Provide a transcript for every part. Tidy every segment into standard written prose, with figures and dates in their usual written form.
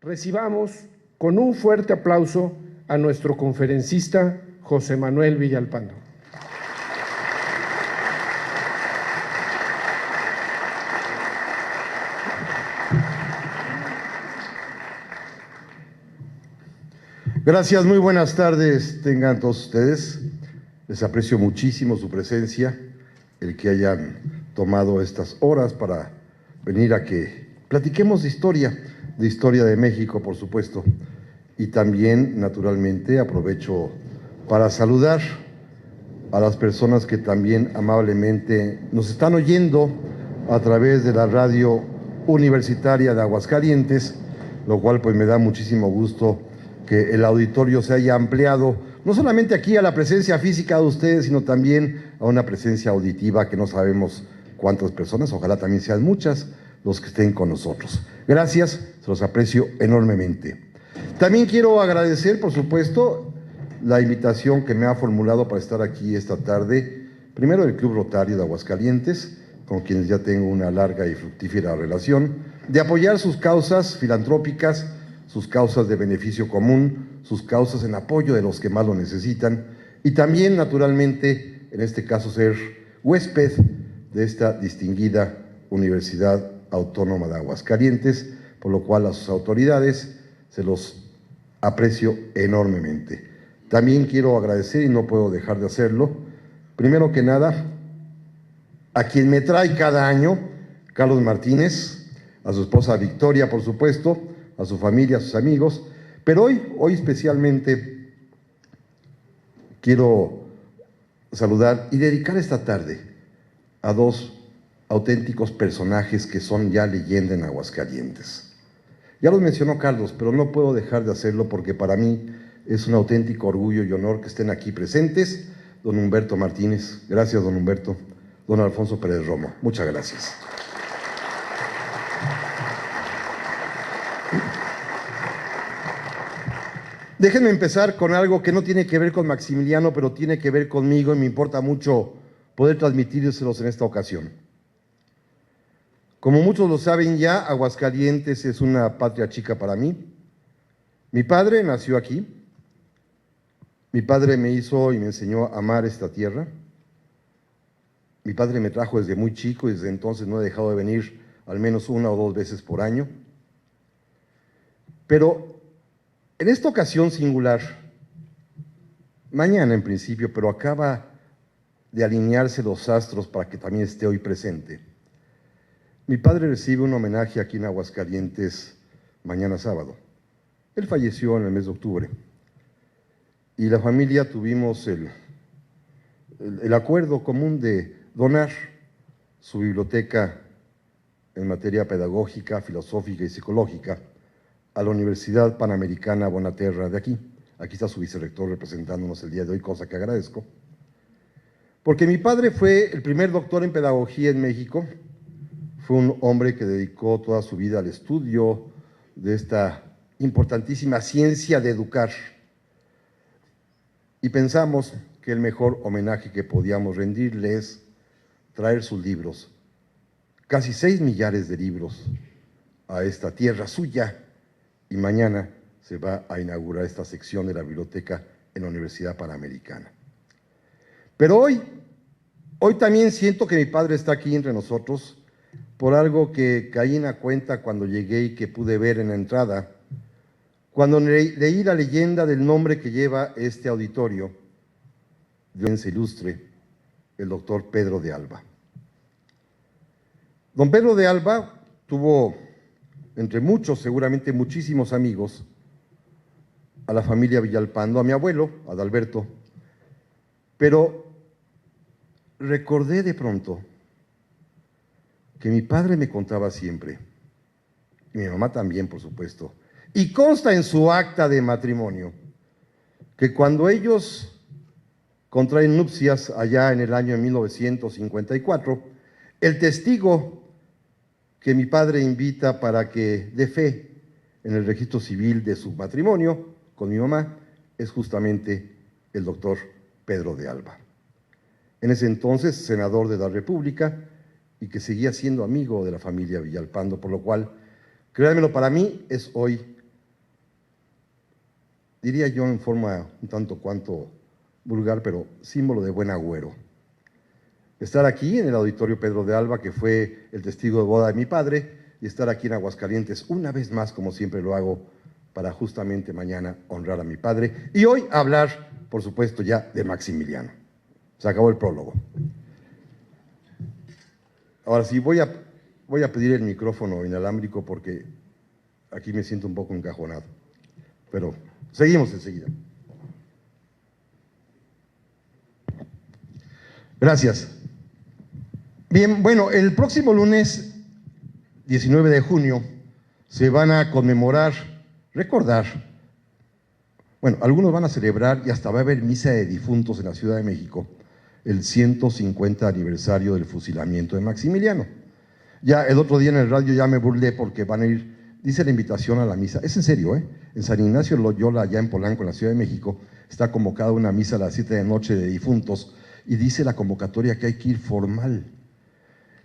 Recibamos con un fuerte aplauso a nuestro conferencista José Manuel Villalpando. Gracias, muy buenas tardes tengan todos ustedes. Les aprecio muchísimo su presencia, el que hayan tomado estas horas para venir a que platiquemos de historia de México, por supuesto. Y también, naturalmente, aprovecho para saludar a las personas que también amablemente nos están oyendo a través de la radio universitaria de Aguascalientes, lo cual pues me da muchísimo gusto que el auditorio se haya ampliado, no solamente aquí a la presencia física de ustedes, sino también a una presencia auditiva que no sabemos cuántas personas, ojalá también sean muchas los que estén con nosotros. Gracias, se los aprecio enormemente. También quiero agradecer, por supuesto, la invitación que me ha formulado para estar aquí esta tarde, primero el Club Rotario de Aguascalientes, con quienes ya tengo una larga y fructífera relación, de apoyar sus causas filantrópicas, sus causas de beneficio común, sus causas en apoyo de los que más lo necesitan, y también, naturalmente, en este caso, ser huésped de esta distinguida Universidad Autónoma de Aguascalientes, por lo cual a sus autoridades se los aprecio enormemente. También quiero agradecer, y no puedo dejar de hacerlo, primero que nada, a quien me trae cada año, Carlos Martínez, a su esposa Victoria, por supuesto, a su familia, a sus amigos, pero hoy especialmente quiero saludar y dedicar esta tarde a dos auténticos personajes que son ya leyenda en Aguascalientes. Ya los mencionó Carlos, pero no puedo dejar de hacerlo porque para mí es un auténtico orgullo y honor que estén aquí presentes. Don Humberto Martínez, gracias don Humberto. Don Alfonso Pérez Romo, muchas gracias. Déjenme empezar con algo que no tiene que ver con Maximiliano, pero tiene que ver conmigo y me importa mucho poder transmitírselos en esta ocasión. Como muchos lo saben ya, Aguascalientes es una patria chica para mí. Mi padre nació aquí. Mi padre me hizo y me enseñó a amar esta tierra. Mi padre me trajo desde muy chico y desde entonces no he dejado de venir al menos 1 o 2 veces por año. Pero en esta ocasión singular, mañana en principio, pero acaba de alinearse los astros para que también esté hoy presente. Mi padre recibe un homenaje aquí en Aguascalientes mañana sábado. Él falleció en el mes de octubre y la familia tuvimos el acuerdo común de donar su biblioteca en materia pedagógica, filosófica y psicológica a la Universidad Panamericana Bonaterra de aquí. Aquí está su vicerrector representándonos el día de hoy, cosa que agradezco. Porque mi padre fue el primer doctor en pedagogía en México, fue un hombre que dedicó toda su vida al estudio de esta importantísima ciencia de educar. Y pensamos que el mejor homenaje que podíamos rendirle es traer sus libros, casi 6 millares de libros, a esta tierra suya, y mañana se va a inaugurar esta sección de la biblioteca en la Universidad Panamericana. Pero hoy también siento que mi padre está aquí entre nosotros por algo que caí en la cuenta cuando llegué y que pude ver en la entrada, cuando leí la leyenda del nombre que lleva este auditorio, Dios ilustre, el doctor Pedro de Alba. Don Pedro de Alba tuvo, entre muchos, seguramente muchísimos amigos, a la familia Villalpando, a mi abuelo, Adalberto, pero recordé de pronto que mi padre me contaba siempre, y mi mamá también, por supuesto, y consta en su acta de matrimonio, que cuando ellos contraen nupcias allá en el año 1954, el testigo que mi padre invita para que dé fe en el registro civil de su matrimonio con mi mamá es justamente el doctor Pedro de Alba. En ese entonces, senador de la República y que seguía siendo amigo de la familia Villalpando, por lo cual, créanmelo, para mí es hoy diría yo en forma un tanto cuanto vulgar, pero símbolo de buen agüero. Estar aquí en el Auditorio Pedro de Alba, que fue el testigo de boda de mi padre, y estar aquí en Aguascalientes una vez más, como siempre lo hago, para justamente mañana honrar a mi padre. Y hoy hablar, por supuesto, ya de Maximiliano. Se acabó el prólogo. Ahora sí, voy a pedir el micrófono inalámbrico porque aquí me siento un poco encajonado. Pero seguimos enseguida. Gracias. Bien, bueno, el próximo lunes 19 de junio se van a conmemorar, recordar, bueno, algunos van a celebrar y hasta va a haber misa de difuntos en la Ciudad de México, el 150 aniversario del fusilamiento de Maximiliano. Ya el otro día en el radio ya me burlé porque van a ir, dice la invitación a la misa, es en serio, en San Ignacio Loyola, allá en Polanco, en la Ciudad de México, está convocada una misa a las 7 de la noche de difuntos y dice la convocatoria que hay que ir formal.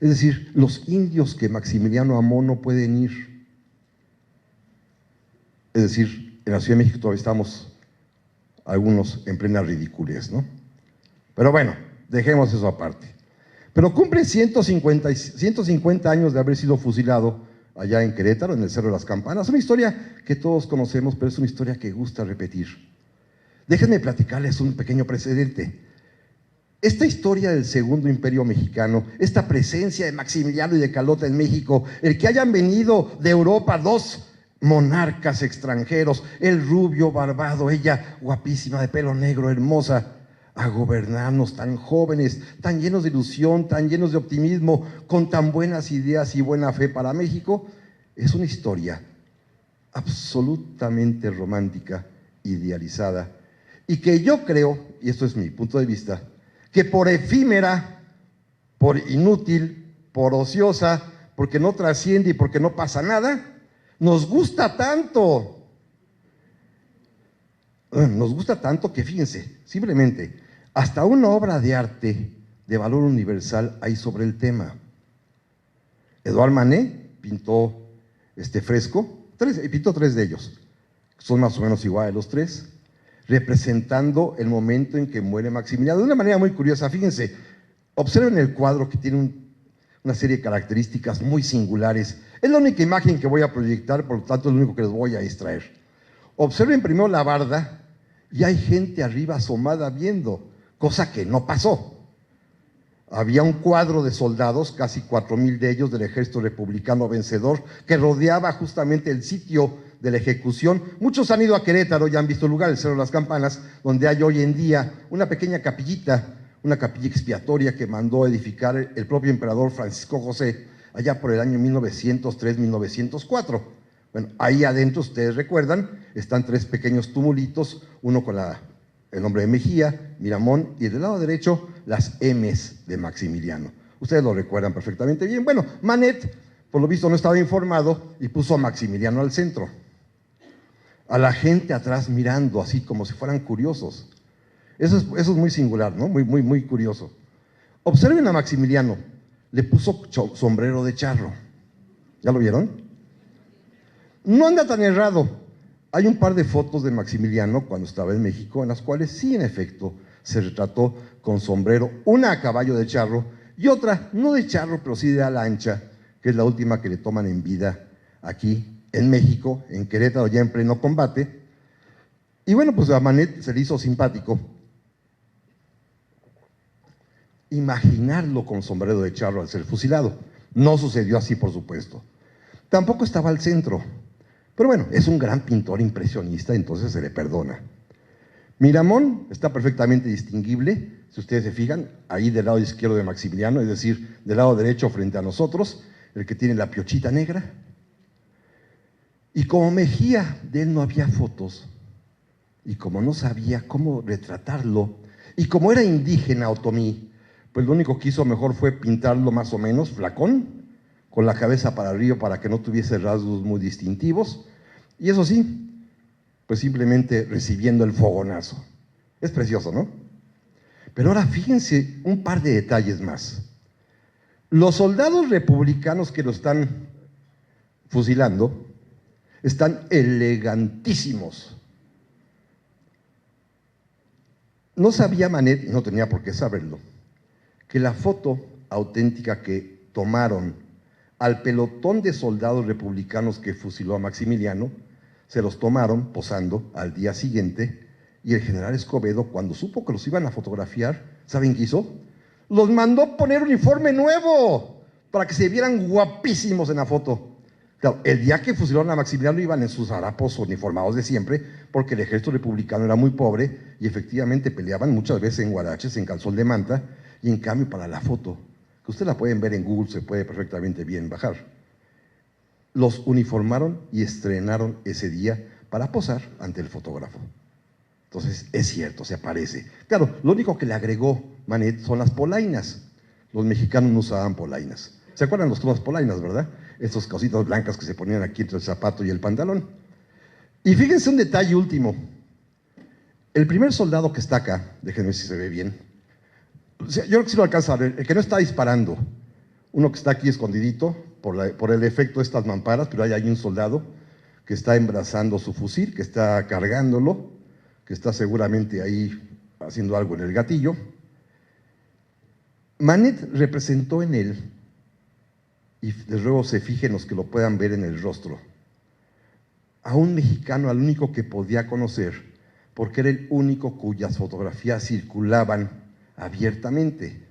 Es decir, los indios que Maximiliano amó no pueden ir. Es decir, en la Ciudad de México todavía estamos algunos en plena ridiculez, ¿no? Pero bueno, dejemos eso aparte. Pero cumple 150 años de haber sido fusilado allá en Querétaro, en el Cerro de las Campanas. Una historia que todos conocemos, pero es una historia que gusta repetir. Déjenme platicarles un pequeño precedente. Esta historia del Segundo Imperio Mexicano, esta presencia de Maximiliano y de Carlota en México, el que hayan venido de Europa dos monarcas extranjeros, el rubio barbado, ella guapísima de pelo negro, hermosa, a gobernarnos tan jóvenes, tan llenos de ilusión, tan llenos de optimismo, con tan buenas ideas y buena fe para México, es una historia absolutamente romántica, idealizada, y que yo creo, y esto es mi punto de vista, que por efímera, por inútil, por ociosa, porque no trasciende y porque no pasa nada, nos gusta tanto. Nos gusta tanto que, fíjense, simplemente, hasta una obra de arte de valor universal hay sobre el tema. Edouard Manet pintó este fresco, pintó 3 de ellos, son más o menos iguales los 3, representando el momento en que muere Maximiliano, de una manera muy curiosa. Fíjense, observen el cuadro que tiene una serie de características muy singulares. Es la única imagen que voy a proyectar, por lo tanto es lo único que les voy a distraer. Observen primero la barda y hay gente arriba asomada viendo, cosa que no pasó. Había un cuadro de soldados, casi 4,000 de ellos del ejército republicano vencedor, que rodeaba justamente el sitio de la ejecución. Muchos han ido a Querétaro y han visto el lugar, el Cerro de las Campanas, donde hay hoy en día una pequeña capillita, una capilla expiatoria que mandó edificar el propio emperador Francisco José allá por el año 1903-1904. Bueno, ahí adentro, ustedes recuerdan, están 3 pequeños tumulitos, uno con el nombre de Mejía, Miramón, y del lado derecho las M's de Maximiliano. Ustedes lo recuerdan perfectamente bien. Bueno, Manet, por lo visto, no estaba informado y puso a Maximiliano al centro. A la gente atrás mirando, así como si fueran curiosos. Eso es muy singular, ¿no? Muy curioso. Observen a Maximiliano, le puso sombrero de charro. ¿Ya lo vieron? No anda tan errado. Hay un par de fotos de Maximiliano cuando estaba en México, en las cuales sí, en efecto, se retrató con sombrero, una a caballo de charro y otra, no de charro, pero sí de ala ancha, que es la última que le toman en vida aquí en México, en Querétaro, ya en pleno combate. Y bueno, pues a Manet se le hizo simpático imaginarlo con sombrero de charro al ser fusilado. No sucedió así, por supuesto. Tampoco estaba al centro. Pero bueno, es un gran pintor impresionista, entonces se le perdona. Miramón está perfectamente distinguible, si ustedes se fijan, ahí del lado izquierdo de Maximiliano, es decir, del lado derecho frente a nosotros, el que tiene la piochita negra. Y como Mejía, de él no había fotos, y como no sabía cómo retratarlo, y como era indígena otomí, pues lo único que hizo mejor fue pintarlo más o menos flacón, con la cabeza para arriba para que no tuviese rasgos muy distintivos, y eso sí, pues simplemente recibiendo el fogonazo. Es precioso, ¿no? Pero ahora fíjense un par de detalles más. Los soldados republicanos que lo están fusilando están elegantísimos, No sabía Manet, y no tenía por qué saberlo, que la foto auténtica que tomaron al pelotón de soldados republicanos que fusiló a Maximiliano, se los tomaron posando al día siguiente, y el general Escobedo, cuando supo que los iban a fotografiar, ¿saben qué hizo? Los mandó poner uniforme nuevo para que se vieran guapísimos en la foto. Claro, el día que fusilaron a Maximiliano iban en sus harapos uniformados de siempre, porque el ejército republicano era muy pobre y efectivamente peleaban muchas veces en guaraches, en calzón de manta, y en cambio para la foto, que ustedes la pueden ver en Google, se puede perfectamente bien bajar, los uniformaron y estrenaron ese día para posar ante el fotógrafo. Entonces, es cierto, se aparece. Claro, lo único que le agregó Manet son las polainas. Los mexicanos no usaban polainas. ¿Se acuerdan los tomas polainas, verdad? Estas cositas blancas que se ponían aquí entre el zapato y el pantalón. Y fíjense un detalle último. El primer soldado que está acá, déjenme ver si se ve bien. O sea, yo creo que sí lo alcanza a ver. El que no está disparando. Uno que está aquí escondidito por el efecto de estas mamparas, pero ahí hay un soldado que está embrazando su fusil, que está cargándolo, que está seguramente ahí haciendo algo en el gatillo. Manet representó en él, y desde luego se fijen los que lo puedan ver en el rostro, a un mexicano, al único que podía conocer, porque era el único cuyas fotografías circulaban abiertamente.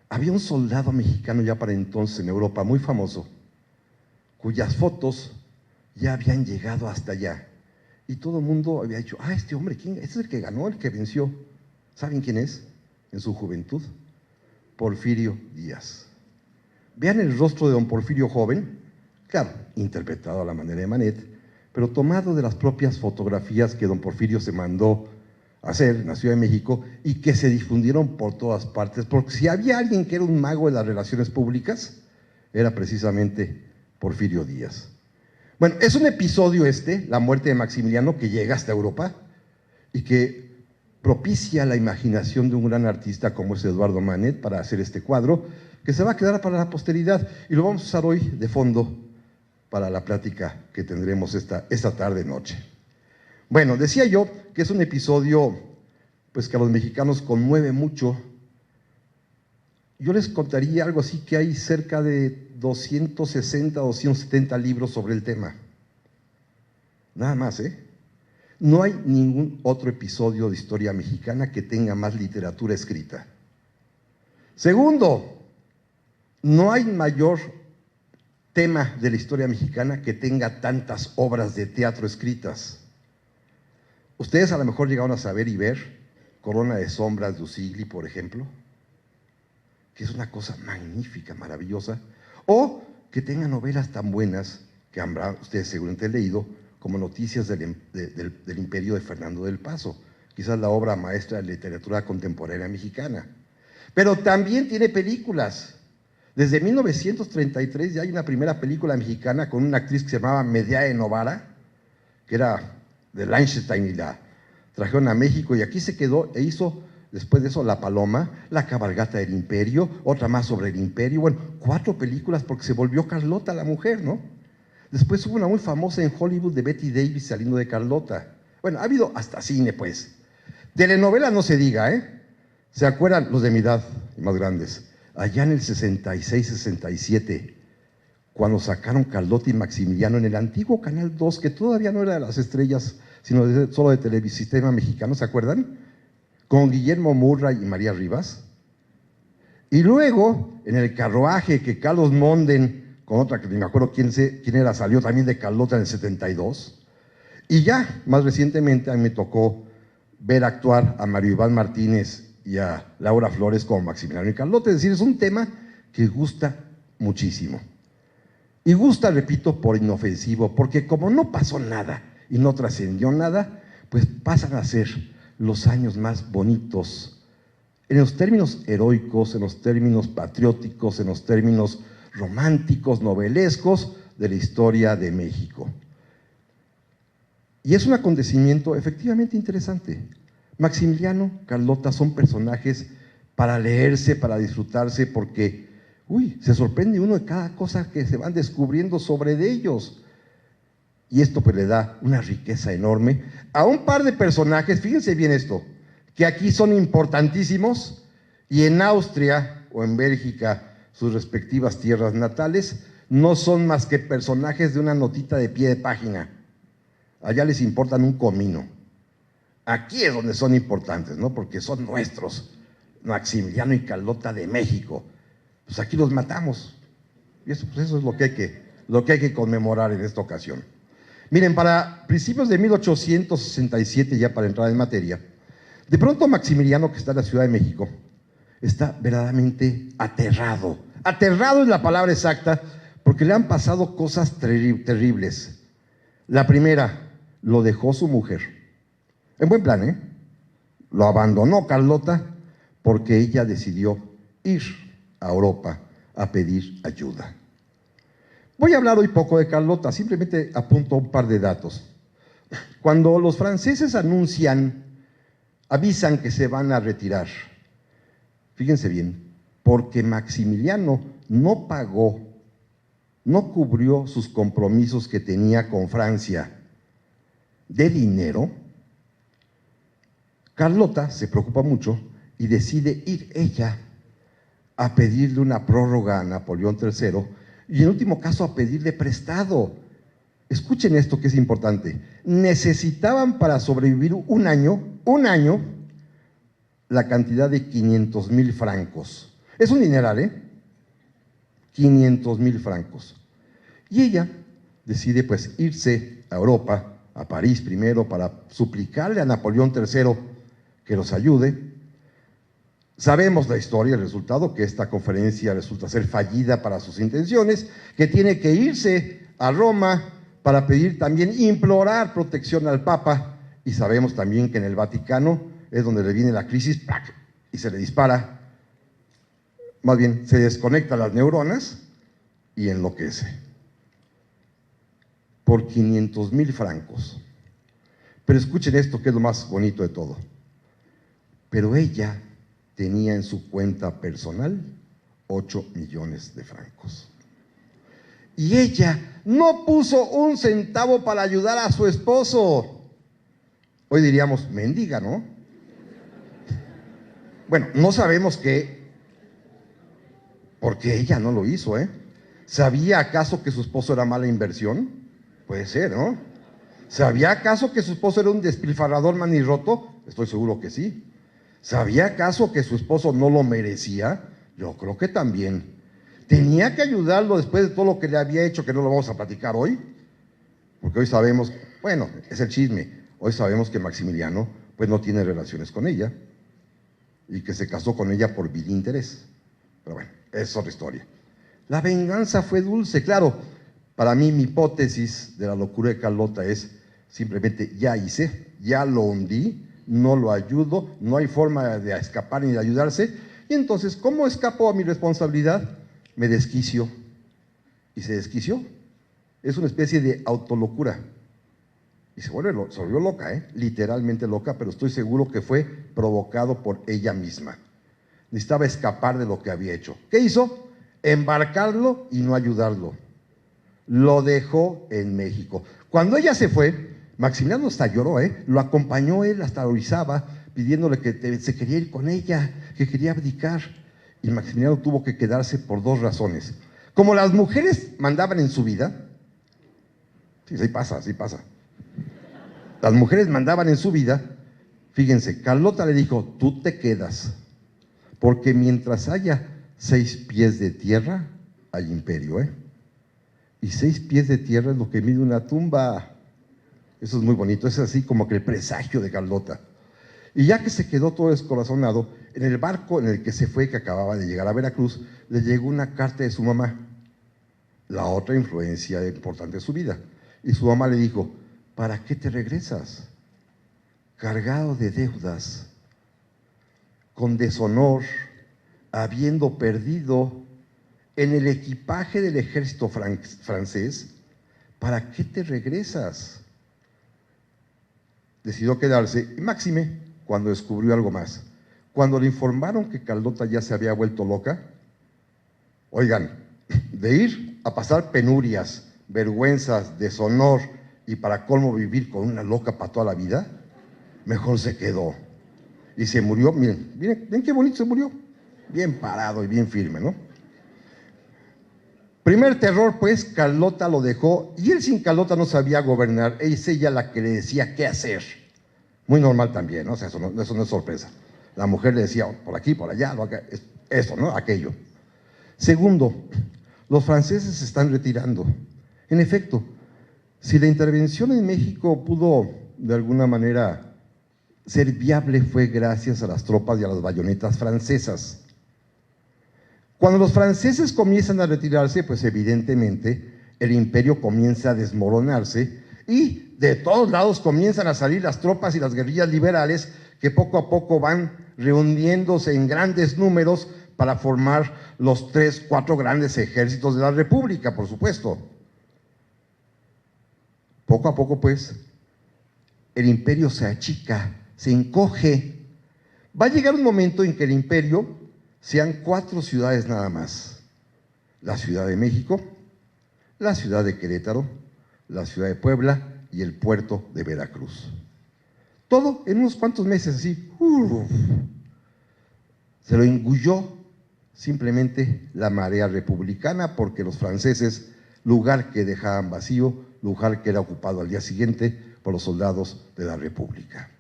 Había un soldado mexicano ya para entonces en Europa, muy famoso, cuyas fotos ya habían llegado hasta allá. Y todo el mundo había dicho, este hombre, ¿quién? Este es el que ganó, el que venció. ¿Saben quién es? En su juventud, Porfirio Díaz. Vean el rostro de don Porfirio joven, claro, interpretado a la manera de Manet, pero tomado de las propias fotografías que don Porfirio se mandó a hacer en la Ciudad de México y que se difundieron por todas partes, porque si había alguien que era un mago de las relaciones públicas, era precisamente Porfirio Díaz. Bueno, es un episodio la muerte de Maximiliano, que llega hasta Europa y que propicia la imaginación de un gran artista como es Eduardo Manet para hacer este cuadro, que se va a quedar para la posteridad y lo vamos a usar hoy de fondo para la plática que tendremos esta tarde-noche. Bueno, decía yo que es un episodio pues, que a los mexicanos conmueve mucho. Yo les contaría algo así, que hay cerca de 260, 270 libros sobre el tema. Nada más, ¿eh? No hay ningún otro episodio de historia mexicana que tenga más literatura escrita. Segundo, no hay mayor tema de la historia mexicana que tenga tantas obras de teatro escritas. Ustedes a lo mejor llegaron a saber y ver Corona de Sombras de Usigli, por ejemplo, que es una cosa magnífica, maravillosa, o que tenga novelas tan buenas que habrán ustedes seguramente leído, como Noticias del Imperio de Fernando del Paso, quizás la obra maestra de la literatura contemporánea mexicana. Pero también tiene películas. Desde 1933 ya hay una primera película mexicana con una actriz que se llamaba Medea de Novara, que era de Liechtenstein, y la trajeron a México y aquí se quedó e hizo después de eso La Paloma, La Cabalgata del Imperio, otra más sobre el Imperio, bueno, 4 películas porque se volvió Carlota la mujer, ¿no? Después hubo una muy famosa en Hollywood de Betty Davis saliendo de Carlota. Bueno, ha habido hasta cine, pues. Telenovela no se diga, ¿eh? ¿Se acuerdan los de mi edad y más grandes? Allá en el 66, 67, cuando sacaron Carlota y Maximiliano en el antiguo Canal 2, que todavía no era de las estrellas, sino solo de Televisión Mexicano, ¿se acuerdan? Con Guillermo Murray y María Rivas. Y luego, en el carruaje que Carlos Monden, con otra que ni me acuerdo quién era, salió también de Carlota en el 72. Y ya, más recientemente, a mí me tocó ver actuar a Mario Iván Martínez y a Laura Flores como Maximiliano y Carlota. Es decir, es un tema que gusta muchísimo. Y gusta, repito, por inofensivo, porque como no pasó nada y no trascendió nada, pues pasan a ser los años más bonitos, en los términos heroicos, en los términos patrióticos, en los términos románticos, novelescos de la historia de México. Y es un acontecimiento efectivamente interesante. Maximiliano, Carlota son personajes para leerse, para disfrutarse, porque, se sorprende uno de cada cosa que se van descubriendo sobre de ellos. Y esto pues le da una riqueza enorme a un par de personajes, fíjense bien esto, que aquí son importantísimos y en Austria o en Bélgica, sus respectivas tierras natales, no son más que personajes de una notita de pie de página. Allá les importan un comino. Aquí es donde son importantes, ¿no? Porque son nuestros, Maximiliano y Carlota de México. Pues aquí los matamos. Y eso, pues eso es lo que hay que conmemorar en esta ocasión. Miren, para principios de 1867, ya para entrar en materia, de pronto Maximiliano, que está en la Ciudad de México, está verdaderamente aterrado. Aterrado es la palabra exacta, porque le han pasado cosas terribles. La primera, lo dejó su mujer. En buen plan, ¿eh? Lo abandonó Carlota porque ella decidió ir a Europa a pedir ayuda. Voy a hablar hoy poco de Carlota, simplemente apunto un par de datos. Cuando los franceses avisan que se van a retirar, fíjense bien, porque Maximiliano no pagó, no cubrió sus compromisos que tenía con Francia de dinero, Carlota se preocupa mucho y decide ir ella a pedirle una prórroga a Napoleón III y en último caso a pedirle prestado. Escuchen esto que es importante. Necesitaban para sobrevivir un año, la cantidad de 500,000 francos. Es un dineral, ¿eh? 500,000 francos. Y ella decide pues irse a Europa, a París primero, para suplicarle a Napoleón III que los ayude. Sabemos la historia, el resultado, que esta conferencia resulta ser fallida para sus intenciones, que tiene que irse a Roma para pedir también, implorar protección al Papa, y sabemos también que en el Vaticano es donde le viene la crisis, ¡plac!, y se le dispara, más bien se desconecta las neuronas y enloquece. Por 500,000 francos. Pero escuchen esto, que es lo más bonito de todo. Pero ella tenía en su cuenta personal 8 millones de francos. Y ella no puso un centavo para ayudar a su esposo. Hoy diríamos, mendiga, ¿no? Bueno, no sabemos por qué ella no lo hizo, ¿eh? ¿Sabía acaso que su esposo era mala inversión? Puede ser, ¿no? ¿Sabía acaso que su esposo era un despilfarrador manirroto? Estoy seguro que sí. ¿Sabía acaso que su esposo no lo merecía? Yo creo que también. ¿Tenía que ayudarlo después de todo lo que le había hecho, que no lo vamos a platicar hoy? Porque hoy sabemos, bueno, es el chisme, hoy sabemos que Maximiliano pues no tiene relaciones con ella y que se casó con ella por vil interés. Pero bueno, es otra historia. La venganza fue dulce, claro. Para mí mi hipótesis de la locura de Carlota es simplemente ya hice, ya lo hundí, no lo ayudo, no hay forma de escapar ni de ayudarse, y entonces, ¿cómo escapo a mi responsabilidad? Me desquicio. Y se desquició. Es una especie de autolocura. Y se volvió loca, literalmente loca, pero estoy seguro que fue provocado por ella misma. Necesitaba escapar de lo que había hecho. ¿Qué hizo? Embarcarlo y no ayudarlo. Lo dejó en México. Cuando ella se fue, Maximiliano hasta lloró, lo acompañó él hasta Orizaba, pidiéndole que se quería ir con ella, que quería abdicar. Y Maximiliano tuvo que quedarse por dos razones. Como las mujeres mandaban en su vida, sí pasa. Las mujeres mandaban en su vida, fíjense, Carlota le dijo, tú te quedas, porque mientras haya 6 pies de tierra, hay imperio, Y 6 pies de tierra es lo que mide una tumba. Eso es muy bonito, es así como que el presagio de Carlota. Y ya que se quedó todo descorazonado, en el barco en el que se fue, que acababa de llegar a Veracruz, le llegó una carta de su mamá, la otra influencia importante de su vida. Y su mamá le dijo, ¿para qué te regresas? Cargado de deudas, con deshonor, habiendo perdido en el equipaje del ejército francés, ¿para qué te regresas? Decidió quedarse, y máxime cuando descubrió algo más. Cuando le informaron que Carlota ya se había vuelto loca, oigan, de ir a pasar penurias, vergüenzas, deshonor y para colmo vivir con una loca para toda la vida, mejor se quedó. y se murió, miren qué bonito se murió, bien parado y bien firme, ¿no? Primer terror, pues, Carlota lo dejó, y él sin Carlota no sabía gobernar, es ella la que le decía qué hacer. Muy normal también, ¿no? O sea, eso no es sorpresa. La mujer le decía, por aquí, por allá, esto, ¿no? Aquello. Segundo, los franceses se están retirando. En efecto, si la intervención en México pudo, de alguna manera, ser viable, fue gracias a las tropas y a las bayonetas francesas. Cuando los franceses comienzan a retirarse, pues evidentemente el imperio comienza a desmoronarse y de todos lados comienzan a salir las tropas y las guerrillas liberales que poco a poco van reuniéndose en grandes números para formar los 3, 4 grandes ejércitos de la República, por supuesto. Poco a poco, pues, el imperio se achica, se encoge. Va a llegar un momento en que el imperio sean 4 ciudades nada más: la Ciudad de México, la Ciudad de Querétaro, la Ciudad de Puebla y el puerto de Veracruz. Todo en unos cuantos meses, así. Se lo engulló simplemente la marea republicana, porque los franceses, lugar que dejaban vacío, lugar que era ocupado al día siguiente por los soldados de la República.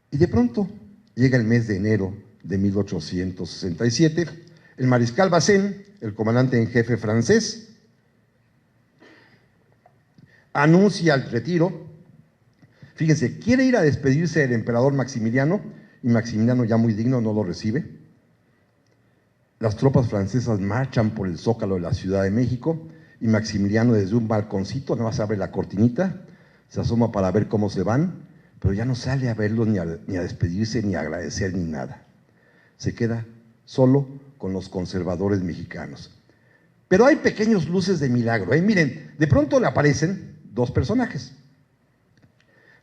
Y de pronto llega el mes de enero de 1867, el mariscal Bazaine, el comandante en jefe francés, anuncia el retiro. Fíjense, quiere ir a despedirse del emperador Maximiliano, y Maximiliano, ya muy digno, no lo recibe. Las tropas francesas marchan por el zócalo de la Ciudad de México, y Maximiliano, desde un balconcito, nada más abre la cortinita, se asoma para ver cómo se van, pero ya no sale a verlos, ni a despedirse, ni a agradecer, ni nada. Se queda solo con los conservadores mexicanos. Pero hay pequeños luces de milagro, ¿eh? Miren, de pronto le aparecen 2 personajes.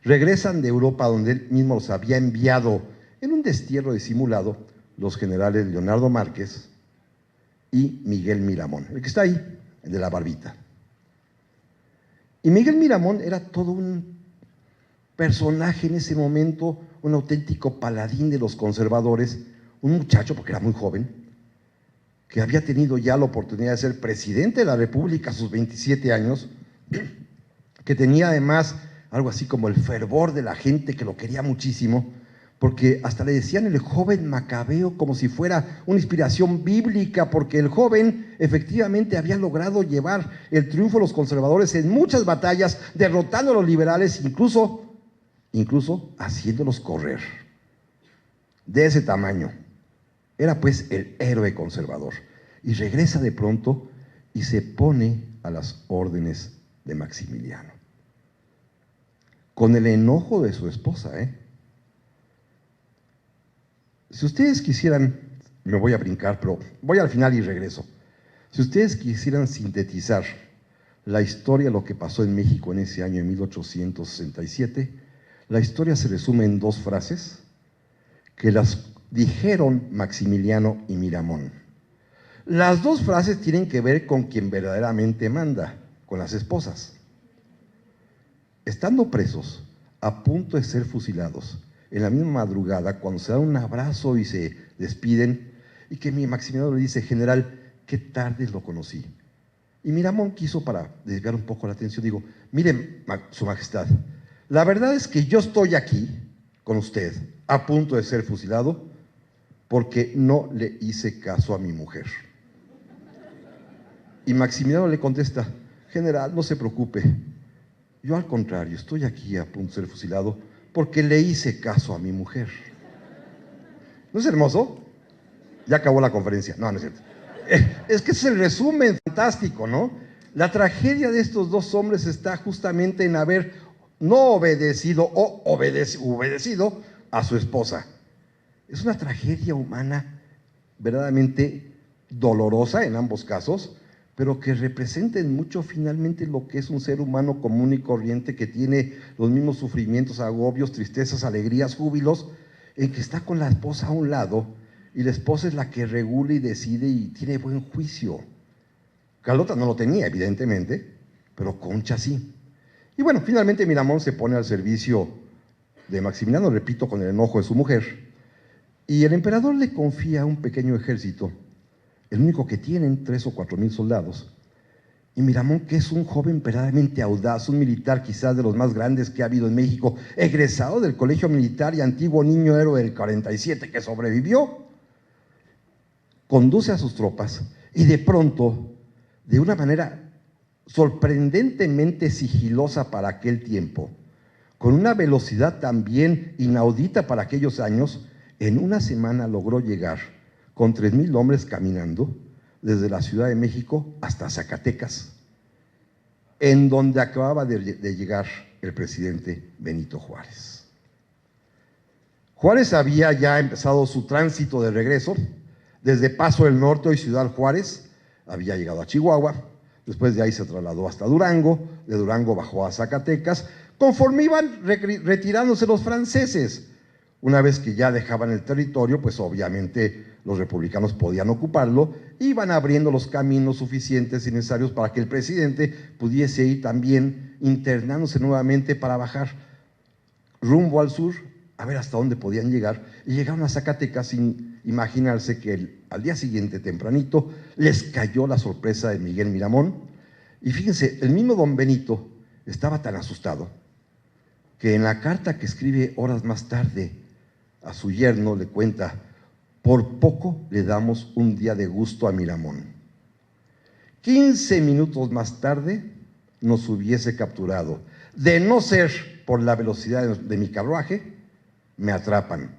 Regresan de Europa, donde él mismo los había enviado en un destierro disimulado, los generales Leonardo Márquez y Miguel Miramón, el que está ahí, el de la barbita. Y Miguel Miramón era todo un personaje en ese momento, un auténtico paladín de los conservadores, un muchacho, porque era muy joven, que había tenido ya la oportunidad de ser presidente de la República a sus 27 años, que tenía además algo así como el fervor de la gente, que lo quería muchísimo, porque hasta le decían el joven Macabeo, como si fuera una inspiración bíblica, porque el joven efectivamente había logrado llevar el triunfo de los conservadores en muchas batallas, derrotando a los liberales, incluso haciéndolos correr. De ese tamaño. Era pues el héroe conservador. Y regresa de pronto y se pone a las órdenes de Maximiliano. Con el enojo de su esposa, ¿eh? Si ustedes quisieran, me voy a brincar, pero voy al final y regreso. Si ustedes quisieran sintetizar la historia, lo que pasó en México en ese año de 1867, la historia se resume en 2 frases que las dijeron Maximiliano y Miramón. Las 2 frases tienen que ver con quien verdaderamente manda, con las esposas. Estando presos, a punto de ser fusilados, en la misma madrugada, cuando se dan un abrazo y se despiden, y que mi Maximiliano le dice: general, qué tarde lo conocí. Y Miramón quiso, para desviar un poco la atención, digo: miren, su majestad, la verdad es que yo estoy aquí con usted, a punto de ser fusilado, porque no le hice caso a mi mujer. Y Maximiliano le contesta: general, no se preocupe, yo al contrario, estoy aquí a punto de ser fusilado porque le hice caso a mi mujer. ¿No es hermoso? Ya acabó la conferencia. No, no es cierto. Es que es el resumen fantástico, ¿no? La tragedia de estos 2 hombres está justamente en haber no obedecido o obedecido a su esposa. Es una tragedia humana verdaderamente dolorosa en ambos casos, pero que representen mucho finalmente lo que es un ser humano común y corriente, que tiene los mismos sufrimientos, agobios, tristezas, alegrías, júbilos, en que está con la esposa a un lado, y la esposa es la que regula y decide y tiene buen juicio. Carlota no lo tenía, evidentemente, pero Concha sí. Y bueno, finalmente Miramón se pone al servicio de Maximiliano, repito, con el enojo de su mujer, y el emperador le confía un pequeño ejército, el único que tienen, 3 o 4 mil soldados, y Miramón, que es un joven verdaderamente audaz, un militar quizás de los más grandes que ha habido en México, egresado del colegio militar y antiguo niño héroe del 47 que sobrevivió, conduce a sus tropas y de pronto, de una manera sorprendentemente sigilosa para aquel tiempo, con una velocidad también inaudita para aquellos años, en una semana logró llegar con 3,000 hombres caminando desde la Ciudad de México hasta Zacatecas, en donde acababa de llegar el presidente Benito Juárez. Juárez había ya empezado su tránsito de regreso desde Paso del Norte, hoy Ciudad Juárez, había llegado a Chihuahua, después de ahí se trasladó hasta Durango, de Durango bajó a Zacatecas, conforme iban retirándose los franceses. Una vez que ya dejaban el territorio, pues obviamente los republicanos podían ocuparlo, iban abriendo los caminos suficientes y necesarios para que el presidente pudiese ir también internándose nuevamente para bajar rumbo al sur, a ver hasta dónde podían llegar, y llegaron a Zacatecas sin imaginarse que al día siguiente, tempranito, les cayó la sorpresa de Miguel Miramón, y fíjense, el mismo don Benito estaba tan asustado que en la carta que escribe horas más tarde a su yerno le cuenta: por poco le damos un día de gusto a Miramón. 15 minutos más tarde nos hubiese capturado. De no ser por la velocidad de mi carruaje, me atrapan.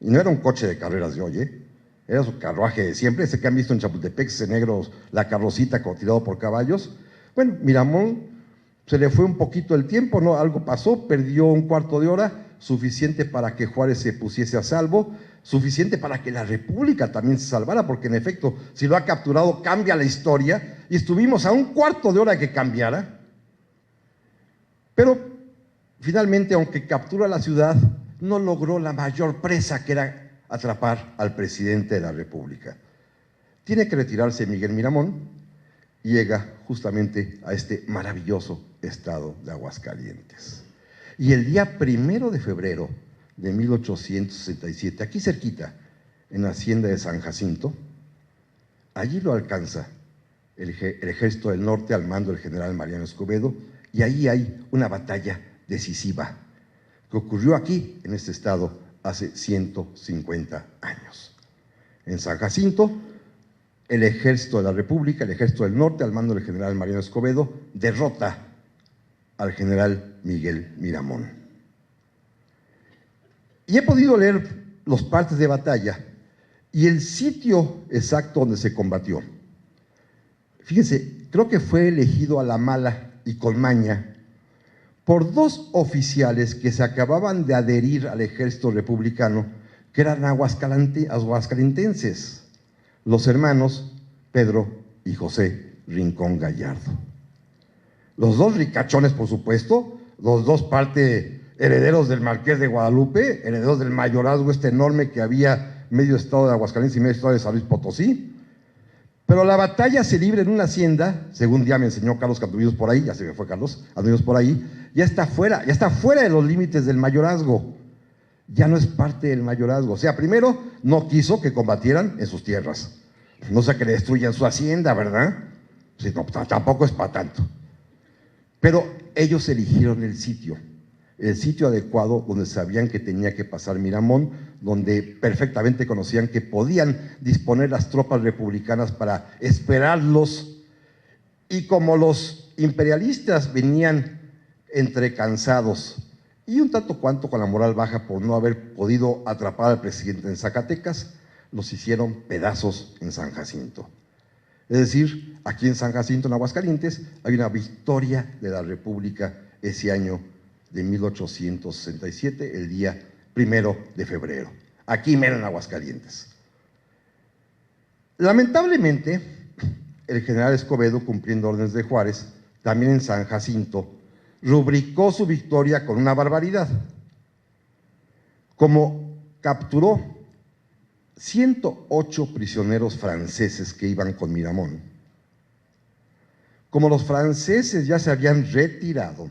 Y no era un coche de carreras de hoy, era su carruaje de siempre, ese que han visto en Chapultepec, ese negro, la carrocita tirado por caballos. Bueno, Miramón se le fue un poquito el tiempo, ¿no? Algo pasó, perdió un cuarto de hora, suficiente para que Juárez se pusiese a salvo, suficiente para que la República también se salvara, porque en efecto, si lo ha capturado, cambia la historia, y estuvimos a un cuarto de hora que cambiara. Pero finalmente, aunque captura la ciudad, no logró la mayor presa, que era atrapar al presidente de la República. Tiene que retirarse Miguel Miramón y llega justamente a este maravilloso estado de Aguascalientes. Y el día 1 de febrero de 1867, aquí cerquita, en la hacienda de San Jacinto, allí lo alcanza el Ejército del Norte al mando del general Mariano Escobedo, y ahí hay una batalla decisiva que ocurrió aquí, en este estado, hace 150 años. En San Jacinto, el Ejército de la República, el Ejército del Norte, al mando del general Mariano Escobedo, derrota al general Miguel Miramón. Y he podido leer los partes de batalla y el sitio exacto donde se combatió. Fíjense, creo que fue elegido a la mala y con maña por 2 oficiales que se acababan de adherir al ejército republicano, que eran aguascalentenses, los hermanos Pedro y José Rincón Gallardo. Los 2 ricachones, por supuesto, los 2 parte herederos del Marqués de Guadalupe, herederos del mayorazgo este enorme que había medio estado de Aguascalientes y medio estado de San Luis Potosí. Pero la batalla se libra en una hacienda, según ya me enseñó Carlos Anduvivos por ahí, ya se me fue Carlos, Anduvivos por ahí, ya está fuera de los límites del mayorazgo, ya no es parte del mayorazgo. O sea, primero, no quiso que combatieran en sus tierras, no sea que le destruyan su hacienda, ¿verdad? Sí, no, tampoco es para tanto. Pero ellos eligieron el sitio adecuado donde sabían que tenía que pasar Miramón, donde perfectamente conocían que podían disponer las tropas republicanas para esperarlos, y como los imperialistas venían entre cansados y un tanto cuanto con la moral baja por no haber podido atrapar al presidente en Zacatecas, los hicieron pedazos en San Jacinto. Es decir, aquí en San Jacinto, en Aguascalientes, hay una victoria de la República ese año de 1867, el día 1 de febrero, aquí mero en Aguascalientes. Lamentablemente, el general Escobedo, cumpliendo órdenes de Juárez, también en San Jacinto, rubricó su victoria con una barbaridad. Como capturó 108 prisioneros franceses que iban con Miramón, como los franceses ya se habían retirado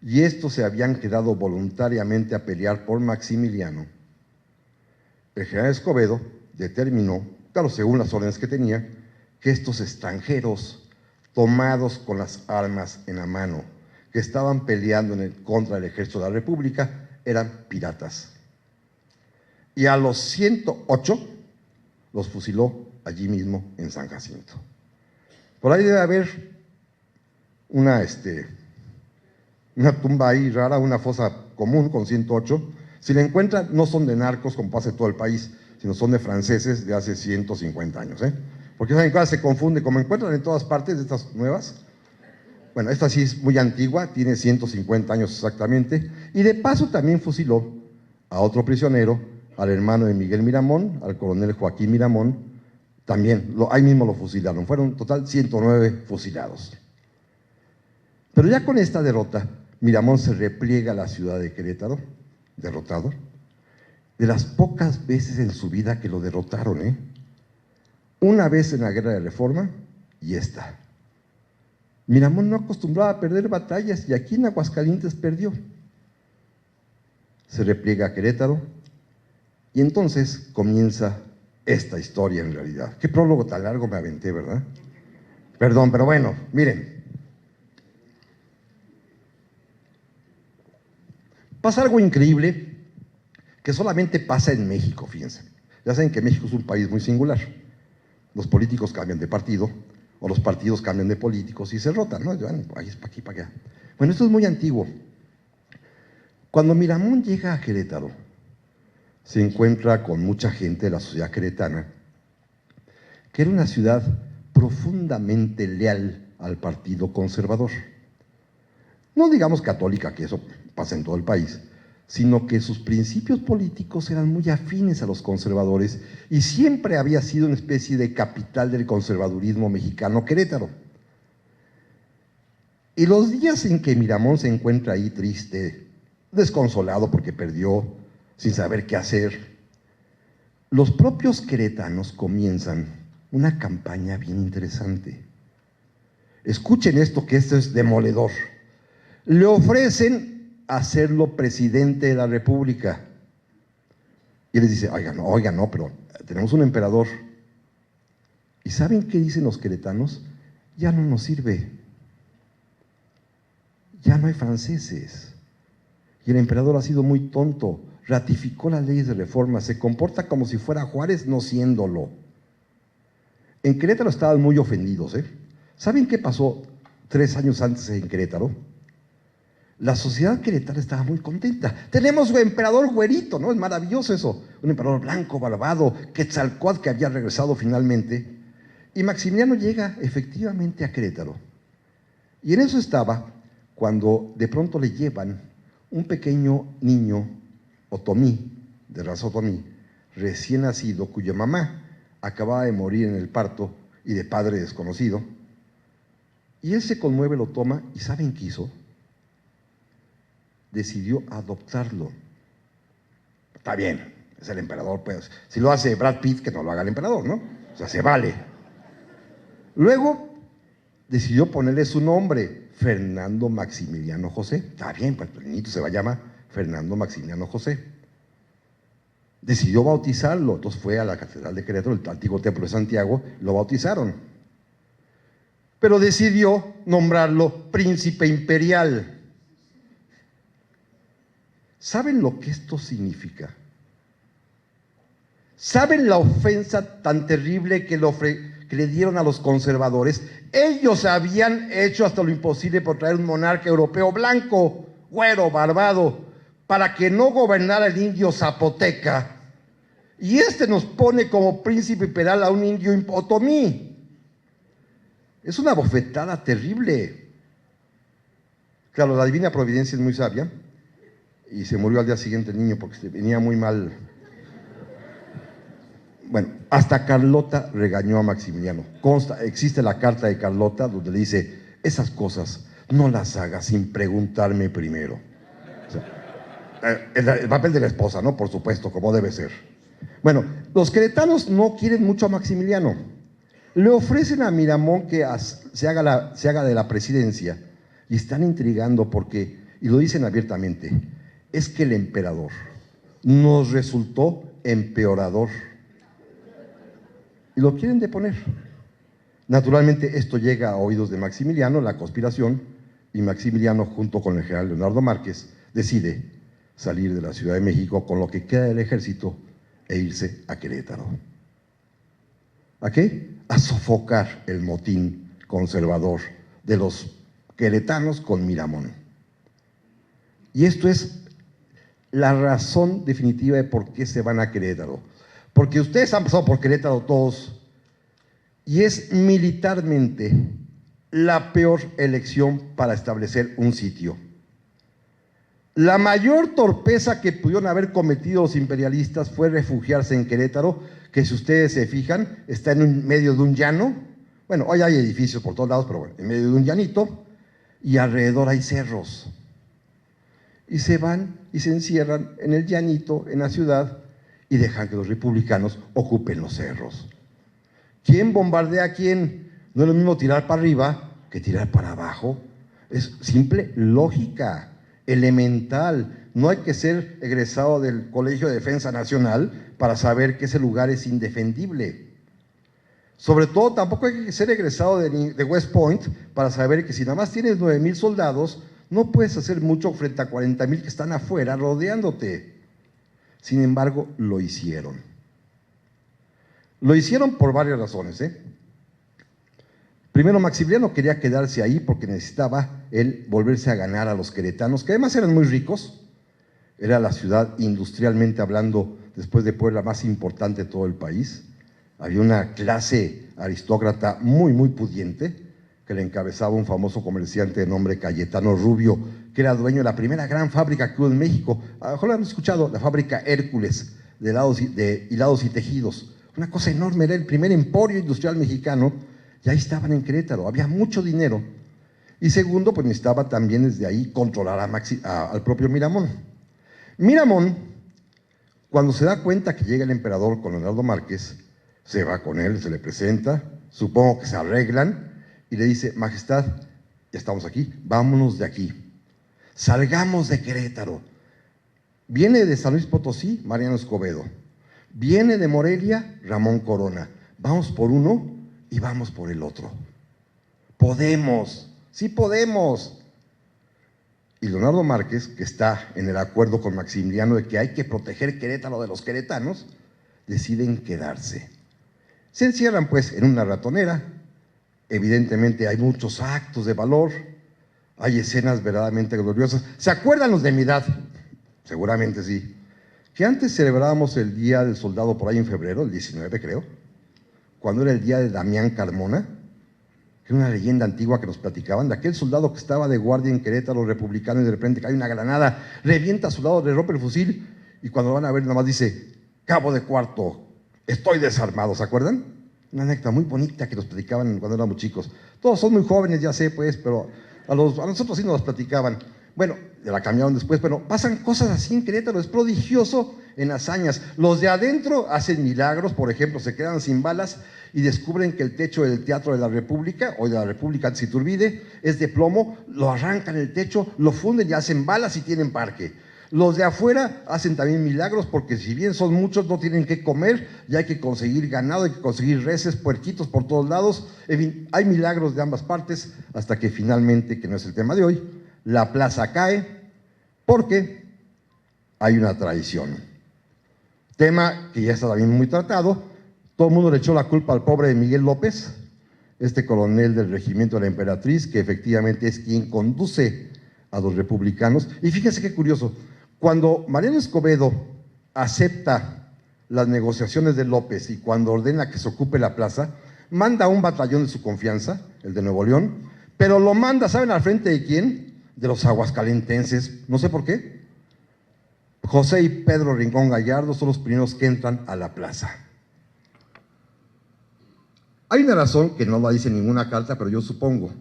y estos se habían quedado voluntariamente a pelear por Maximiliano, el general Escobedo determinó, claro, según las órdenes que tenía, que estos extranjeros tomados con las armas en la mano, que estaban peleando contra el ejército de la República, eran piratas. Y a los 108 los fusiló allí mismo en San Jacinto. Por ahí debe haber una tumba ahí rara, una fosa común con 108. Si la encuentran, no son de narcos como pasa en todo el país, sino son de franceses de hace 150 años. Porque saben que se confunde, como encuentran en todas partes de estas nuevas. Bueno, esta sí es muy antigua, tiene 150 años exactamente, y de paso también fusiló a otro prisionero, al hermano de Miguel Miramón, al coronel Joaquín Miramón, también, ahí mismo lo fusilaron, fueron en total 109 fusilados. Pero ya con esta derrota, Miramón se repliega a la ciudad de Querétaro, derrotado, de las pocas veces en su vida que lo derrotaron, una vez en la Guerra de Reforma y esta. Miramón no acostumbraba a perder batallas y aquí en Aguascalientes perdió. Se repliega a Querétaro y entonces comienza esta historia en realidad. Qué prólogo tan largo me aventé, ¿verdad? Perdón, pero bueno, miren. Pasa algo increíble que solamente pasa en México, fíjense. Ya saben que México es un país muy singular. Los políticos cambian de partido, o los partidos cambian de políticos y se rotan, ¿no? Ahí es para aquí, para allá. Bueno, esto es muy antiguo. Cuando Miramón llega a Querétaro, se encuentra con mucha gente de la sociedad queretana, que era una ciudad profundamente leal al Partido Conservador. No digamos católica, que eso pasa en todo el país, sino que sus principios políticos eran muy afines a los conservadores y siempre había sido una especie de capital del conservadurismo mexicano Querétaro. Y los días en que Miramón se encuentra ahí triste, desconsolado porque perdió, sin saber qué hacer, los propios queretanos comienzan una campaña bien interesante. Escuchen esto, que esto es demoledor. Le ofrecen hacerlo presidente de la República. Y les dice, oiga, no, pero tenemos un emperador. ¿Y saben qué dicen los queretanos? Ya no nos sirve. Ya no hay franceses. Y el emperador ha sido muy tonto. Ratificó las leyes de reforma. Se comporta como si fuera Juárez, no siéndolo. En Querétaro estaban muy ofendidos. ¿Saben qué pasó 3 años antes en Querétaro? La sociedad queretana estaba muy contenta. Tenemos un emperador güerito, ¿no? Es maravilloso eso. Un emperador blanco, barbado, Quetzalcóatl, que había regresado finalmente. Y Maximiliano llega efectivamente a Querétaro. Y en eso estaba cuando de pronto le llevan un pequeño niño, otomí, de raza otomí, recién nacido, cuya mamá acababa de morir en el parto y de padre desconocido. Y él se conmueve, lo toma y ¿saben qué hizo? Decidió adoptarlo. Está bien, es el emperador, pues. Si lo hace Brad Pitt, que no lo haga el emperador, ¿no? O sea, se vale. Luego decidió ponerle su nombre, Fernando Maximiliano José. Está bien, pues el niñito se va a llamar Fernando Maximiliano José. Decidió bautizarlo, entonces fue a la Catedral de Querétaro, el antiguo Templo de Santiago, lo bautizaron. Pero decidió nombrarlo príncipe imperial. ¿Saben lo que esto significa? ¿Saben la ofensa tan terrible que le dieron a los conservadores? Ellos habían hecho hasta lo imposible por traer un monarca europeo blanco, güero, barbado, para que no gobernara el indio zapoteca. Y nos pone como príncipe imperial a un indio otomí. Es una bofetada terrible. Claro, la divina providencia es muy sabia. Y se murió al día siguiente el niño porque venía muy mal. Bueno, hasta Carlota regañó a Maximiliano. Existe la carta de Carlota donde le dice, esas cosas no las hagas sin preguntarme primero. O sea, el papel de la esposa, ¿no? Por supuesto, como debe ser. Bueno, los queretanos no quieren mucho a Maximiliano. Le ofrecen a Miramón que se haga de la presidencia y están intrigando porque y lo dicen abiertamente, es que el emperador nos resultó empeorador. Y lo quieren deponer. Naturalmente esto llega a oídos de Maximiliano, la conspiración, y Maximiliano junto con el general Leonardo Márquez decide salir de la Ciudad de México con lo que queda del ejército e irse a Querétaro. ¿A qué? A sofocar el motín conservador de los queretanos con Miramón. Y esto es la razón definitiva de por qué se van a Querétaro. Porque ustedes han pasado por Querétaro todos, y es militarmente la peor elección para establecer un sitio. La mayor torpeza que pudieron haber cometido los imperialistas fue refugiarse en Querétaro, que si ustedes se fijan, está en medio de un llano. Bueno, hoy hay edificios por todos lados, pero bueno, en medio de un llanito, y alrededor hay cerros. Y se van y se encierran en el llanito, en la ciudad, y dejan que los republicanos ocupen los cerros. ¿Quién bombardea a quién? No es lo mismo tirar para arriba que tirar para abajo. Es simple lógica, elemental. No hay que ser egresado del Colegio de Defensa Nacional para saber que ese lugar es indefendible. Sobre todo, tampoco hay que ser egresado de West Point para saber que si nada más tienes 9,000 soldados, no puedes hacer mucho frente a 40,000 que están afuera rodeándote. Sin embargo, lo hicieron. Lo hicieron por varias razones, Primero, Maximiliano quería quedarse ahí porque necesitaba él volverse a ganar a los queretanos, que además eran muy ricos. Era la ciudad, industrialmente hablando, después de Puebla, más importante de todo el país. Había una clase aristócrata muy, muy pudiente, que le encabezaba un famoso comerciante de nombre Cayetano Rubio, que era dueño de la primera gran fábrica que hubo en México. A lo mejor lo han escuchado, la fábrica Hércules, de hilados y tejidos. Una cosa enorme, era el primer emporio industrial mexicano, y ahí estaban en Querétaro, había mucho dinero. Y segundo, pues necesitaba también desde ahí controlar al propio Miramón. Miramón, cuando se da cuenta que llega el emperador con Leonardo Márquez, se va con él, se le presenta, supongo que se arreglan, y le dice, Majestad, ya estamos aquí, vámonos de aquí, salgamos de Querétaro. Viene de San Luis Potosí, Mariano Escobedo. Viene de Morelia, Ramón Corona. Vamos por uno y vamos por el otro. Podemos, sí podemos. Y Leonardo Márquez, que está en el acuerdo con Maximiliano de que hay que proteger Querétaro de los queretanos, deciden quedarse. Se encierran pues en una ratonera. Evidentemente hay muchos actos de valor, hay escenas verdaderamente gloriosas. ¿Se acuerdan los de mi edad? Seguramente sí. Que antes celebrábamos el Día del Soldado por ahí en febrero, el 19 creo, cuando era el día de Damián Carmona, que era una leyenda antigua que nos platicaban, de aquel soldado que estaba de guardia en Querétaro republicano y de repente cae una granada, revienta a su lado, le rompe el fusil y cuando lo van a ver nada más dice, cabo de cuarto, estoy desarmado, ¿se acuerdan? Una anécdota muy bonita que nos platicaban cuando éramos chicos. Todos son muy jóvenes, ya sé pues, pero a nosotros sí nos las platicaban. Bueno, la cambiaron después, pero pasan cosas así en Querétaro, es prodigioso en hazañas. Los de adentro hacen milagros, por ejemplo, se quedan sin balas y descubren que el techo del Teatro de la República, o de la República antes Iturbide, es de plomo, lo arrancan el techo, lo funden y hacen balas y tienen parque. Los de afuera hacen también milagros porque si bien son muchos no tienen que comer y hay que conseguir ganado, hay que conseguir reses, puerquitos por todos lados. En fin, hay milagros de ambas partes hasta que finalmente, que no es el tema de hoy, la plaza cae porque hay una traición. Tema que ya está también muy tratado. Todo el mundo le echó la culpa al pobre Miguel López, este coronel del regimiento de la Emperatriz, que efectivamente es quien conduce a los republicanos. Y fíjense qué curioso, cuando Mariano Escobedo acepta las negociaciones de López y cuando ordena que se ocupe la plaza, manda a un batallón de su confianza, el de Nuevo León, pero lo manda, ¿saben al frente de quién? De los aguascalentenses, no sé por qué. José y Pedro Rincón Gallardo son los primeros que entran a la plaza. Hay una razón que no la dice ninguna carta, pero yo supongo.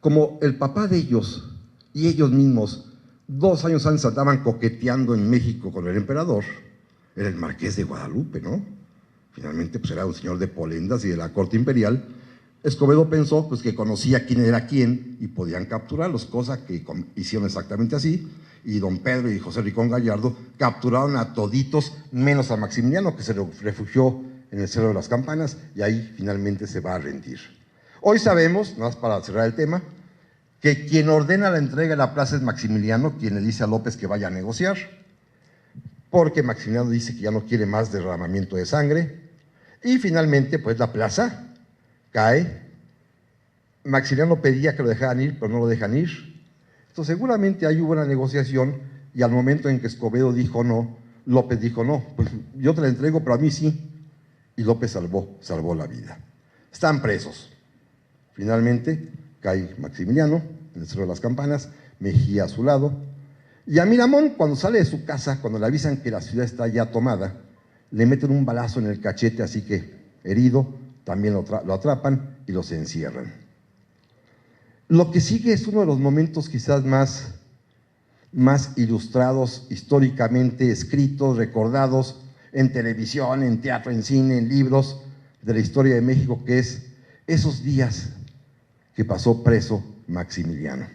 Como el papá de ellos y ellos mismos 2 años antes estaban coqueteando en México con el emperador, era el Marqués de Guadalupe, ¿no? Finalmente pues era un señor de Polendas y de la corte imperial, Escobedo pensó pues, que conocía quién era quién y podían capturarlos, cosa que hicieron exactamente así, y don Pedro y José Ricón Gallardo capturaron a toditos, menos a Maximiliano, que se refugió en el Cerro de las Campanas, y ahí finalmente se va a rendir. Hoy sabemos, nada más para cerrar el tema, que quien ordena la entrega de la plaza es Maximiliano, quien le dice a López que vaya a negociar, porque Maximiliano dice que ya no quiere más derramamiento de sangre, y finalmente pues la plaza cae. Maximiliano pedía que lo dejaran ir, pero no lo dejan ir. Entonces seguramente ahí hubo una negociación, y al momento en que Escobedo dijo no, López dijo no, pues yo te la entrego, pero a mí sí, y López salvó la vida. Están presos. Finalmente cae Maximiliano en el Cerro de las Campanas, Mejía a su lado, y a Miramón, cuando sale de su casa, cuando le avisan que la ciudad está ya tomada, le meten un balazo en el cachete, así que herido, también lo atrapan y los encierran. Lo que sigue es uno de los momentos quizás más ilustrados, históricamente escritos, recordados en televisión, en teatro, en cine, en libros de la historia de México, que es esos días que pasó preso Maximiliano.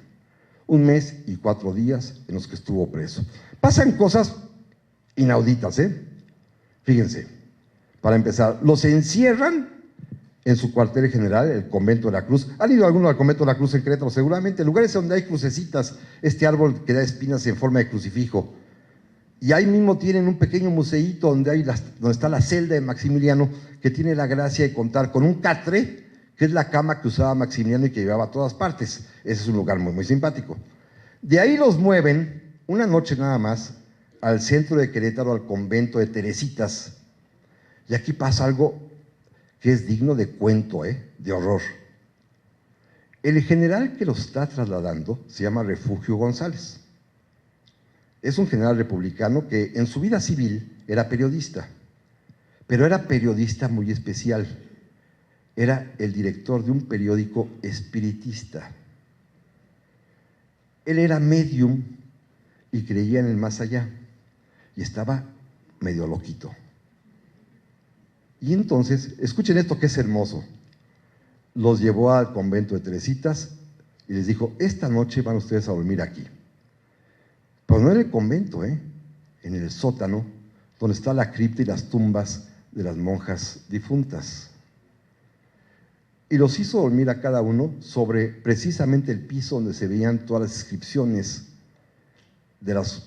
1 mes y 4 días en los que estuvo preso. Pasan cosas inauditas, Fíjense, para empezar, los encierran en su cuartel general, el Convento de la Cruz. ¿Han ido alguno al Convento de la Cruz en Querétaro? Seguramente, lugares donde hay crucecitas, este árbol que da espinas en forma de crucifijo. Y ahí mismo tienen un pequeño museíto donde está la celda de Maximiliano, que tiene la gracia de contar con un catre, que es la cama que usaba Maximiliano y que llevaba a todas partes. Ese es un lugar muy, muy simpático. De ahí los mueven, una noche nada más, al centro de Querétaro, al convento de Teresitas. Y aquí pasa algo que es digno de cuento, de horror. El general que lo está trasladando se llama Refugio González. Es un general republicano que en su vida civil era periodista, pero era periodista muy especial. Era el director de un periódico espiritista. Él era médium y creía en el más allá, y estaba medio loquito. Y entonces, escuchen esto que es hermoso, los llevó al convento de Teresitas y les dijo, esta noche van ustedes a dormir aquí. Pero no en el convento, en el sótano, donde está la cripta y las tumbas de las monjas difuntas. Y los hizo dormir a cada uno sobre precisamente el piso donde se veían todas las inscripciones de las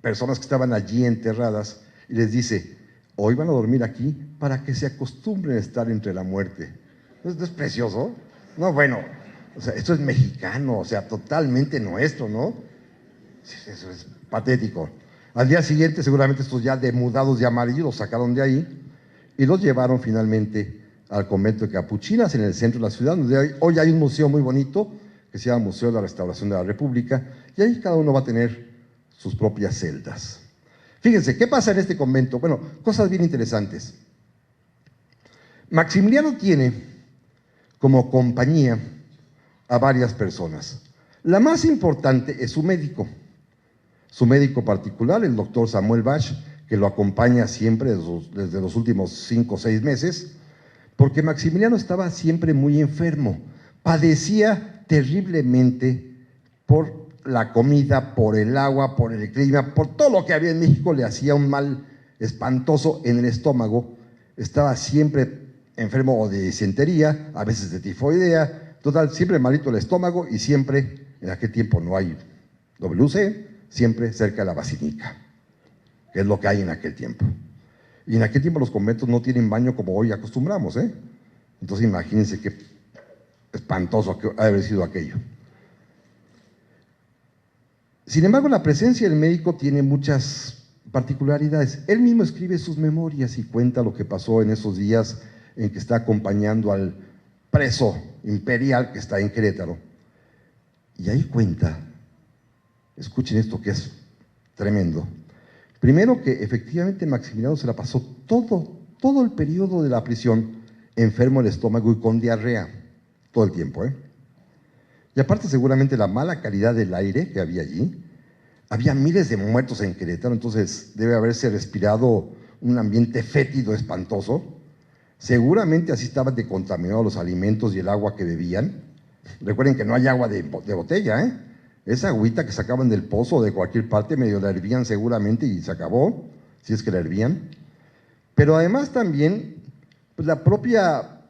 personas que estaban allí enterradas, y les dice, hoy van a dormir aquí para que se acostumbren a estar entre la muerte. ¿No es precioso? No, bueno, o sea, esto es mexicano, o sea, totalmente nuestro, ¿no? Eso es patético. Al día siguiente, seguramente estos ya demudados de amarillo los sacaron de ahí y los llevaron finalmente al convento de Capuchinas en el centro de la ciudad, donde hoy hay un museo muy bonito que se llama Museo de la Restauración de la República, y ahí cada uno va a tener sus propias celdas. Fíjense, ¿qué pasa en este convento? Bueno, cosas bien interesantes. Maximiliano tiene como compañía a varias personas. La más importante es su médico particular, el doctor Samuel Bach, que lo acompaña siempre desde los últimos 5 o 6 meses, porque Maximiliano estaba siempre muy enfermo, padecía terriblemente por la comida, por el agua, por el clima, por todo lo que había en México, le hacía un mal espantoso en el estómago, estaba siempre enfermo o de disentería, a veces de tifoidea, total, siempre malito el estómago y siempre, en aquel tiempo no hay WC, siempre cerca de la basílica, que es lo que hay en aquel tiempo. Y en aquel tiempo los conventos no tienen baño como hoy acostumbramos, Entonces imagínense qué espantoso ha de haber sido aquello. Sin embargo, la presencia del médico tiene muchas particularidades. Él mismo escribe sus memorias y cuenta lo que pasó en esos días en que está acompañando al preso imperial que está en Querétaro. Y ahí cuenta, escuchen esto que es tremendo. Primero que efectivamente Maximiliano se la pasó todo el periodo de la prisión enfermo del estómago y con diarrea, todo el tiempo, Y aparte seguramente la mala calidad del aire que había allí, había miles de muertos en Querétaro, entonces debe haberse respirado un ambiente fétido, espantoso, Seguramente así estaban de contaminados los alimentos y el agua que bebían. Recuerden que no hay agua de botella, ¿eh? Esa agüita que sacaban del pozo o de cualquier parte, medio la hervían seguramente y se acabó, si es que la hervían. Pero además también, pues la propia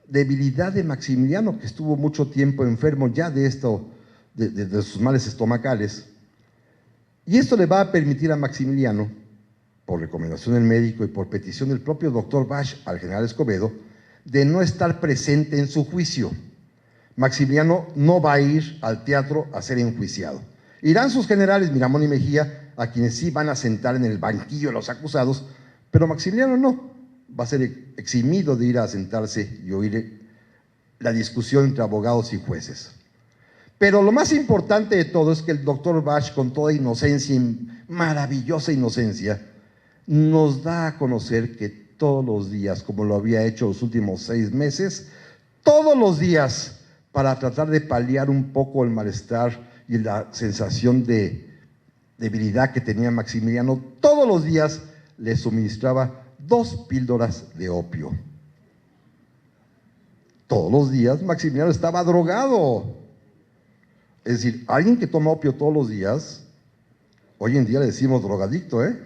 debilidad de Maximiliano, que estuvo mucho tiempo enfermo ya de esto, de sus males estomacales. Y esto le va a permitir a Maximiliano, por recomendación del médico y por petición del propio doctor Bach al general Escobedo, de no estar presente en su juicio. Maximiliano no va a ir al teatro a ser enjuiciado. Irán sus generales Miramón y Mejía, a quienes sí van a sentar en el banquillo de los acusados, pero Maximiliano no, va a ser eximido de ir a sentarse y oír la discusión entre abogados y jueces. Pero lo más importante de todo es que el doctor Bach, con toda inocencia, maravillosa inocencia, nos da a conocer que todos los días, como lo había hecho los últimos 6 meses, todos los días, para tratar de paliar un poco el malestar y la sensación de debilidad que tenía Maximiliano, todos los días le suministraba 2 píldoras de opio. Todos los días Maximiliano estaba drogado. Es decir, alguien que toma opio todos los días, hoy en día le decimos drogadicto, ¿eh?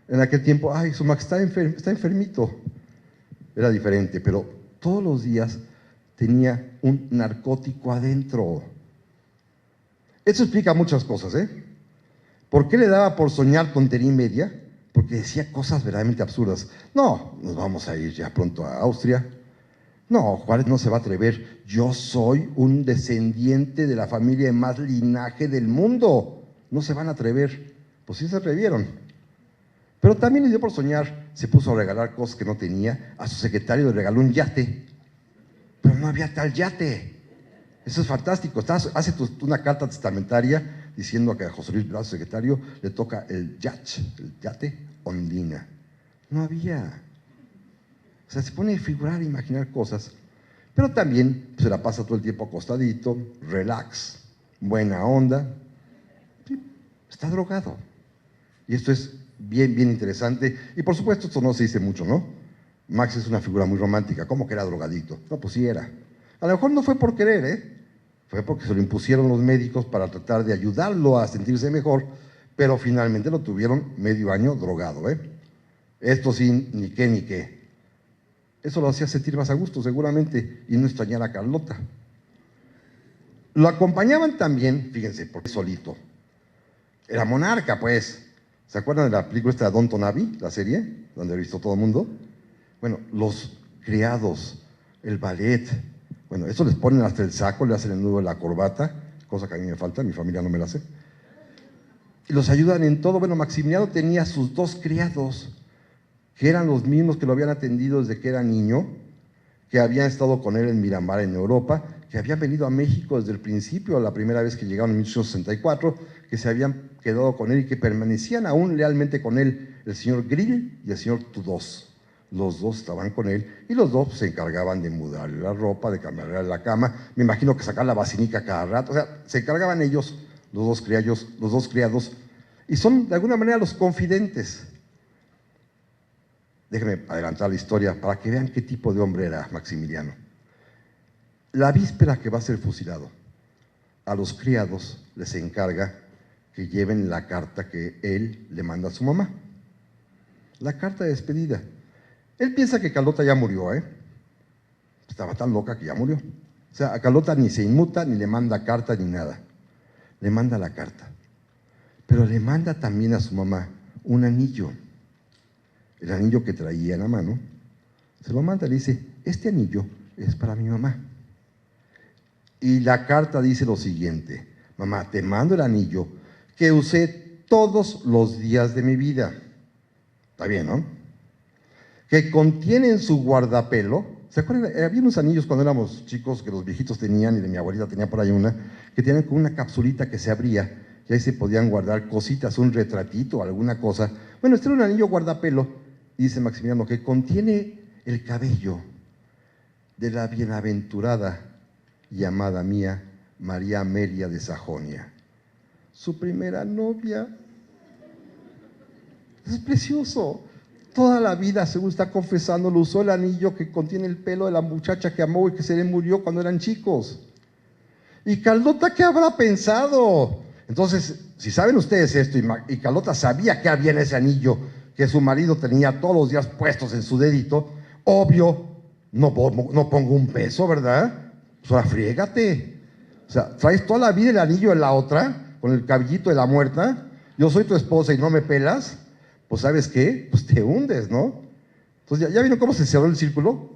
En aquel tiempo, ay, su Max está enfermito. Era diferente, pero todos los días tenía un narcótico adentro. Eso explica muchas cosas, ¿eh? ¿Por qué le daba por soñar tontería y media? Porque decía cosas verdaderamente absurdas. No, nos vamos a ir ya pronto a Austria. No, Juárez no se va a atrever. Yo soy un descendiente de la familia de más linaje del mundo. No se van a atrever. Pues sí se atrevieron. Pero también le dio por soñar. Se puso a regalar cosas que no tenía. A su secretario le regaló un yate. Pero no había tal yate. Eso es fantástico. Hace una carta testamentaria diciendo que a José Luis Brazo, secretario, le toca el yate Ondina. No había. O sea, se pone a figurar, a imaginar cosas. Pero también se la pasa todo el tiempo acostadito, relax, buena onda. Sí, está drogado. Y esto es bien, bien interesante. Y por supuesto, esto no se dice mucho, ¿no? Max es una figura muy romántica. ¿Cómo que era drogadito? No, pues sí era. A lo mejor no fue por querer, ¿eh? Fue porque se lo impusieron los médicos para tratar de ayudarlo a sentirse mejor, pero finalmente lo tuvieron medio año drogado, ¿eh? Esto sin ni qué ni qué. Eso lo hacía sentir más a gusto, seguramente, y no extrañar a Carlota. Lo acompañaban también, fíjense, porque solito. Era monarca, pues. ¿Se acuerdan de la película esta de Downton Abbey, la serie, donde ha visto todo el mundo? Bueno, los criados, el ballet, bueno, eso les ponen hasta el saco, le hacen el nudo de la corbata, cosa que a mí me falta, mi familia no me la hace. Y los ayudan en todo. Bueno, Maximiliano tenía sus 2 criados, que eran los mismos que lo habían atendido desde que era niño, que habían estado con él en Miramar, en Europa, que habían venido a México desde el principio, la primera vez que llegaron en 1864, que se habían quedado con él y que permanecían aún lealmente con él, el señor Grill y el señor Tudós. Los 2 estaban con él y los 2 se encargaban de mudarle la ropa, de cambiarle la cama, me imagino que sacar la vacinica cada rato, o sea, se encargaban ellos, los dos criados, y son de alguna manera los confidentes. Déjenme adelantar la historia para que vean qué tipo de hombre era Maximiliano. La víspera que va a ser fusilado, a los criados les encarga que lleven la carta que él le manda a su mamá. La carta de despedida. Él piensa que Carlota ya murió, ¿eh? Estaba tan loca que ya murió. O sea, a Carlota ni se inmuta, ni le manda carta, ni nada. Le manda la carta. Pero le manda también a su mamá un anillo. El anillo que traía en la mano. Se lo manda y le dice, este anillo es para mi mamá. Y la carta dice lo siguiente, mamá, te mando el anillo que usé todos los días de mi vida. Está bien, ¿no? Que contiene en su guardapelo, ¿se acuerdan? Había unos anillos cuando éramos chicos que los viejitos tenían, y de mi abuelita tenía por ahí una, que tenían con una capsulita que se abría, y ahí se podían guardar cositas, un retratito, alguna cosa. Bueno, este era un anillo guardapelo, y dice Maximiliano, que contiene el cabello de la bienaventurada y amada mía, María Amelia de Sajonia, su primera novia. Es precioso. toda la vida, según está confesando, lo usó el anillo que contiene el pelo de la muchacha que amó y que se le murió cuando eran chicos. ¿Y Carlota qué habrá pensado? Entonces, si saben ustedes esto, y Carlota sabía que había en ese anillo que su marido tenía todos los días puestos en su dedito, obvio, no pongo un peso, ¿verdad? O sea, friégate. O sea, traes toda la vida el anillo en la otra, con el cabellito de la muerta. Yo soy tu esposa y no me pelas. Pues, ¿sabes qué? Pues te hundes, ¿no? Entonces, ¿ya vieron cómo se cerró el círculo?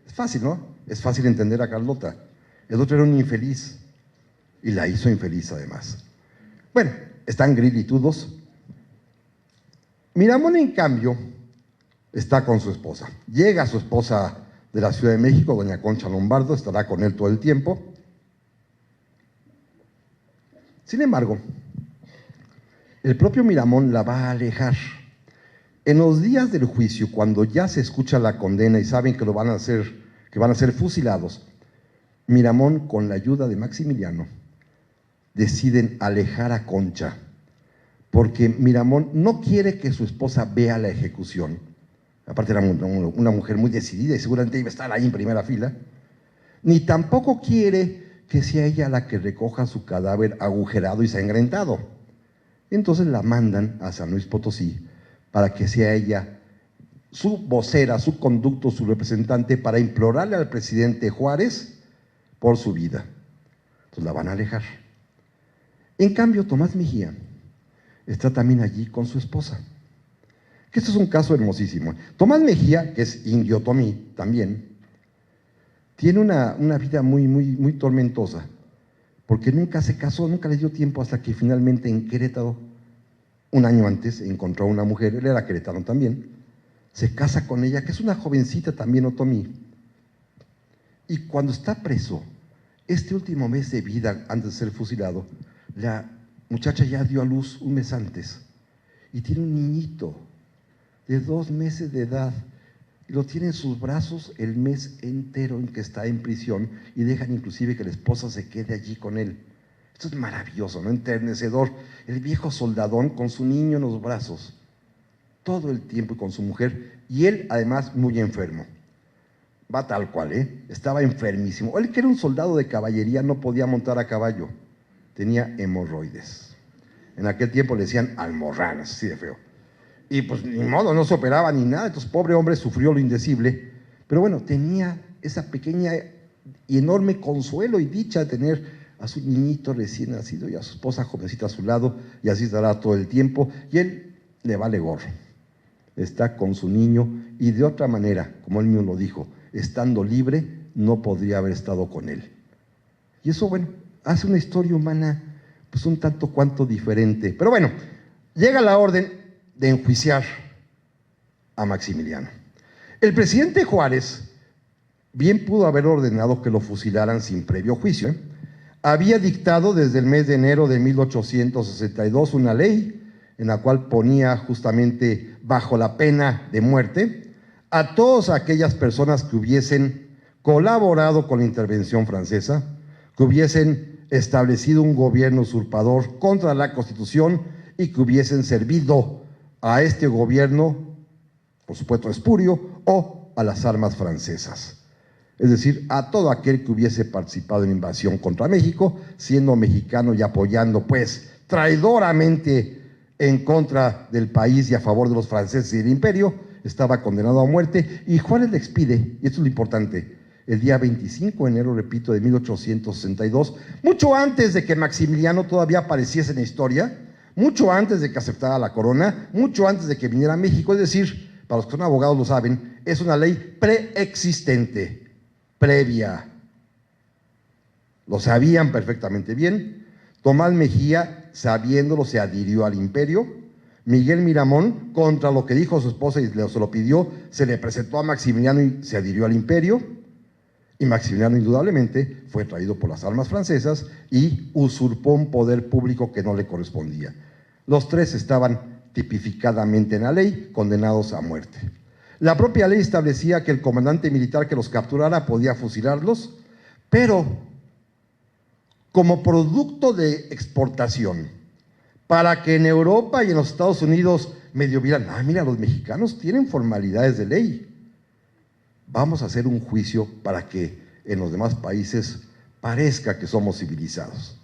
Es fácil, ¿no? Es fácil entender a Carlota. El otro era un infeliz. Y la hizo infeliz, además. Bueno, están grilitudos. Miramón, en cambio, está con su esposa. Llega su esposa de la Ciudad de México, doña Concha Lombardo, estará con él todo el tiempo. Sin embargo, el propio Miramón la va a alejar. En los días del juicio, cuando ya se escucha la condena y saben que van a ser fusilados, Miramón, con la ayuda de Maximiliano, deciden alejar a Concha, porque Miramón no quiere que su esposa vea la ejecución. Aparte era una mujer muy decidida y seguramente iba a estar ahí en primera fila. Ni tampoco quiere que sea ella la que recoja su cadáver agujerado y sangrentado. Entonces la mandan a San Luis Potosí para que sea ella su vocera, su conducto, su representante, para implorarle al presidente Juárez por su vida. Entonces la van a alejar. En cambio, Tomás Mejía está también allí con su esposa. Que esto es un caso hermosísimo. Tomás Mejía, que es indio tomí también, tiene una vida muy tormentosa, porque nunca se casó, nunca le dio tiempo, hasta que finalmente en Querétaro, un año antes, encontró a una mujer, él era queretano también, se casa con ella, que es una jovencita también otomí. Y cuando está preso, este último mes de vida, antes de ser fusilado, la muchacha ya dio a luz un mes antes y tiene un niñito de 2 meses de edad. Lo tiene en sus brazos el mes entero en que está en prisión y dejan inclusive que la esposa se quede allí con él. Esto es maravilloso, ¿no? Enternecedor. El viejo soldadón con su niño en los brazos, todo el tiempo, y con su mujer, y él además muy enfermo. Va tal cual, estaba enfermísimo. Él, que era un soldado de caballería, no podía montar a caballo. Tenía hemorroides. En aquel tiempo le decían almorranas, así de feo. Y pues ni modo, no se operaba ni nada. Entonces, pobre hombre, sufrió lo indecible. Pero bueno, tenía esa pequeña y enorme consuelo y dicha de tener a su niñito recién nacido y a su esposa jovencita a su lado, y así estará todo el tiempo. Y él le vale gorro. Está con su niño, y de otra manera, como él mismo lo dijo, estando libre, no podría haber estado con él. Y eso, bueno, hace una historia humana pues un tanto cuanto diferente. Pero bueno, llega la orden de enjuiciar a Maximiliano. El presidente Juárez bien pudo haber ordenado que lo fusilaran sin previo juicio. Había dictado desde el mes de enero de 1862 una ley en la cual ponía justamente bajo la pena de muerte a todas aquellas personas que hubiesen colaborado con la intervención francesa, que hubiesen establecido un gobierno usurpador contra la Constitución y que hubiesen servido a este gobierno, por supuesto espurio, o a las armas francesas. Es decir, a todo aquel que hubiese participado en la invasión contra México, siendo mexicano y apoyando, pues, traidoramente en contra del país y a favor de los franceses y del imperio, estaba condenado a muerte. Y Juárez le expide, y esto es lo importante, el día 25 de enero, repito, de 1862, mucho antes de que Maximiliano todavía apareciese en la historia, mucho antes de que aceptara la corona, mucho antes de que viniera a México. Es decir, para los que son abogados lo saben, es una ley preexistente, previa. Lo sabían perfectamente bien. Tomás Mejía, sabiéndolo, se adhirió al imperio. Miguel Miramón, contra lo que dijo su esposa y se lo pidió, se le presentó a Maximiliano y se adhirió al imperio. Y Maximiliano indudablemente fue traído por las armas francesas y usurpó un poder público que no le correspondía. Los tres estaban tipificadamente en la ley, condenados a muerte. La propia ley establecía que el comandante militar que los capturara podía fusilarlos, pero como producto de exportación, para que en Europa y en los Estados Unidos medio viral. Ah, mira, los mexicanos tienen formalidades de ley. Vamos a hacer un juicio para que en los demás países parezca que somos civilizados.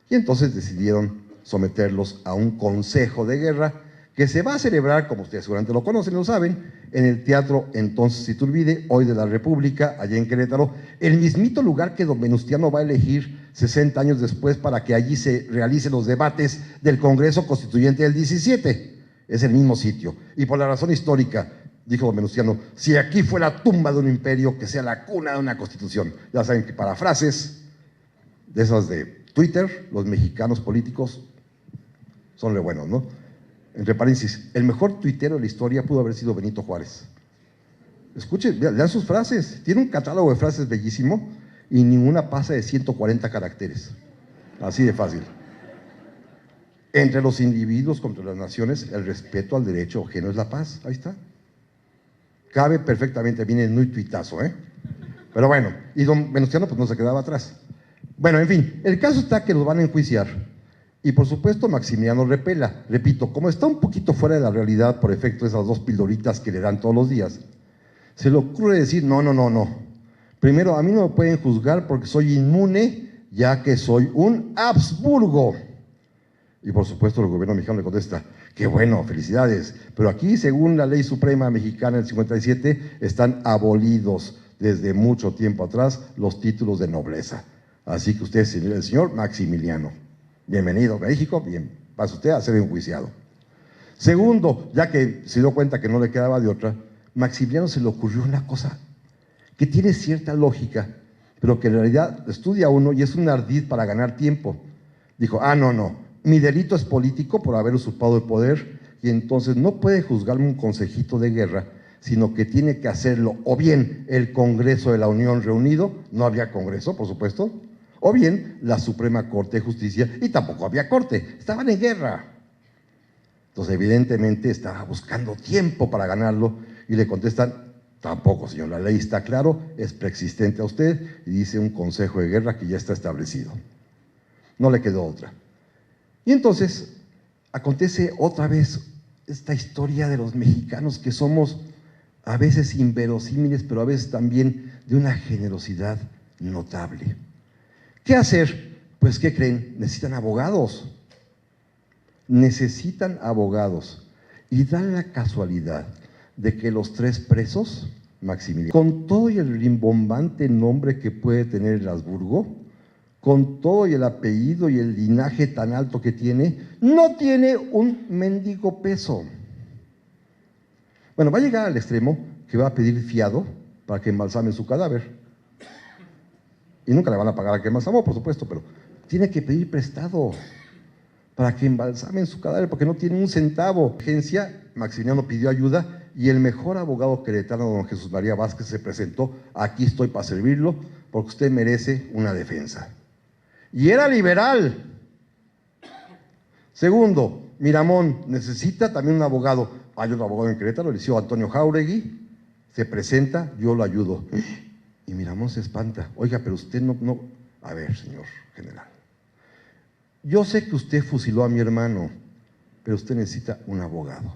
Y entonces decidieron someterlos a un consejo de guerra que se va a celebrar, como ustedes seguramente lo conocen, lo saben, en el Teatro Entonces Iturbide, hoy de la República, allá en Querétaro, el mismito lugar que don Venustiano va a elegir 60 años después para que allí se realicen los debates del Congreso Constituyente del 17. Es el mismo sitio. Y por la razón histórica, dijo don Venustiano, si aquí fue la tumba de un imperio, que sea la cuna de una constitución. Ya saben que para frases de esas de Twitter, los mexicanos políticos son re buenos, ¿no? Entre paréntesis, el mejor tuitero de la historia pudo haber sido Benito Juárez. Escuchen, lean sus frases. Tiene un catálogo de frases bellísimo y ninguna pasa de 140 caracteres. Así de fácil. Entre los individuos contra las naciones, el respeto al derecho ajeno es la paz. Ahí está. Cabe perfectamente bien en un tuitazo, ¿eh? Pero bueno, y don Venustiano pues no se quedaba atrás. Bueno, en fin, el caso está que los van a enjuiciar. Y por supuesto Maximiliano repela. Repito, como está un poquito fuera de la realidad por efecto de esas 2 pildoritas que le dan todos los días, se le ocurre decir, no. Primero, a mí no me pueden juzgar porque soy inmune, ya que soy un Habsburgo. Y por supuesto el gobierno mexicano le contesta, qué bueno, felicidades, pero aquí según la ley suprema mexicana del 57 están abolidos desde mucho tiempo atrás los títulos de nobleza. Así que usted es el señor Maximiliano. Bienvenido a México, bien, pasa usted a ser enjuiciado. Segundo, ya que se dio cuenta que no le quedaba de otra, Maximiliano se le ocurrió una cosa que tiene cierta lógica, pero que en realidad estudia uno y es un ardid para ganar tiempo. Dijo, no, mi delito es político por haber usurpado el poder y entonces no puede juzgarme un consejito de guerra, sino que tiene que hacerlo o bien el Congreso de la Unión reunido, no había Congreso, por supuesto, o bien la Suprema Corte de Justicia, y tampoco había corte, estaban en guerra. Entonces, evidentemente, estaba buscando tiempo para ganarlo, y le contestan, tampoco, señor, la ley está claro, es preexistente a usted, y dice un consejo de guerra que ya está establecido. No le quedó otra. Y entonces, acontece otra vez esta historia de los mexicanos que somos a veces inverosímiles, pero a veces también de una generosidad notable. ¿Qué hacer? Pues, ¿qué creen? Necesitan abogados. Necesitan abogados. Y da la casualidad de que los 3 presos, Maximiliano, con todo y el rimbombante nombre que puede tener el Habsburgo, con todo y el apellido y el linaje tan alto que tiene, no tiene un mendigo peso. Bueno, va a llegar al extremo que va a pedir fiado para que embalsamen su cadáver. Y nunca le van a pagar a que embalsamó, por supuesto, pero tiene que pedir prestado para que embalsamen su cadáver, porque no tiene un centavo. Agencia, Maximiliano pidió ayuda y el mejor abogado queretano, don Jesús María Vázquez, se presentó, aquí estoy para servirlo, porque usted merece una defensa. Y era liberal. Segundo, Miramón necesita también un abogado. Hay un abogado en Querétaro, el licenciado Antonio Jáuregui, se presenta, yo lo ayudo. Y Miramón se espanta. Oiga, pero usted no... A ver, señor general, yo sé que usted fusiló a mi hermano, pero usted necesita un abogado.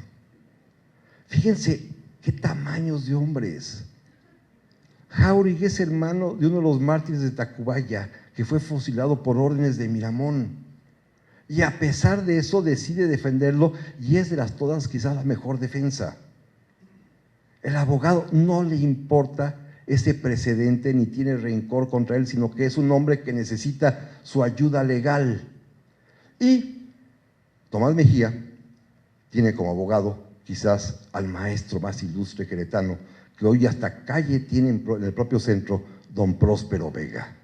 Fíjense qué tamaños de hombres. Jáuregui es hermano de uno de los mártires de Tacubaya, que fue fusilado por órdenes de Miramón. Y a pesar de eso decide defenderlo y es de las todas quizás la mejor defensa. El abogado no le importa ese precedente ni tiene rencor contra él, sino que es un hombre que necesita su ayuda legal. Y Tomás Mejía tiene como abogado quizás al maestro más ilustre queretano, que hoy hasta calle tiene en el propio centro, don Próspero Vega.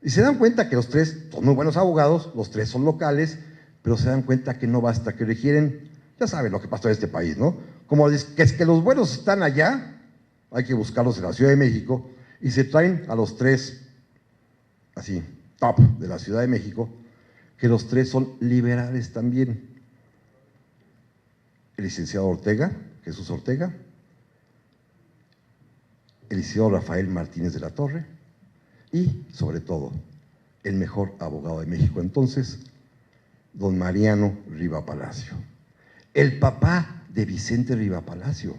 Y se dan cuenta que los 3 son muy buenos abogados, los 3 son locales, pero se dan cuenta que no basta, que requieren, ya saben lo que pasó en este país, ¿no? Como es que los buenos están allá, hay que buscarlos en la Ciudad de México, y se traen a los 3, así, top de la Ciudad de México, que los 3 son liberales también. El licenciado Ortega, Jesús Ortega, el licenciado Rafael Martínez de la Torre, y, sobre todo, el mejor abogado de México entonces, don Mariano Riva Palacio. el papá de Vicente Riva Palacio,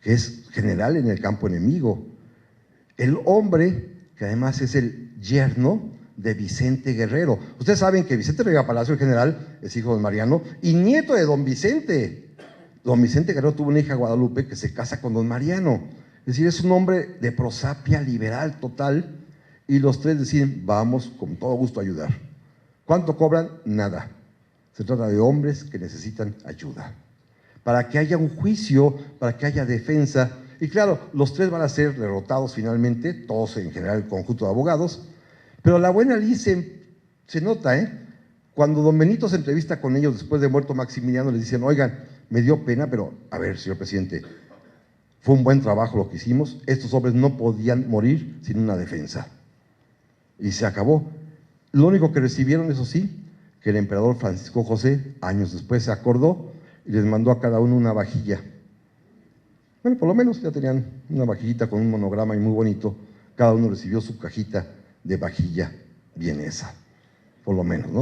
que es general en el campo enemigo, el hombre que además es el yerno de Vicente Guerrero. Ustedes saben que Vicente Riva Palacio, el general, es hijo de don Mariano y nieto de don Vicente. Don Vicente Guerrero tuvo una hija, Guadalupe, que se casa con don Mariano. Es decir, es un hombre de prosapia liberal total, y los tres deciden, vamos con todo gusto a ayudar. ¿Cuánto cobran? Nada. Se trata de hombres que necesitan ayuda, para que haya un juicio, para que haya defensa. Y claro, los tres van a ser derrotados finalmente, todos en general el conjunto de abogados, pero la buena ley se nota, Cuando don Benito se entrevista con ellos después de muerto Maximiliano, les dicen, oigan, me dio pena, pero a ver, señor presidente, fue un buen trabajo lo que hicimos, estos hombres no podían morir sin una defensa. Y se acabó. Lo único que recibieron, eso sí, que el emperador Francisco José, años después, se acordó y les mandó a cada uno una vajilla. Bueno, por lo menos ya tenían una vajillita con un monograma y muy bonito. Cada uno recibió su cajita de vajilla vienesa, por lo menos, ¿no?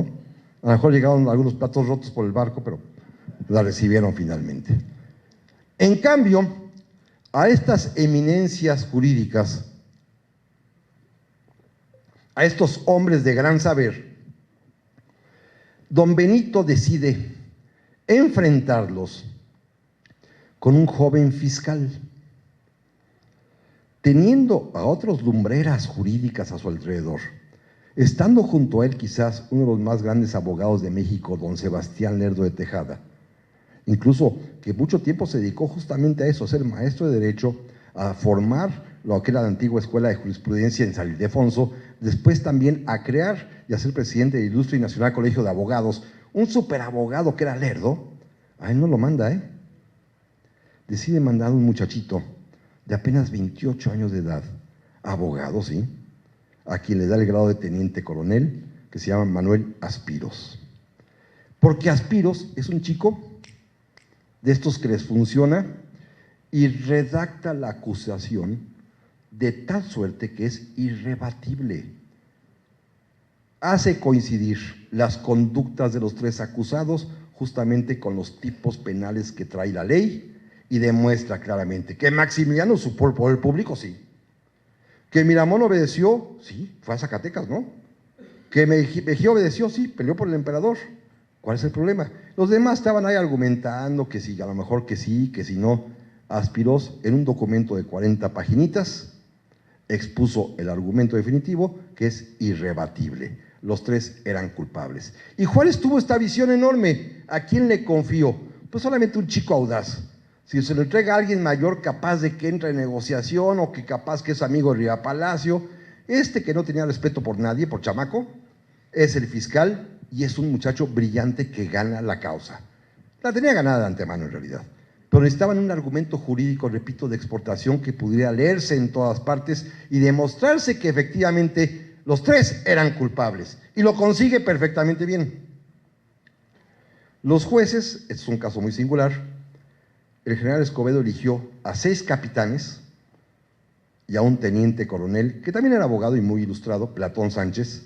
A lo mejor llegaron algunos platos rotos por el barco, pero la recibieron finalmente. En cambio, a estas eminencias jurídicas, a estos hombres de gran saber, don Benito decide enfrentarlos con un joven fiscal, teniendo a otros lumbreras jurídicas a su alrededor, estando junto a él quizás uno de los más grandes abogados de México, don Sebastián Lerdo de Tejada, incluso que mucho tiempo se dedicó justamente a eso, a ser maestro de Derecho, a formar lo que era la antigua Escuela de Jurisprudencia en San Ildefonso, después también a crear y a ser presidente de Ilustre y Nacional Colegio de Abogados, un superabogado que era Lerdo. A él no lo manda, decide mandar a un muchachito de apenas 28 años de edad, abogado, sí, a quien le da el grado de teniente coronel, que se llama Manuel Aspiros. Porque Aspiros es un chico de estos que les funciona y redacta la acusación de tal suerte que es irrebatible. Hace coincidir las conductas de los tres acusados justamente con los tipos penales que trae la ley y demuestra claramente que Maximiliano supo el poder público, sí. Que Miramón obedeció, sí, fue a Zacatecas, ¿no? Que Mejía obedeció, sí, peleó por el emperador. ¿Cuál es el problema? Los demás estaban ahí argumentando que sí, a lo mejor que sí, que si no. Aspiros, en un documento de 40 paginitas, expuso el argumento definitivo, que es irrebatible. Los tres eran culpables. ¿Y Juárez tuvo esta visión enorme? ¿A quién le confió? Pues solamente un chico audaz. Si se lo entrega a alguien mayor capaz de que entre en negociación o que capaz que es amigo de Riva Palacio, que no tenía respeto por nadie, por chamaco, es el fiscal y es un muchacho brillante que gana la causa. La tenía ganada de antemano en realidad, pero necesitaban un argumento jurídico, repito, de exportación que pudiera leerse en todas partes y demostrarse que efectivamente los tres eran culpables, y lo consigue perfectamente bien. Los jueces, este es un caso muy singular, el general Escobedo eligió a 6 capitanes y a un teniente coronel, que también era abogado y muy ilustrado, Platón Sánchez,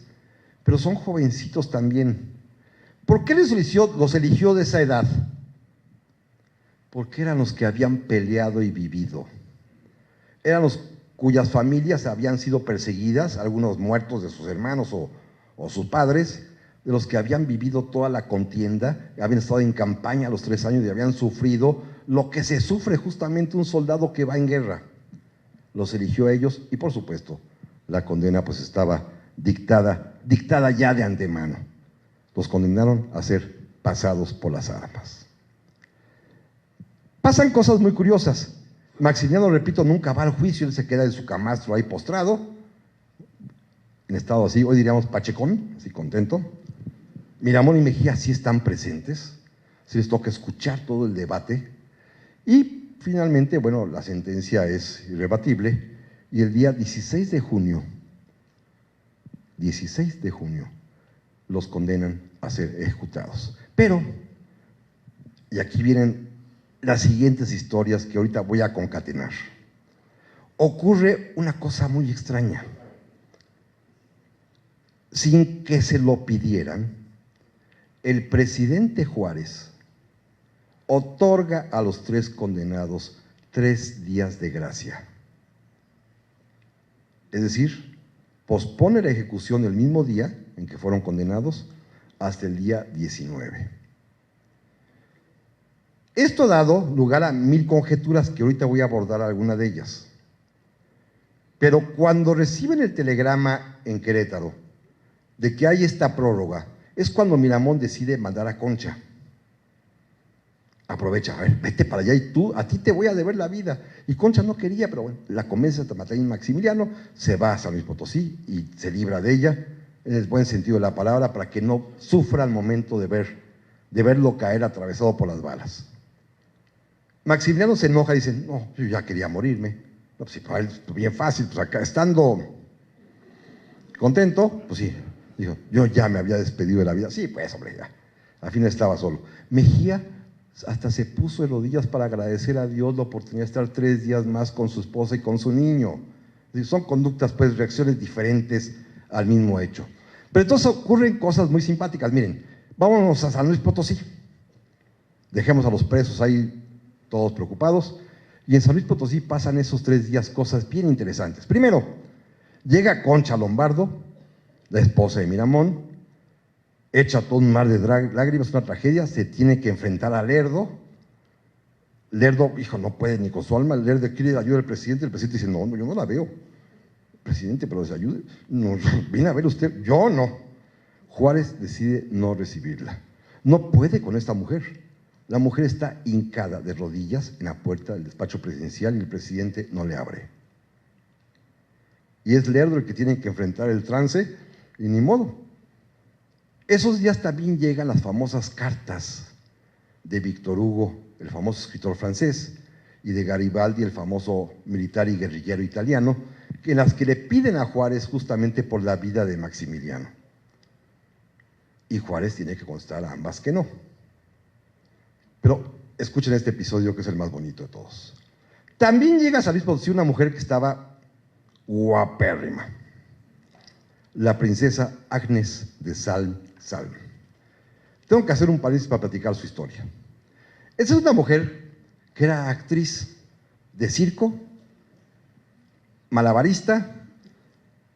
pero son jovencitos también. ¿Por qué los eligió de esa edad? Porque eran los que habían peleado y vivido. Eran los cuyas familias habían sido perseguidas, algunos muertos de sus hermanos o sus padres, de los que habían vivido toda la contienda, habían estado en campaña los 3 años y habían sufrido lo que se sufre justamente un soldado que va en guerra. Los eligió a ellos y, por supuesto, la condena pues estaba dictada ya de antemano. Los condenaron a ser pasados por las armas. Pasan cosas muy curiosas. Maximiliano, repito, nunca va al juicio, él se queda en su camastro ahí postrado, en estado así, hoy diríamos pachecón, así contento. Miramón y Mejía sí están presentes, sí les toca escuchar todo el debate, y finalmente, bueno, la sentencia es irrebatible, y el día 16 de junio, los condenan a ser ejecutados. Pero, y aquí vienen las siguientes historias que ahorita voy a concatenar, ocurre una cosa muy extraña. Sin que se lo pidieran, el presidente Juárez otorga a los 3 condenados 3 días de gracia. Es decir, pospone la ejecución el mismo día en que fueron condenados hasta el día 19. Esto ha dado lugar a 1000 conjeturas que ahorita voy a abordar alguna de ellas. Pero cuando reciben el telegrama en Querétaro de que hay esta prórroga, es cuando Miramón decide mandar a Concha. Aprovecha, a ver, vete para allá y a ti te voy a deber la vida. Y Concha no quería, pero bueno, la convence a matar a Maximiliano, se va a San Luis Potosí y se libra de ella, en el buen sentido de la palabra, para que no sufra al momento de verlo caer atravesado por las balas. Maximiliano se enoja y dice, no, yo ya quería morirme. No, pues sí, para él bien fácil, pues acá estando contento, pues sí, dijo, yo ya me había despedido de la vida. Sí, pues hombre, ya, al fin estaba solo. Mejía hasta se puso de rodillas para agradecer a Dios la oportunidad de estar 3 días más con su esposa y con su niño. Es decir, son conductas, pues, reacciones diferentes al mismo hecho. Pero entonces ocurren cosas muy simpáticas. Miren, vámonos a San Luis Potosí. Dejemos a los presos ahí todos preocupados. Y en San Luis Potosí pasan esos 3 días cosas bien interesantes. Primero, llega Concha Lombardo, la esposa de Miramón, echa todo un mar de lágrimas, una tragedia, se tiene que enfrentar a Lerdo. Lerdo, hijo, no puede ni con su alma. Lerdo quiere ayuda del presidente. El presidente dice, no, yo no la veo. Presidente, pero se ayude. No, viene a ver usted. Yo no. Juárez decide no recibirla. No puede con esta mujer. La mujer está hincada de rodillas en la puerta del despacho presidencial y el presidente no le abre. Y es Lerdo el que tiene que enfrentar el trance y ni modo. Esos días también llegan las famosas cartas de Víctor Hugo, el famoso escritor francés, y de Garibaldi, el famoso militar y guerrillero italiano, en las que le piden a Juárez justamente por la vida de Maximiliano. Y Juárez tiene que contestar a ambas que no. Pero escuchen este episodio que es el más bonito de todos. También llega a San Luis Potosí una mujer que estaba guapérrima, la princesa Agnes de Salm. Tengo que hacer un paréntesis para platicar su historia. Esa es una mujer que era actriz de circo, malabarista,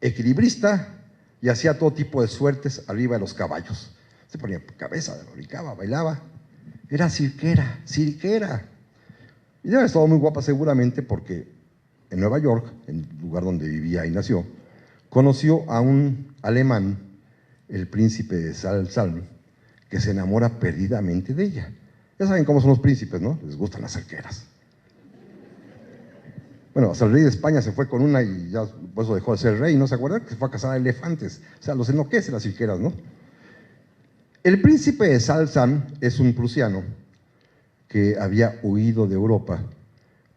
equilibrista y hacía todo tipo de suertes arriba de los caballos. Se ponía cabeza, brincaba, bailaba. Era cirquera. Y debe haber estado muy guapa seguramente porque en Nueva York, en el lugar donde vivía y nació, conoció a un alemán, el príncipe de Salm, que se enamora perdidamente de ella. Ya saben cómo son los príncipes, ¿no? Les gustan las arqueras. Bueno, hasta el rey de España se fue con una y ya por eso dejó de ser rey, ¿no se acuerdan? Que se fue a cazar a elefantes. O sea, los enloquecen las arqueras, ¿no? El príncipe de Salm es un prusiano que había huido de Europa,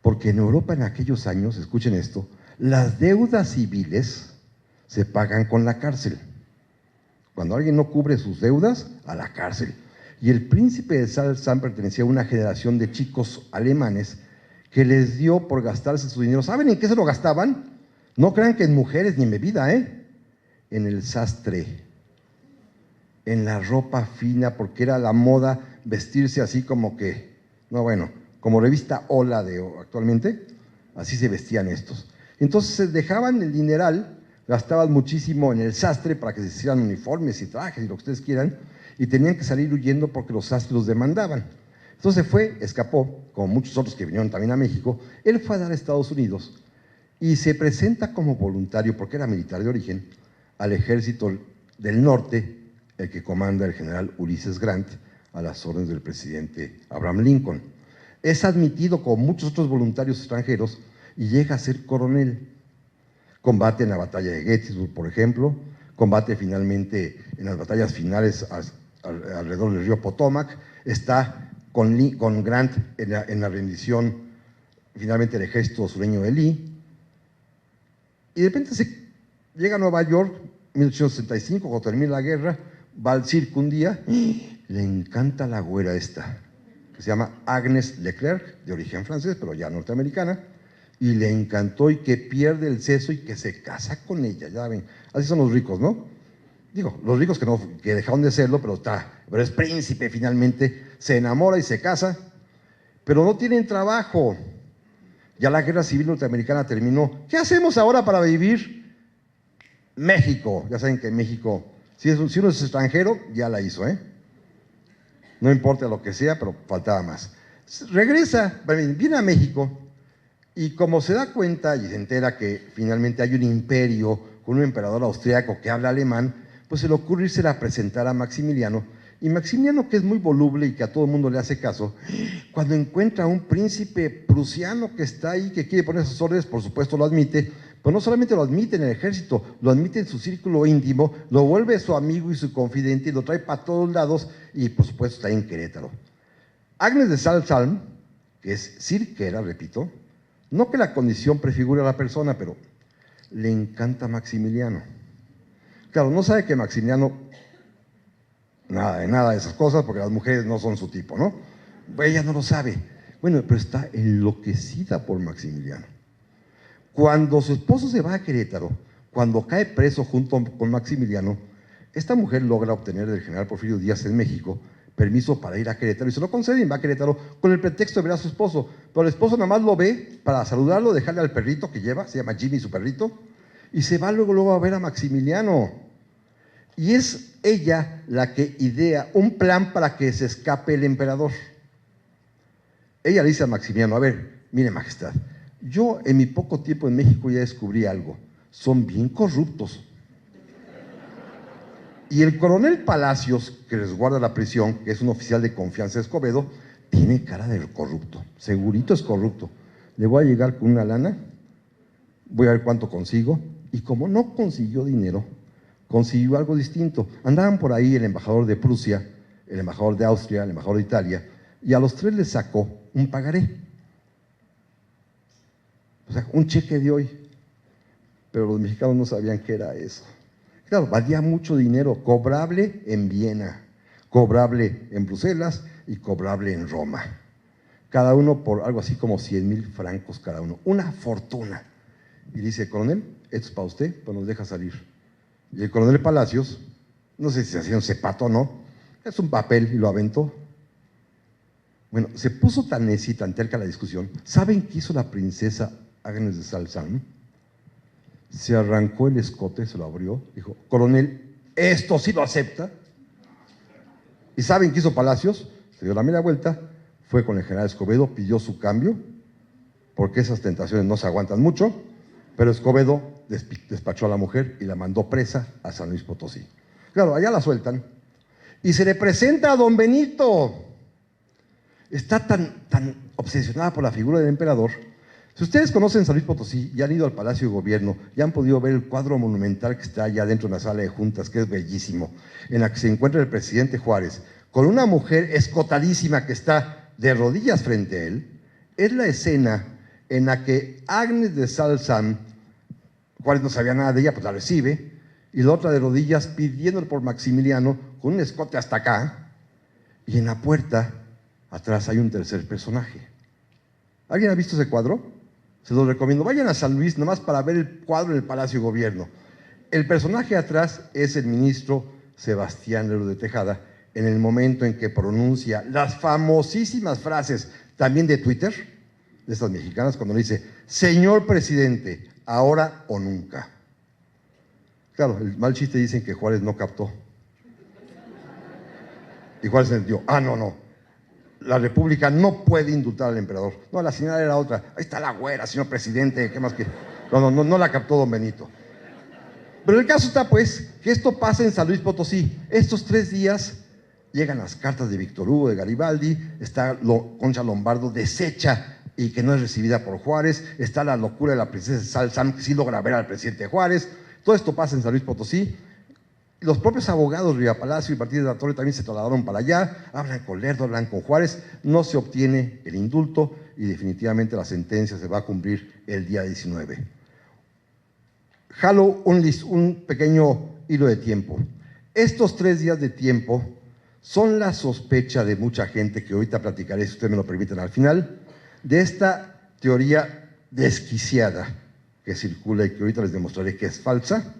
porque en Europa en aquellos años, escuchen esto, las deudas civiles se pagan con la cárcel. Cuando alguien no cubre sus deudas, a la cárcel. Y el príncipe de Salm pertenecía a una generación de chicos alemanes que les dio por gastarse su dinero. ¿Saben en qué se lo gastaban? No crean que en mujeres ni en bebida, ¿eh? En el sastre, en la ropa fina, porque era la moda vestirse así como que, no bueno, como revista Hola de actualmente, así se vestían estos. Entonces se dejaban el dineral, gastaban muchísimo en el sastre para que se hicieran uniformes y trajes y lo que ustedes quieran, y tenían que salir huyendo porque los sastres los demandaban. Entonces escapó, como muchos otros que vinieron también a México. Él fue a dar a Estados Unidos y se presenta como voluntario, porque era militar de origen, al ejército del norte, el que comanda el general Ulysses Grant, a las órdenes del presidente Abraham Lincoln. Es admitido como muchos otros voluntarios extranjeros y llega a ser coronel. Combate en la batalla de Gettysburg, por ejemplo, combate finalmente en las batallas finales alrededor del río Potomac, está con Grant en la rendición finalmente del ejército sureño de Lee, y de repente llega a Nueva York, 1865, cuando termina la guerra, va al circo un día, le encanta la güera esta, que se llama Agnes Leclerc, de origen francés, pero ya norteamericana, y le encantó y que pierde el seso y que se casa con ella, ya ven, así son los ricos, ¿no? Digo, los ricos que dejaron de serlo, pero es príncipe finalmente, se enamora y se casa, pero no tienen trabajo. Ya la guerra civil norteamericana terminó. ¿Qué hacemos ahora para vivir? México. Ya saben que en México, si uno es extranjero, ya la hizo, ¿eh? No importa lo que sea, pero faltaba más. Regresa, viene a México y como se da cuenta y se entera que finalmente hay un imperio con un emperador austriaco que habla alemán, pues se le ocurre irse a presentar a Maximiliano. Y Maximiliano, que es muy voluble y que a todo el mundo le hace caso, cuando encuentra a un príncipe prusiano que está ahí, que quiere poner sus órdenes, por supuesto lo admite, pero no solamente lo admite en el ejército, lo admite en su círculo íntimo, lo vuelve su amigo y su confidente y lo trae para todos lados y por supuesto está en Querétaro. Agnes de Salm-Salm, que es cirquera, repito, no que la condición prefigure a la persona, pero le encanta Maximiliano. Claro, no sabe que Maximiliano nada de esas cosas, porque las mujeres no son su tipo, ¿no? Ella no lo sabe. Bueno, pero está enloquecida por Maximiliano. Cuando su esposo se va a Querétaro, cuando cae preso junto con Maximiliano, esta mujer logra obtener del general Porfirio Díaz en México permiso para ir a Querétaro y se lo conceden, va a Querétaro con el pretexto de ver a su esposo, pero el esposo nada más lo ve para saludarlo, dejarle al perrito que lleva, se llama Jimmy su perrito, y se va luego a ver a Maximiliano. Y es ella la que idea un plan para que se escape el emperador. Ella le dice a Maximiliano, a ver, mire majestad, yo en mi poco tiempo en México ya descubrí algo, son bien corruptos. Y el coronel Palacios, que les guarda la prisión, que es un oficial de confianza de Escobedo, tiene cara de corrupto, segurito es corrupto. Le voy a llegar con una lana, voy a ver cuánto consigo, y como no consiguió dinero, consiguió algo distinto. Andaban por ahí el embajador de Prusia, el embajador de Austria, el embajador de Italia, y a los tres les sacó un pagaré. O sea, un cheque de hoy. Pero los mexicanos no sabían qué era eso. Claro, valía mucho dinero, cobrable en Viena, cobrable en Bruselas y cobrable en Roma. Cada uno por algo así como 100,000 francos cada uno. Una fortuna. Y dice, coronel, esto es para usted, pues nos deja salir. Y el coronel Palacios, no sé si se hacía un cepato o no, es un papel y lo aventó. Bueno, se puso tan necia y tan terca la discusión. ¿Saben qué hizo la princesa Agnes de Salm-Salm? Se arrancó el escote, se lo abrió, dijo, coronel, ¿esto sí lo acepta? ¿Y saben qué hizo Palacios? Se dio la media vuelta, fue con el general Escobedo, pidió su cambio, porque esas tentaciones no se aguantan mucho, pero Escobedo despachó a la mujer y la mandó presa a San Luis Potosí. Claro, allá la sueltan y se le presenta a don Benito. Está tan obsesionada por la figura del emperador. Si ustedes conocen San Luis Potosí y han ido al Palacio de Gobierno y han podido ver el cuadro monumental que está allá dentro de la sala de juntas, que es bellísimo, en la que se encuentra el presidente Juárez, con una mujer escotadísima que está de rodillas frente a él, es la escena en la que Agnes de Salm-Salm, Juárez no sabía nada de ella, pues la recibe, y la otra de rodillas pidiéndole por Maximiliano, con un escote hasta acá, y en la puerta, atrás hay un tercer personaje. ¿Alguien ha visto ese cuadro? Se los recomiendo. Vayan a San Luis nomás para ver el cuadro en el Palacio de Gobierno. El personaje atrás es el ministro Sebastián Lerdo de Tejada, en el momento en que pronuncia las famosísimas frases, también de Twitter, de estas mexicanas, cuando le dice, señor presidente, ahora o nunca. Claro, el mal chiste dicen que Juárez no captó. Y Juárez entendió, no. La República no puede indultar al emperador. No, la señal era otra. Ahí está la güera, señor presidente, ¿qué más que? No la captó don Benito. Pero el caso está, pues, que esto pasa en San Luis Potosí. Estos 3 días llegan las cartas de Víctor Hugo, de Garibaldi, está Concha Lombardo deshecha y que no es recibida por Juárez, está la locura de la princesa Salm-Salm, que sí logra ver al presidente Juárez. Todo esto pasa en San Luis Potosí. Los propios abogados Riva Palacio y Martínez de la Torre también se trasladaron para allá, hablan con Lerdo, hablan con Juárez, no se obtiene el indulto y definitivamente la sentencia se va a cumplir el día 19. Jalo un pequeño hilo de tiempo. Estos 3 días de tiempo son la sospecha de mucha gente, que ahorita platicaré, si ustedes me lo permiten al final, de esta teoría desquiciada que circula y que ahorita les demostraré que es falsa,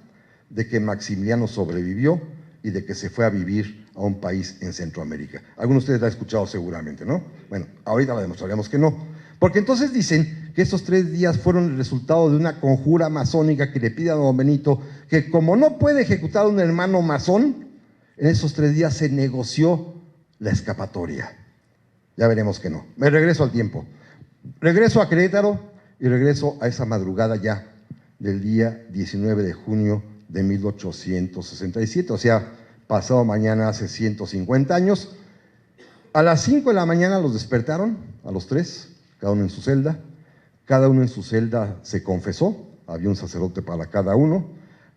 de que Maximiliano sobrevivió y de que se fue a vivir a un país en Centroamérica. Algunos de ustedes la han escuchado seguramente, ¿no? Bueno, ahorita la demostraremos que no. Porque entonces dicen que estos 3 días fueron el resultado de una conjura masónica que le pide a don Benito que, como no puede ejecutar a un hermano masón, en esos 3 días se negoció la escapatoria. Ya veremos que no. Me regreso al tiempo. Regreso a Querétaro y regreso a esa madrugada ya del día 19 de junio de 1867, o sea, pasado mañana hace 150 años. A las 5 de la mañana los despertaron, a los 3, cada uno en su celda. Cada uno en su celda se confesó, había un sacerdote para cada uno.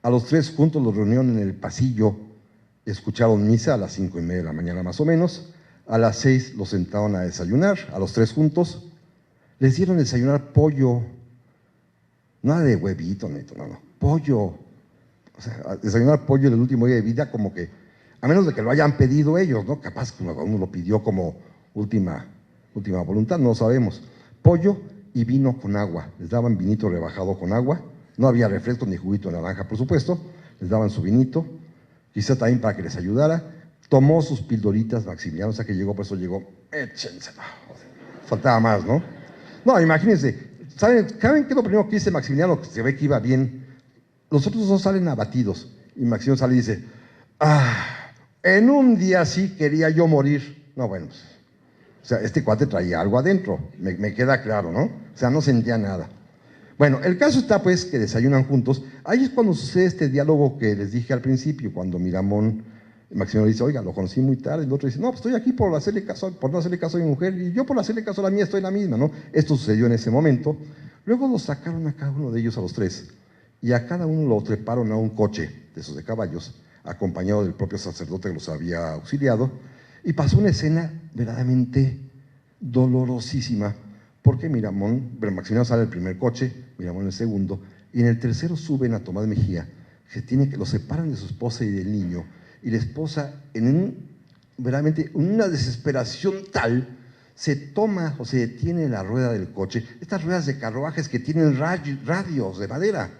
A los 3 juntos los reunieron en el pasillo, escucharon misa a las 5:30 de la mañana más o menos. A las 6 los sentaron a desayunar, a los 3 juntos. Les dieron desayunar pollo, nada de huevito, neto, no, pollo. O sea, desayunar pollo en el último día de vida, como que, a menos de que lo hayan pedido ellos, ¿no? Capaz que uno lo pidió como última voluntad, no sabemos. Pollo y vino con agua. Les daban vinito rebajado con agua. No había refresco ni juguito de naranja, por supuesto. Les daban su vinito, quizá también para que les ayudara. Tomó sus pildoritas Maximiliano, o sea que llegó, por eso llegó, échensela. Faltaba más, ¿no? No, imagínense, ¿saben qué es lo primero que dice Maximiliano? Que se ve que iba bien. Los otros dos salen abatidos y Maximiliano sale y dice, en un día sí quería yo morir. No, bueno, pues, o sea, este cuate traía algo adentro, me queda claro, ¿no? O sea, no sentía nada. Bueno, el caso está pues que desayunan juntos. Ahí es cuando sucede este diálogo que les dije al principio, cuando Miramón, Maximiliano dice, oiga, lo conocí muy tarde, y el otro dice, no, pues estoy aquí por no hacerle caso a mi mujer, y yo por hacerle caso a la mía estoy en la misma, ¿no? Esto sucedió en ese momento. Luego los sacaron a cada uno de ellos, a los 3, y a cada uno lo treparon a un coche de esos de caballos, acompañado del propio sacerdote que los había auxiliado, y pasó una escena verdaderamente dolorosísima, porque Maximiliano sale el primer coche, Miramón el segundo, y en el tercero suben a Tomás Mejía, que lo separan de su esposa y del niño, y la esposa, verdaderamente una desesperación tal, se toma o se detiene la rueda del coche, estas ruedas de carruajes que tienen radios de madera.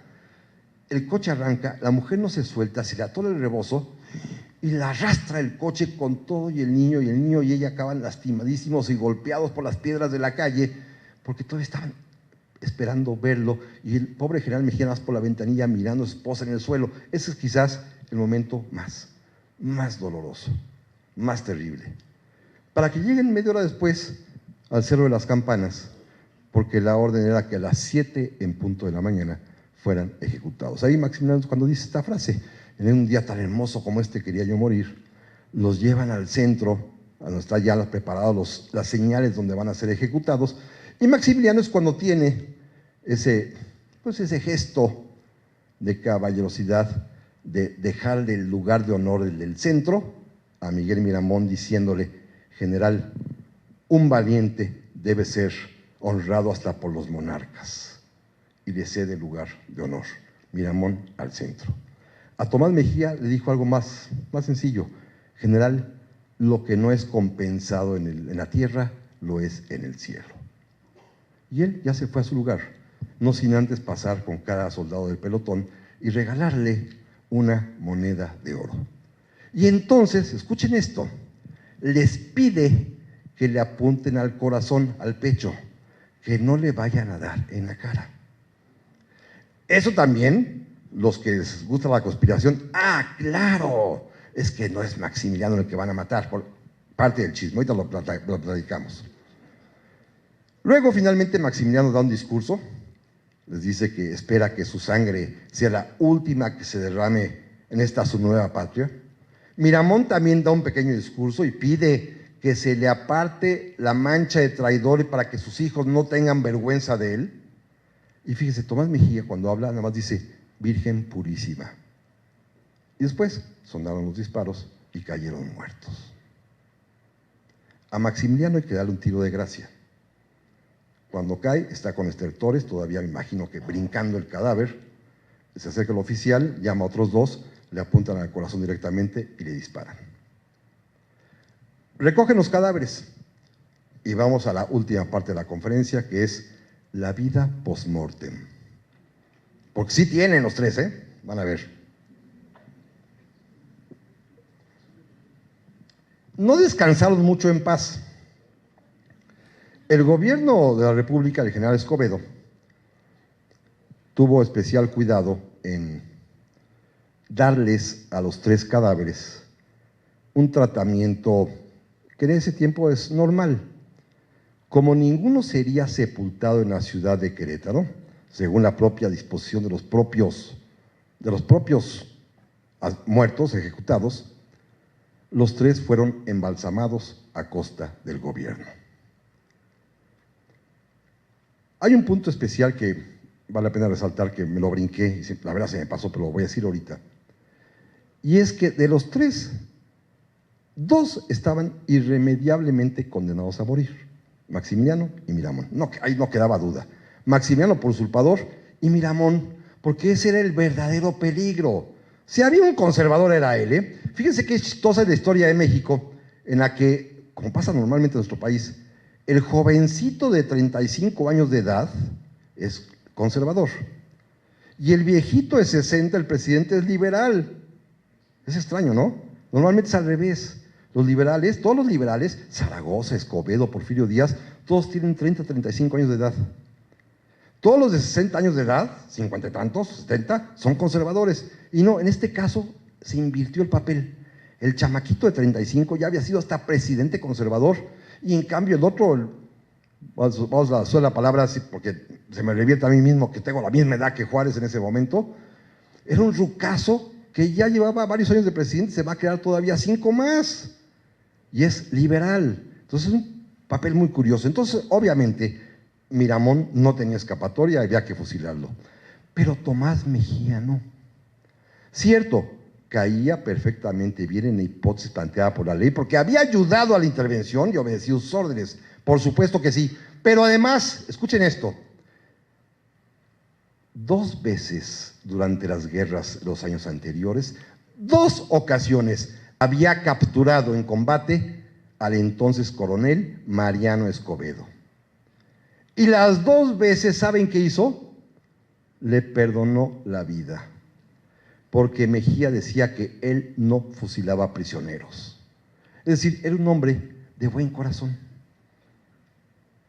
El coche arranca, la mujer no se suelta, se le atora el rebozo y la arrastra el coche con todo y el niño y ella acaban lastimadísimos y golpeados por las piedras de la calle, porque todavía estaban esperando verlo, y el pobre general Mejía más por la ventanilla mirando a su esposa en el suelo. Ese es quizás el momento más doloroso, más terrible. Para que lleguen media hora después al Cerro de las Campanas, porque la orden era que a las 7 en punto de la mañana fueran ejecutados. Ahí Maximiliano, cuando dice esta frase, en un día tan hermoso como este quería yo morir, los llevan al centro, a donde están ya preparadas las señales donde van a ser ejecutados, y Maximiliano es cuando tiene ese gesto de caballerosidad de dejarle el lugar de honor del centro a Miguel Miramón, diciéndole, general, un valiente debe ser honrado hasta por los monarcas, y le cede el lugar de honor, Miramón al centro. A Tomás Mejía le dijo algo más sencillo, general, lo que no es compensado en la tierra, lo es en el cielo. Y él ya se fue a su lugar, no sin antes pasar con cada soldado del pelotón y regalarle una moneda de oro. Y entonces, escuchen esto, les pide que le apunten al corazón, al pecho, que no le vayan a dar en la cara. Eso también, los que les gusta la conspiración, claro, es que no es Maximiliano el que van a matar, por parte del chisme, ahorita lo platicamos. Luego, finalmente, Maximiliano da un discurso, les dice que espera que su sangre sea la última que se derrame en esta su nueva patria. Miramón también da un pequeño discurso y pide que se le aparte la mancha de traidor para que sus hijos no tengan vergüenza de él. Y fíjese, Tomás Mejía cuando habla nada más dice, Virgen purísima. Y después sonaron los disparos y cayeron muertos. A Maximiliano hay que darle un tiro de gracia. Cuando cae, está con estertores, todavía me imagino que brincando el cadáver, se acerca el oficial, llama a otros 2, le apuntan al corazón directamente y le disparan. Recogen los cadáveres y vamos a la última parte de la conferencia, que es la vida post-mortem. Porque sí tienen los 3, van a ver. no descansaron mucho en paz. El gobierno de la República, el general Escobedo, tuvo especial cuidado en darles a los 3 cadáveres un tratamiento que en ese tiempo es normal. Como ninguno sería sepultado en la ciudad de Querétaro, según la propia disposición de los propios muertos, ejecutados, los 3 fueron embalsamados a costa del gobierno. Hay un punto especial que vale la pena resaltar, que me lo brinqué, y la verdad se me pasó, pero lo voy a decir ahorita. Y es que de los 3, 2 estaban irremediablemente condenados a morir: Maximiliano y Miramón. No, ahí no quedaba duda. Maximiliano por usurpador y Miramón porque ese era el verdadero peligro. Si había un conservador era él, ¿eh? Fíjense qué chistosa es la historia de México, en la que, como pasa normalmente en nuestro país, el jovencito de 35 años de edad es conservador y el viejito de 60, el presidente, es liberal. Es extraño, ¿no? Normalmente es al revés. Los liberales, todos los liberales, Zaragoza, Escobedo, Porfirio Díaz, todos tienen 30, 35 años de edad. Todos los de 60 años de edad, 50 y tantos, 70, son conservadores. Y no, en este caso se invirtió el papel. El chamaquito de 35 ya había sido hasta presidente conservador, y en cambio el otro, vamos a usar la palabra así porque se me revierte a mí mismo que tengo la misma edad que Juárez en ese momento, era un rucazo que ya llevaba varios años de presidente, se va a quedar todavía 5 más, y es liberal. Entonces es un papel muy curioso. Entonces, obviamente, Miramón no tenía escapatoria, había que fusilarlo. Pero Tomás Mejía no. Cierto, caía perfectamente bien en la hipótesis planteada por la ley, porque había ayudado a la intervención y obedecido sus órdenes. Por supuesto que sí. Pero además, escuchen esto, 2 veces durante las guerras de los años anteriores, 2 ocasiones, había capturado en combate al entonces coronel Mariano Escobedo. Y las 2 veces, ¿saben qué hizo? Le perdonó la vida, porque Mejía decía que él no fusilaba prisioneros. Es decir, era un hombre de buen corazón.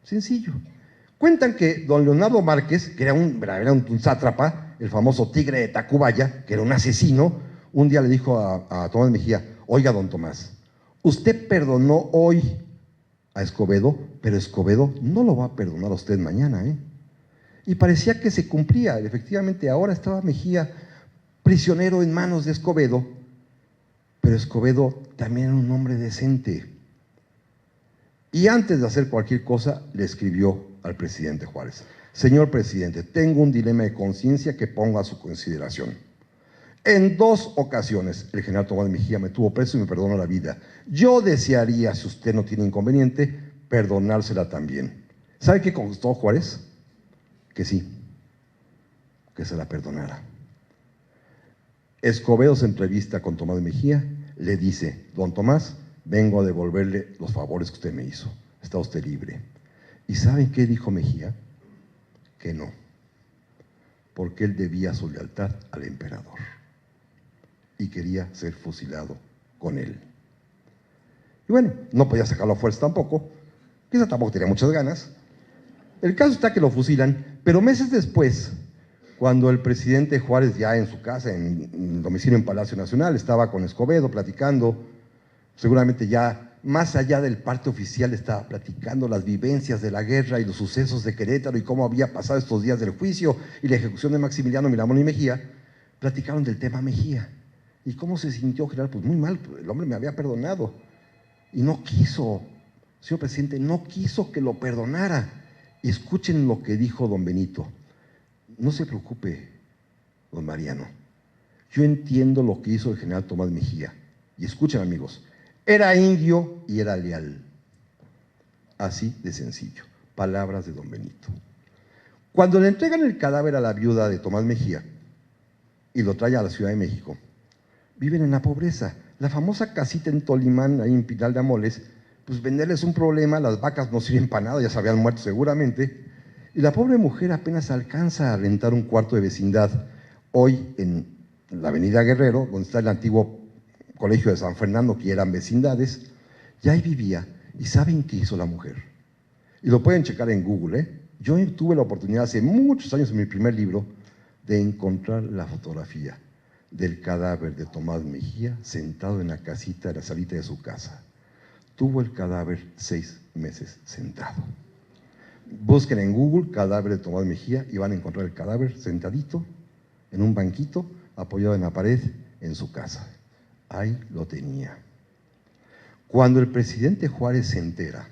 Sencillo. Cuentan que don Leonardo Márquez, que era un sátrapa, el famoso tigre de Tacubaya, que era un asesino, un día le dijo a Tomás Mejía: oiga, don Tomás, usted perdonó hoy a Escobedo, pero Escobedo no lo va a perdonar a usted mañana, ¿eh? Y parecía que se cumplía. Efectivamente, ahora estaba Mejía prisionero en manos de Escobedo, pero Escobedo también era un hombre decente. Y antes de hacer cualquier cosa, le escribió al presidente Juárez: señor presidente, tengo un dilema de conciencia que pongo a su consideración. En 2 ocasiones el general Tomás Mejía me tuvo preso y me perdonó la vida. Yo desearía, si usted no tiene inconveniente, perdonársela también. ¿Sabe qué contestó Juárez? Que sí, que se la perdonara. Escobedo se entrevista con Tomás Mejía, le dice: don Tomás, vengo a devolverle los favores que usted me hizo, está usted libre. ¿Y saben qué dijo Mejía? Que no, porque él debía su lealtad al emperador y quería ser fusilado con él. Y bueno, no podía sacarlo a fuerza tampoco, quizá tampoco tenía muchas ganas. El caso está que lo fusilan, pero meses después, cuando el presidente Juárez, ya en su casa, en domicilio en Palacio Nacional, estaba con Escobedo platicando, seguramente ya más allá del parte oficial, estaba platicando las vivencias de la guerra y los sucesos de Querétaro y cómo había pasado estos días del juicio y la ejecución de Maximiliano, Miramón y Mejía. Platicaron del tema Mejía y cómo se sintió general. Pues muy mal, el hombre me había perdonado y no quiso, señor presidente, no quiso que lo perdonara. Y escuchen lo que dijo don Benito: no se preocupe, don Mariano, yo entiendo lo que hizo el general Tomás Mejía. Y escuchen, amigos, era indio y era leal. Así de sencillo. Palabras de don Benito. Cuando le entregan el cadáver a la viuda de Tomás Mejía y lo trae a la Ciudad de México, viven en la pobreza. La famosa casita en Tolimán, ahí en Pinal de Amoles, pues venderles un problema, las vacas no sirven para nada, ya se habían muerto seguramente, y la pobre mujer apenas alcanza a rentar un cuarto de vecindad, hoy en la avenida Guerrero, donde está el antiguo colegio de San Fernando, que eran vecindades, Y ahí vivía. ¿Y saben qué hizo la mujer? Y lo pueden checar en Google, ¿eh? Yo tuve la oportunidad hace muchos años en mi primer libro de encontrar la fotografía del cadáver de Tomás Mejía sentado en la casita de la salita de su casa. Tuvo el cadáver 6 meses sentado. Busquen en Google cadáver de Tomás Mejía y van a encontrar el cadáver sentadito en un banquito apoyado en la pared en su casa. Ahí lo tenía. Cuando el presidente Juárez se entera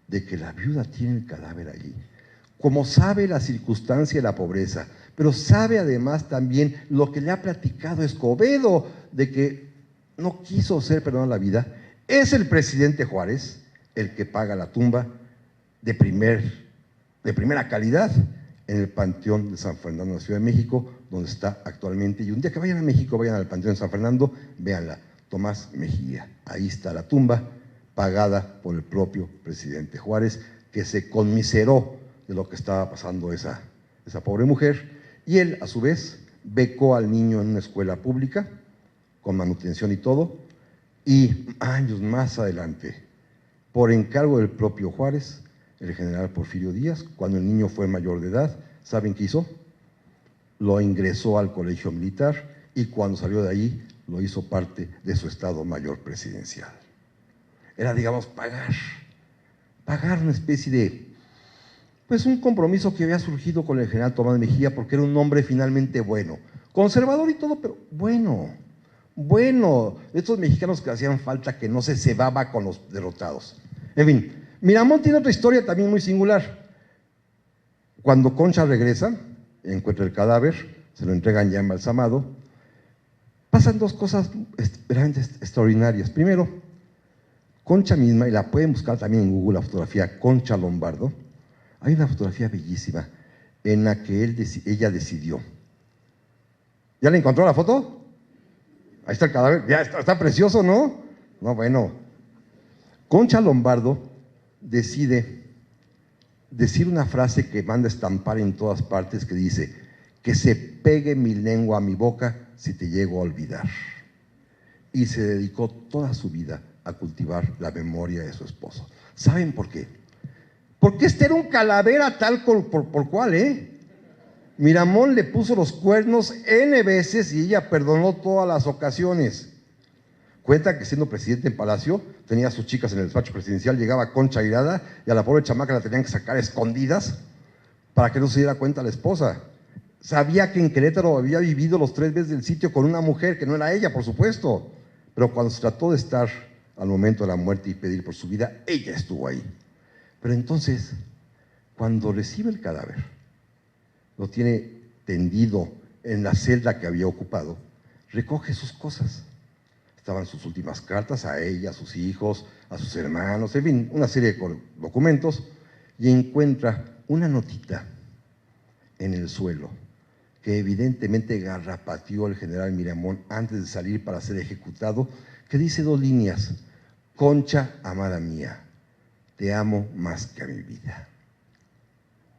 de que la viuda tiene el cadáver allí, como sabe la circunstancia de la pobreza, pero sabe además también lo que le ha platicado Escobedo, de que no quiso ser perdonada la vida, es el presidente Juárez el que paga la tumba de primera calidad en el Panteón de San Fernando, en la Ciudad de México, donde está actualmente. Y un día que vayan a México, vayan al Panteón de San Fernando, véanla, Tomás Mejía. Ahí está la tumba, pagada por el propio presidente Juárez, que se conmiseró de lo que estaba pasando esa pobre mujer. Y él, a su vez, becó al niño en una escuela pública, con manutención y todo, y años más adelante, por encargo del propio Juárez, el general Porfirio Díaz, cuando el niño fue mayor de edad, ¿saben qué hizo? Lo ingresó al colegio militar y cuando salió de ahí lo hizo parte de su Estado Mayor Presidencial. Era, digamos, pagar una especie de, pues un compromiso que había surgido con el general Tomás Mejía porque era un hombre finalmente bueno, conservador y todo, pero bueno, estos mexicanos que hacían falta, que no se cebaba con los derrotados. En fin, Miramón tiene otra historia también muy singular. Cuando Concha regresa, encuentra el cadáver, se lo entregan ya embalsamado, pasan dos cosas verdaderamente extraordinarias. Primero, Concha misma, y la pueden buscar también en Google, la fotografía Concha Lombardo, hay una fotografía bellísima en la que ella decidió. ¿Ya le encontró la foto? Ahí está el cadáver, ya está precioso, ¿no? No, bueno. Concha Lombardo decide decir una frase que manda a estampar en todas partes, que dice: que se pegue mi lengua a mi boca si te llego a olvidar. Y se dedicó toda su vida a cultivar la memoria de su esposo. ¿Saben por qué? Porque este era un calavera tal por cual, ¿eh? Miramón le puso los cuernos N veces y ella perdonó todas las ocasiones. Cuenta que siendo presidente en Palacio, tenía a sus chicas en el despacho presidencial, llegaba Concha airada y a la pobre chamaca la tenían que sacar a escondidas para que no se diera cuenta la esposa. Sabía que en Querétaro había vivido los 3 meses del sitio con una mujer que no era ella, por supuesto, pero cuando se trató de estar al momento de la muerte y pedir por su vida, ella estuvo ahí. Pero entonces, cuando recibe el cadáver, lo tiene tendido en la celda que había ocupado, recoge sus cosas. Estaban sus últimas cartas a ella, a sus hijos, a sus hermanos, en fin, una serie de documentos, y encuentra una notita en el suelo que evidentemente garrapateó el general Miramón antes de salir para ser ejecutado, que dice 2 líneas: Concha, amada mía, te amo más que a mi vida.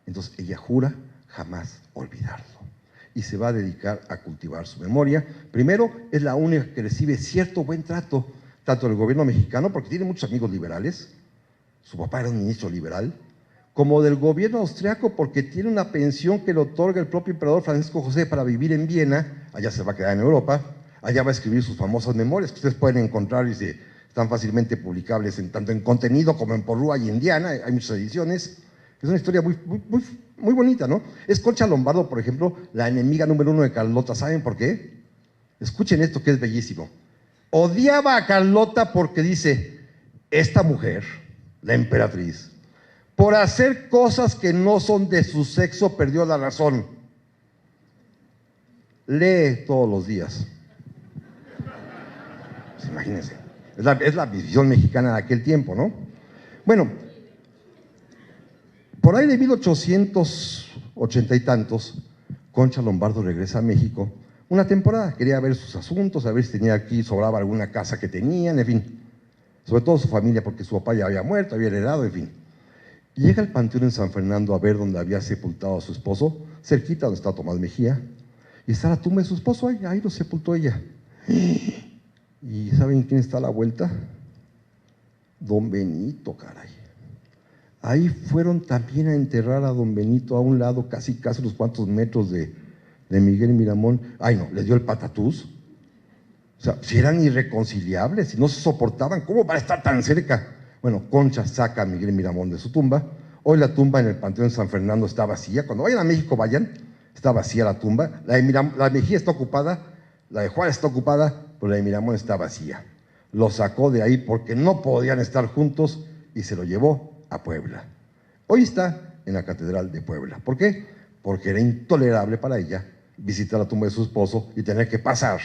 Entonces ella jura jamás olvidarlo y se va a dedicar a cultivar su memoria. Primero, es la única que recibe cierto buen trato, tanto del gobierno mexicano, porque tiene muchos amigos liberales, su papá era un ministro liberal, como del gobierno austriaco, porque tiene una pensión que le otorga el propio emperador Francisco José para vivir en Viena. Allá se va a quedar en Europa, allá va a escribir sus famosas memorias, que ustedes pueden encontrar y están fácilmente publicables tanto en contenido como en Porrúa y en Diana, hay muchas ediciones. Es una historia muy bonita, ¿no? Es Concha Lombardo, por ejemplo, la enemiga número 1 de Carlota. ¿Saben por qué? Escuchen esto que es bellísimo. Odiaba a Carlota porque dice: esta mujer, la emperatriz, por hacer cosas que no son de su sexo, perdió la razón. Lee todos los días. Pues imagínense. Es la visión mexicana de aquel tiempo, ¿no? Bueno, por ahí de 1880 y tantos, Concha Lombardo regresa a México una temporada. Quería ver sus asuntos, a ver si tenía aquí, sobraba alguna casa que tenían, en fin. Sobre todo su familia, porque su papá ya había muerto, había heredado, en fin. Llega al Panteón en San Fernando a ver dónde había sepultado a su esposo, cerquita donde está Tomás Mejía, y está la tumba de su esposo, ahí lo sepultó ella. ¿Y saben quién está a la vuelta? Don Benito, caray. Ahí fueron también a enterrar a don Benito a un lado, casi unos cuantos metros de Miguel Miramón. Ay, no, les dio el patatús. O sea, si eran irreconciliables, si no se soportaban, ¿cómo van a estar tan cerca? Bueno, Concha saca a Miguel Miramón de su tumba. Hoy la tumba en el Panteón de San Fernando está vacía. Cuando vayan a México, vayan, está vacía la tumba. La de Mejía está ocupada, la de Juárez está ocupada, pero la de Miramón está vacía. Lo sacó de ahí porque no podían estar juntos y se lo llevó a Puebla. Hoy está en la Catedral de Puebla. ¿Por qué? Porque era intolerable para ella visitar la tumba de su esposo y tener que pasar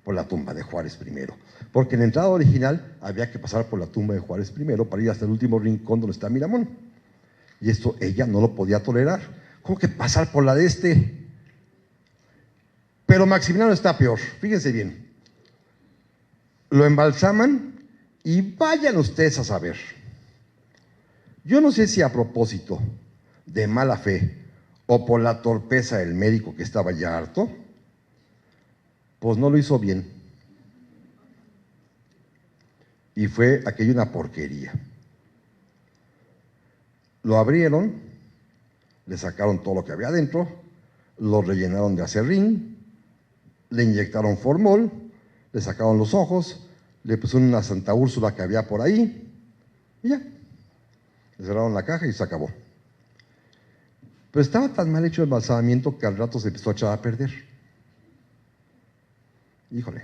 por la tumba de Juárez I. Porque en la entrada original había que pasar por la tumba de Juárez I para ir hasta el último rincón donde está Miramón. Y esto ella no lo podía tolerar. ¿Cómo que pasar por la de este? Pero Maximiliano está peor, fíjense bien. Lo embalsaman y vayan ustedes a saber. Yo no sé si a propósito de mala fe o por la torpeza del médico que estaba ya harto, pues no lo hizo bien. Y fue aquello una porquería. Lo abrieron, le sacaron todo lo que había adentro, lo rellenaron de acerrín, le inyectaron formol, le sacaron los ojos, le pusieron una Santa Úrsula que había por ahí y ya. Le cerraron la caja y se acabó. Pero estaba tan mal hecho el embalsamamiento que al rato se empezó a echar a perder. Híjole.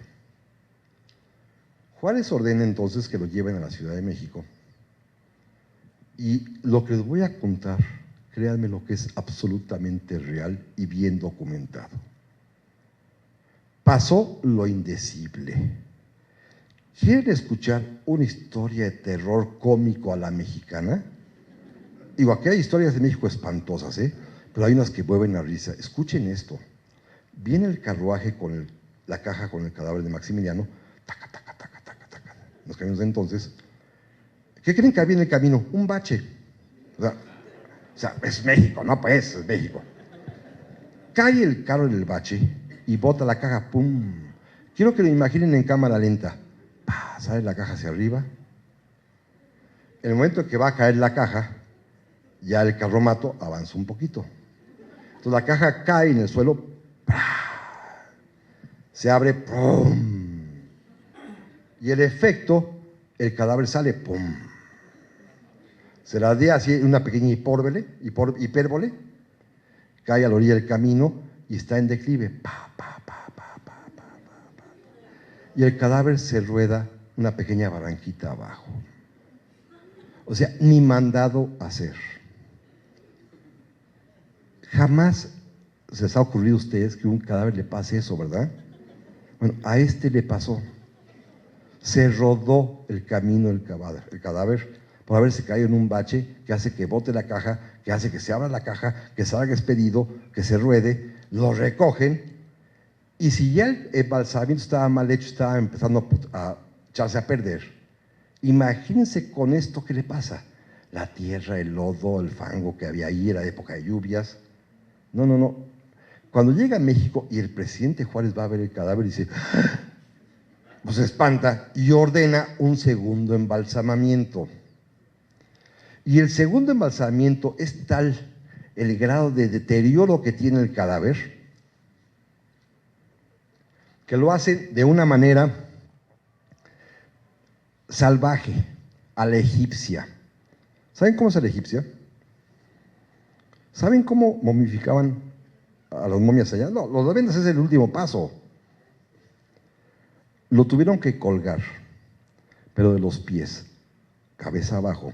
Juárez ordena entonces que lo lleven a la Ciudad de México. Y lo que les voy a contar, créanme lo que es absolutamente real y bien documentado. Pasó lo indecible. ¿Quieren escuchar una historia de terror cómico a la mexicana? Digo, aquí hay historias de México espantosas, pero hay unas que mueven la risa. Escuchen esto. Viene el carruaje con la caja con el cadáver de Maximiliano, taca, taca, taca, taca, taca, los caminos de entonces. ¿Qué creen que había en el camino? Un bache. O sea, es México, ¿no? Pues, es México. Cae el carro en el bache y bota la caja, ¡pum! Quiero que lo imaginen en cámara lenta. ¡Pah! Sale la caja hacia arriba. En el momento en que va a caer la caja, ya el carromato avanza un poquito. Entonces la caja cae en el suelo, ¡pah! Se abre, ¡pum! Y el efecto, el cadáver sale, ¡pum! Se la dé así una pequeña hipérbole, cae a la orilla del camino y está en declive. Pa, pa, pa, pa, pa, pa, pa, pa. Y el cadáver se rueda una pequeña barranquita abajo. O sea, ni mandado a hacer. Jamás se les ha ocurrido a ustedes que a un cadáver le pase eso, ¿verdad? Bueno, a este le pasó. Se rodó el camino el cadáver por haberse caído en un bache que hace que bote la caja, que hace que se abra la caja, que salga expedido, que se ruede, lo recogen, y si ya el embalsamamiento estaba mal hecho, estaba empezando a echarse a perder, imagínense con esto que le pasa. La tierra, el lodo, el fango que había ahí, era época de lluvias. No. Cuando llega a México y el presidente Juárez va a ver el cadáver y dice, pues se espanta y ordena un segundo embalsamamiento. Y el segundo embalsamamiento es tal el grado de deterioro que tiene el cadáver que lo hacen de una manera salvaje, a la egipcia. ¿Saben cómo es a la egipcia? ¿Saben cómo momificaban a las momias allá? No, los lavendas es el último paso. Lo tuvieron que colgar, pero de los pies, cabeza abajo,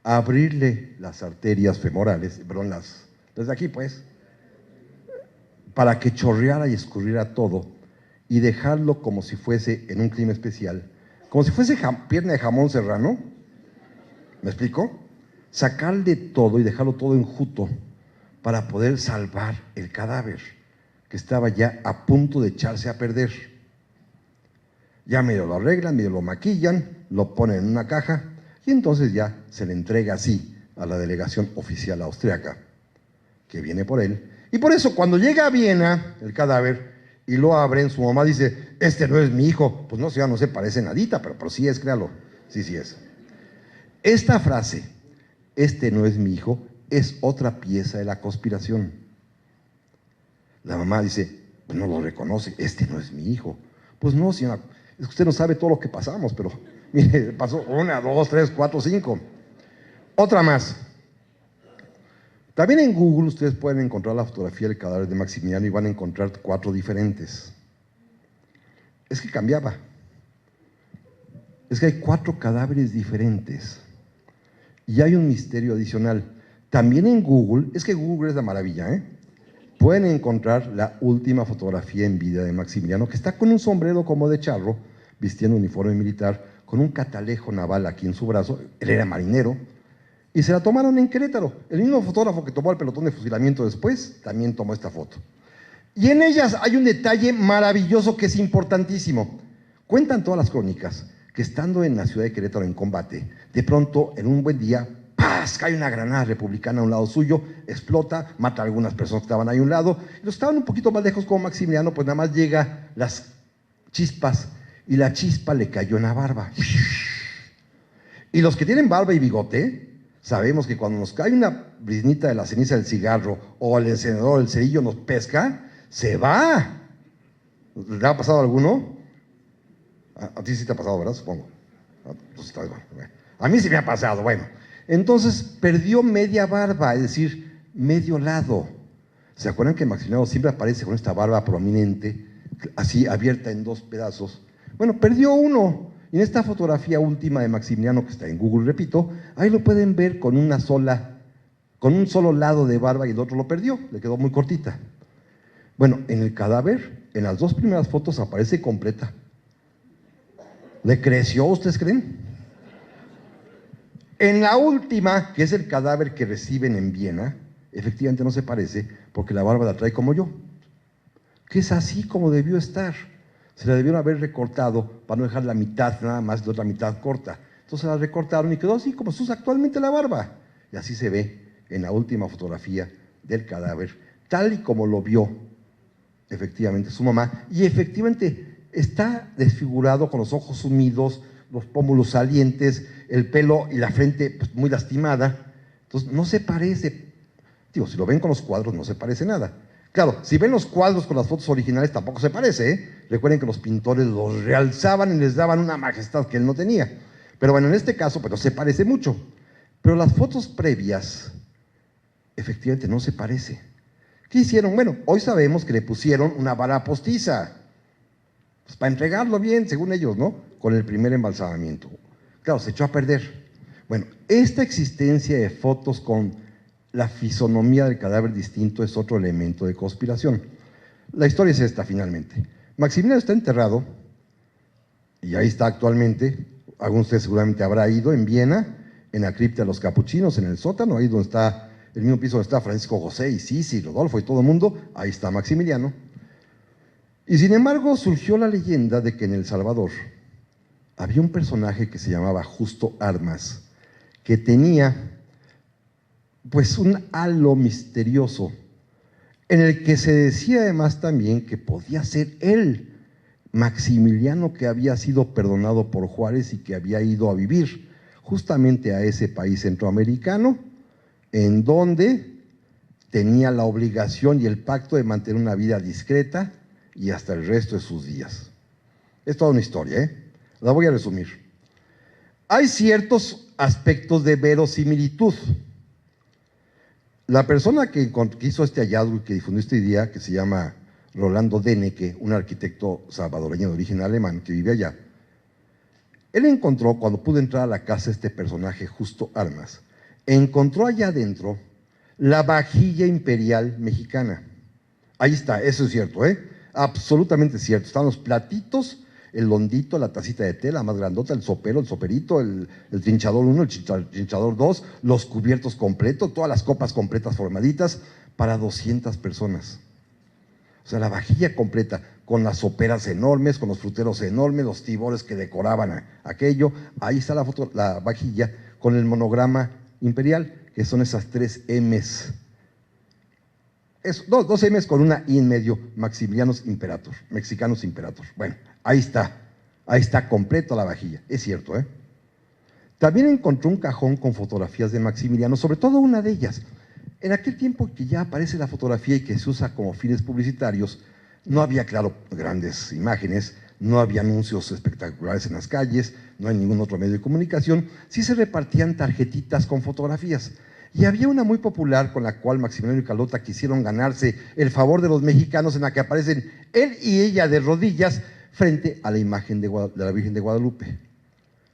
abrirle las arterias femorales, perdón, desde aquí pues, para que chorreara y escurriera todo y dejarlo como si fuese en un clima especial, como si fuese pierna de jamón serrano. ¿Me explico? Sacarle todo y dejarlo todo enjuto para poder salvar el cadáver que estaba ya a punto de echarse a perder. Ya medio lo arreglan, medio lo maquillan, lo ponen en una caja y entonces ya se le entrega así a la delegación oficial austriaca que viene por él. Y por eso cuando llega a Viena el cadáver y lo abren, su mamá dice, este no es mi hijo. Pues no, ya no se parece nadita, pero sí es, créalo. Sí es. Esta frase, este no es mi hijo, es otra pieza de la conspiración. La mamá dice, pues no lo reconoce, este no es mi hijo. Pues no, señora, es que usted no sabe todo lo que pasamos, pero mire, pasó 1, 2, 3, 4, 5. Otra más. También en Google ustedes pueden encontrar la fotografía del cadáver de Maximiliano y van a encontrar 4 diferentes. Es que cambiaba. Es que hay 4 cadáveres diferentes. Y hay un misterio adicional. También en Google, es que Google es la maravilla, ¿eh? Pueden encontrar la última fotografía en vida de Maximiliano, que está con un sombrero como de charro, vistiendo uniforme militar, con un catalejo naval aquí en su brazo. Él era marinero. Y se la tomaron en Querétaro. El mismo fotógrafo que tomó el pelotón de fusilamiento después, también tomó esta foto. Y en ellas hay un detalle maravilloso que es importantísimo. Cuentan todas las crónicas que estando en la ciudad de Querétaro en combate, de pronto, en un buen día, ¡paz!, cae una granada republicana a un lado suyo, explota, mata a algunas personas que estaban ahí a un lado, y los que estaban un poquito más lejos como Maximiliano, pues nada más llega las chispas, y la chispa le cayó en la barba. Y los que tienen barba y bigote, sabemos que cuando nos cae una briznita de la ceniza del cigarro o el encendedor del cerillo nos pesca, se va. ¿Le ha pasado a alguno? A ti sí te ha pasado, ¿verdad? Supongo. A mí sí me ha pasado, bueno. Entonces perdió media barba, es decir, medio lado. ¿Se acuerdan que Maximiliano siempre aparece con esta barba prominente, así abierta en 2 pedazos? Bueno, perdió uno. Y en esta fotografía última de Maximiliano, que está en Google, repito, ahí lo pueden ver con un solo lado de barba y el otro lo perdió, le quedó muy cortita. Bueno, en el cadáver, en las 2 primeras fotos aparece completa. ¿Le creció, ustedes creen? En la última, que es el cadáver que reciben en Viena, efectivamente no se parece, porque la barba la trae como yo, que es así como debió estar. Se la debieron haber recortado para no dejar la mitad nada más, la otra mitad corta. Entonces la recortaron y quedó así como se usa actualmente la barba. Y así se ve en la última fotografía del cadáver, tal y como lo vio efectivamente su mamá. Y efectivamente está desfigurado, con los ojos sumidos, los pómulos salientes, el pelo y la frente pues, muy lastimada. Entonces no se parece. Digo, si lo ven con los cuadros no se parece nada. Claro, si ven los cuadros con las fotos originales tampoco se parece, ¿eh? Recuerden que los pintores los realzaban y les daban una majestad que él no tenía. Pero bueno, en este caso, pues no se parece mucho. Pero las fotos previas, efectivamente no se parece. ¿Qué hicieron? Bueno, hoy sabemos que le pusieron una bala postiza, pues para entregarlo bien, según ellos, ¿no? Con el primer embalsamamiento. Claro, se echó a perder. Bueno, esta existencia de fotos con la fisonomía del cadáver distinto es otro elemento de conspiración. La historia es esta, finalmente. Maximiliano está enterrado, y ahí está actualmente, algunos de ustedes seguramente habrá ido, en Viena, en la cripta de los capuchinos, en el sótano, ahí donde está, el mismo piso donde está Francisco José y Sisi, Rodolfo y todo el mundo, ahí está Maximiliano. Y sin embargo surgió la leyenda de que en El Salvador había un personaje que se llamaba Justo Armas, que tenía pues un halo misterioso, en el que se decía además también que podía ser él, Maximiliano, que había sido perdonado por Juárez y que había ido a vivir justamente a ese país centroamericano, en donde tenía la obligación y el pacto de mantener una vida discreta y hasta el resto de sus días. Es toda una historia, ¿eh? La voy a resumir. Hay ciertos aspectos de verosimilitud. La persona que hizo este hallazgo y que difundió esta idea, que se llama Rolando Deneke, un arquitecto salvadoreño de origen alemán que vive allá, él encontró, cuando pudo entrar a la casa este personaje Justo Armas, encontró allá adentro la vajilla imperial mexicana. Ahí está, eso es cierto, ¿eh? Absolutamente cierto. Están los platitos, el hondito, la tacita de té, la más grandota, el sopero, el soperito, el trinchador 1, el trinchador 2, los cubiertos completos, todas las copas completas formaditas para 200 personas. O sea, la vajilla completa, con las soperas enormes, con los fruteros enormes, los tibores que decoraban aquello. Ahí está la foto, la vajilla con el monograma imperial, que son esas 3 M's. Dos M's con una I en medio, Maximilianos Imperator, Mexicanos Imperator. Bueno, ahí está completo la vajilla, es cierto, ¿eh? También encontró un cajón con fotografías de Maximiliano, sobre todo una de ellas. En aquel tiempo que ya aparece la fotografía y que se usa como fines publicitarios, no había, claro, grandes imágenes, no había anuncios espectaculares en las calles, no hay ningún otro medio de comunicación, sí se repartían tarjetitas con fotografías. Y había una muy popular con la cual Maximiliano y Carlota quisieron ganarse el favor de los mexicanos, en la que aparecen él y ella de rodillas frente a la imagen de la Virgen de Guadalupe.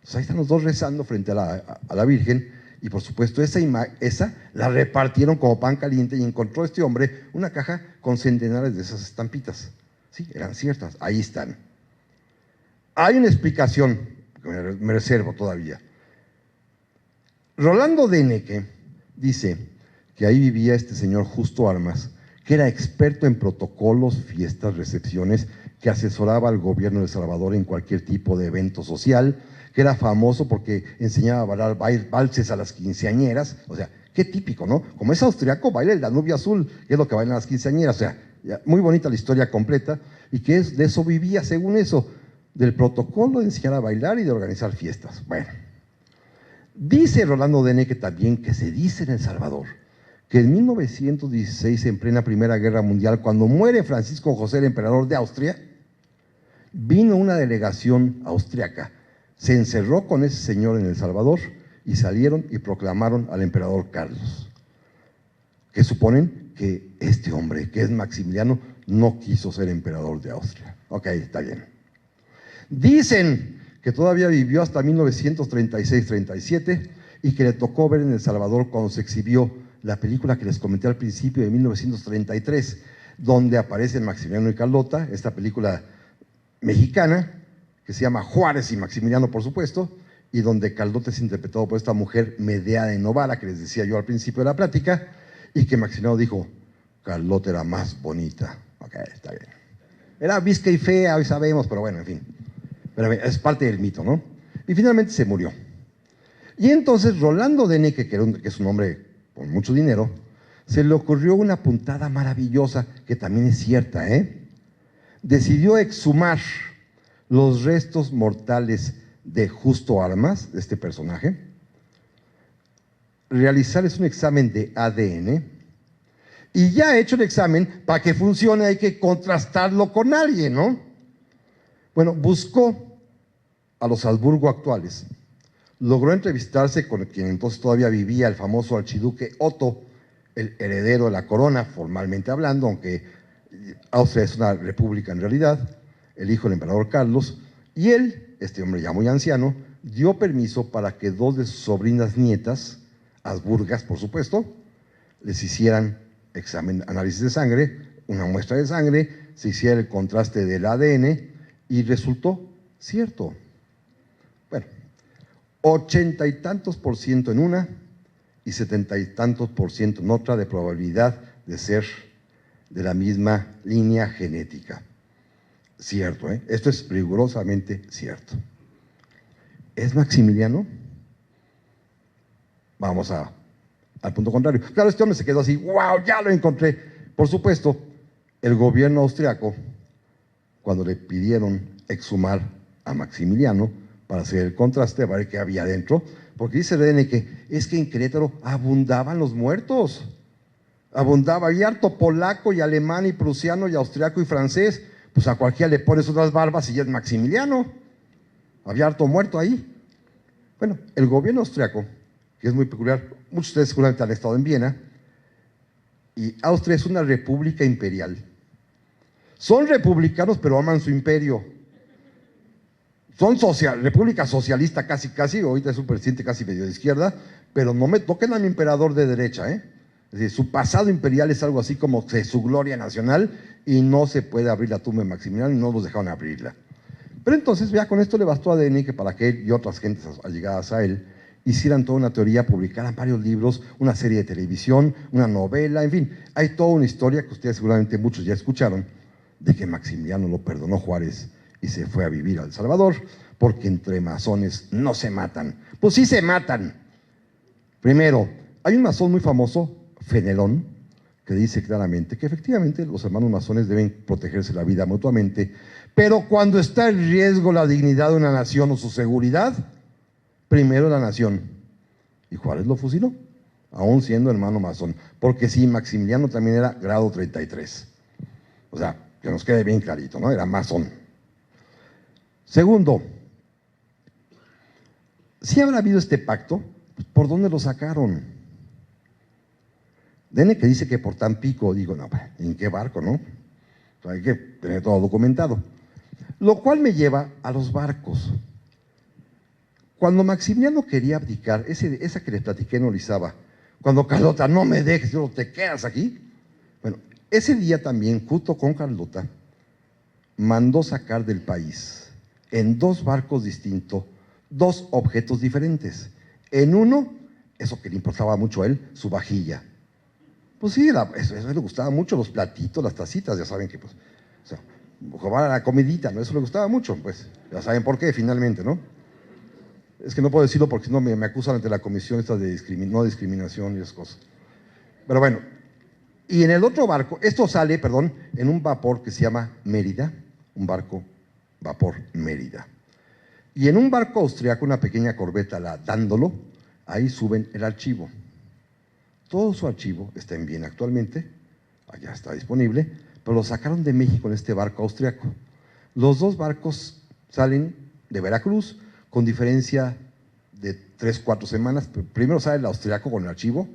Entonces ahí están los dos rezando frente a la Virgen, y por supuesto esa la repartieron como pan caliente, y encontró este hombre una caja con centenares de esas estampitas. Sí, eran ciertas, ahí están. Hay una explicación que me reservo todavía. Rolando Deneke dice que ahí vivía este señor Justo Armas, que era experto en protocolos, fiestas, recepciones, que asesoraba al gobierno de El Salvador en cualquier tipo de evento social, que era famoso porque enseñaba a bailar valses a las quinceañeras. O sea, qué típico, ¿no? Como es austriaco, baila el Danubio Azul, que es lo que bailan las quinceañeras. O sea, muy bonita la historia completa, y que de eso vivía, según eso, del protocolo, de enseñar a bailar y de organizar fiestas. Bueno, dice Rolando Deneke también que se dice en El Salvador que en 1916, en plena Primera Guerra Mundial, cuando muere Francisco José, el emperador de Austria, vino una delegación austriaca, se encerró con ese señor en El Salvador y salieron y proclamaron al emperador Carlos, que suponen que este hombre, que es Maximiliano, no quiso ser emperador de Austria. Ok, está bien. Dicen que todavía vivió hasta 1936-37 y que le tocó ver en El Salvador cuando se exhibió la película que les comenté al principio de 1933, donde aparecen Maximiliano y Carlota, esta película mexicana que se llama Juárez y Maximiliano, por supuesto, y donde Carlota es interpretado por esta mujer Medea de Novara, que les decía yo al principio de la plática, y que Maximiliano dijo, Carlota era más bonita. Ok, está bien. Era visca y fea, hoy sabemos, pero bueno, en fin. Pero es parte del mito, ¿no? Y finalmente se murió. Y entonces Rolando Deneke, que es un hombre con mucho dinero, se le ocurrió una puntada maravillosa, que también es cierta, ¿eh? Decidió exhumar los restos mortales de Justo Armas, de este personaje, realizarles un examen de ADN, y ya hecho el examen, para que funcione hay que contrastarlo con alguien, ¿no? Bueno, buscó a los Habsburgo actuales, logró entrevistarse con quien entonces todavía vivía, el famoso archiduque Otto, el heredero de la corona, formalmente hablando, aunque Austria es una república en realidad, el hijo del emperador Carlos, y él, este hombre ya muy anciano, dio permiso para que dos de sus sobrinas nietas, habsburgas por supuesto, les hicieran análisis de sangre, una muestra de sangre, se hiciera el contraste del ADN y resultó cierto. Bueno, 80 y tantos % en una y 70 y tantos % en otra de probabilidad de ser de la misma línea genética. Cierto, ¿eh? Esto es rigurosamente cierto. ¿Es Maximiliano? Vamos al punto contrario. Claro, este hombre se quedó así, ¡wow! Ya lo encontré. Por supuesto, el gobierno austriaco, cuando le pidieron exhumar a Maximiliano para hacer el contraste, a ver qué había dentro, porque dice René que es que en Querétaro abundaban los muertos. Había harto polaco y alemán y prusiano y austriaco y francés. Pues a cualquiera le pones otras barbas y ya es Maximiliano. Había harto muerto ahí. Bueno, el gobierno austriaco, que es muy peculiar, muchos de ustedes seguramente han estado en Viena, y Austria es una república imperial. Son republicanos, pero aman su imperio. Son república socialista casi, ahorita es un presidente casi medio de izquierda, pero no me toquen a mi emperador de derecha, ¿eh? Es decir, su pasado imperial es algo así como su gloria nacional, y no se puede abrir la tumba de Maximiliano, y no los dejaron abrirla. Pero entonces, ya con esto le bastó a Deneke para que él y otras gentes allegadas a él hicieran toda una teoría, publicaran varios libros, una serie de televisión, una novela, en fin, hay toda una historia que ustedes seguramente muchos ya escucharon, de que Maximiliano lo perdonó Juárez y se fue a vivir a El Salvador, porque entre masones no se matan. Pues sí se matan. Primero, hay un masón muy famoso, Fenelón, que dice claramente que efectivamente los hermanos masones deben protegerse la vida mutuamente, pero cuando está en riesgo la dignidad de una nación o su seguridad, primero de la nación. Y Juárez lo fusiló, aún siendo hermano masón. Porque sí, Maximiliano también era grado 33. O sea, que nos quede bien clarito, ¿no? Era masón. Segundo, si habrá habido este pacto, ¿por dónde lo sacaron? Dene que dice que por Tampico, digo, no, ¿en qué barco, no? O sea, hay que tener todo documentado. Lo cual me lleva a los barcos. Cuando Maximiliano quería abdicar, esa que les platiqué en Orizaba, cuando Carlota, no me dejes, no te quedas aquí. Bueno, ese día también, junto con Carlota, mandó sacar del país, en 2 barcos distintos, 2 objetos diferentes. En uno, eso que le importaba mucho a él, su vajilla. Pues sí, eso le gustaba mucho, los platitos, las tacitas, ya saben que, pues, o sea, jugar a la comidita, ¿no? Eso le gustaba mucho, pues, ya saben por qué, finalmente, ¿no? Es que no puedo decirlo porque si no me acusan ante la comisión esta de no discriminación y esas cosas. Pero bueno, y en el otro barco, esto sale, perdón, en un vapor que se llama Mérida, un barco, vapor Mérida. Y en un barco austriaco, una pequeña corbeta, la Dándolo, ahí suben el archivo. Todo su archivo está en Viena actualmente, allá está disponible, pero lo sacaron de México en este barco austriaco. Los 2 barcos salen de Veracruz con diferencia de 3-4 semanas. Primero sale el austriaco con el archivo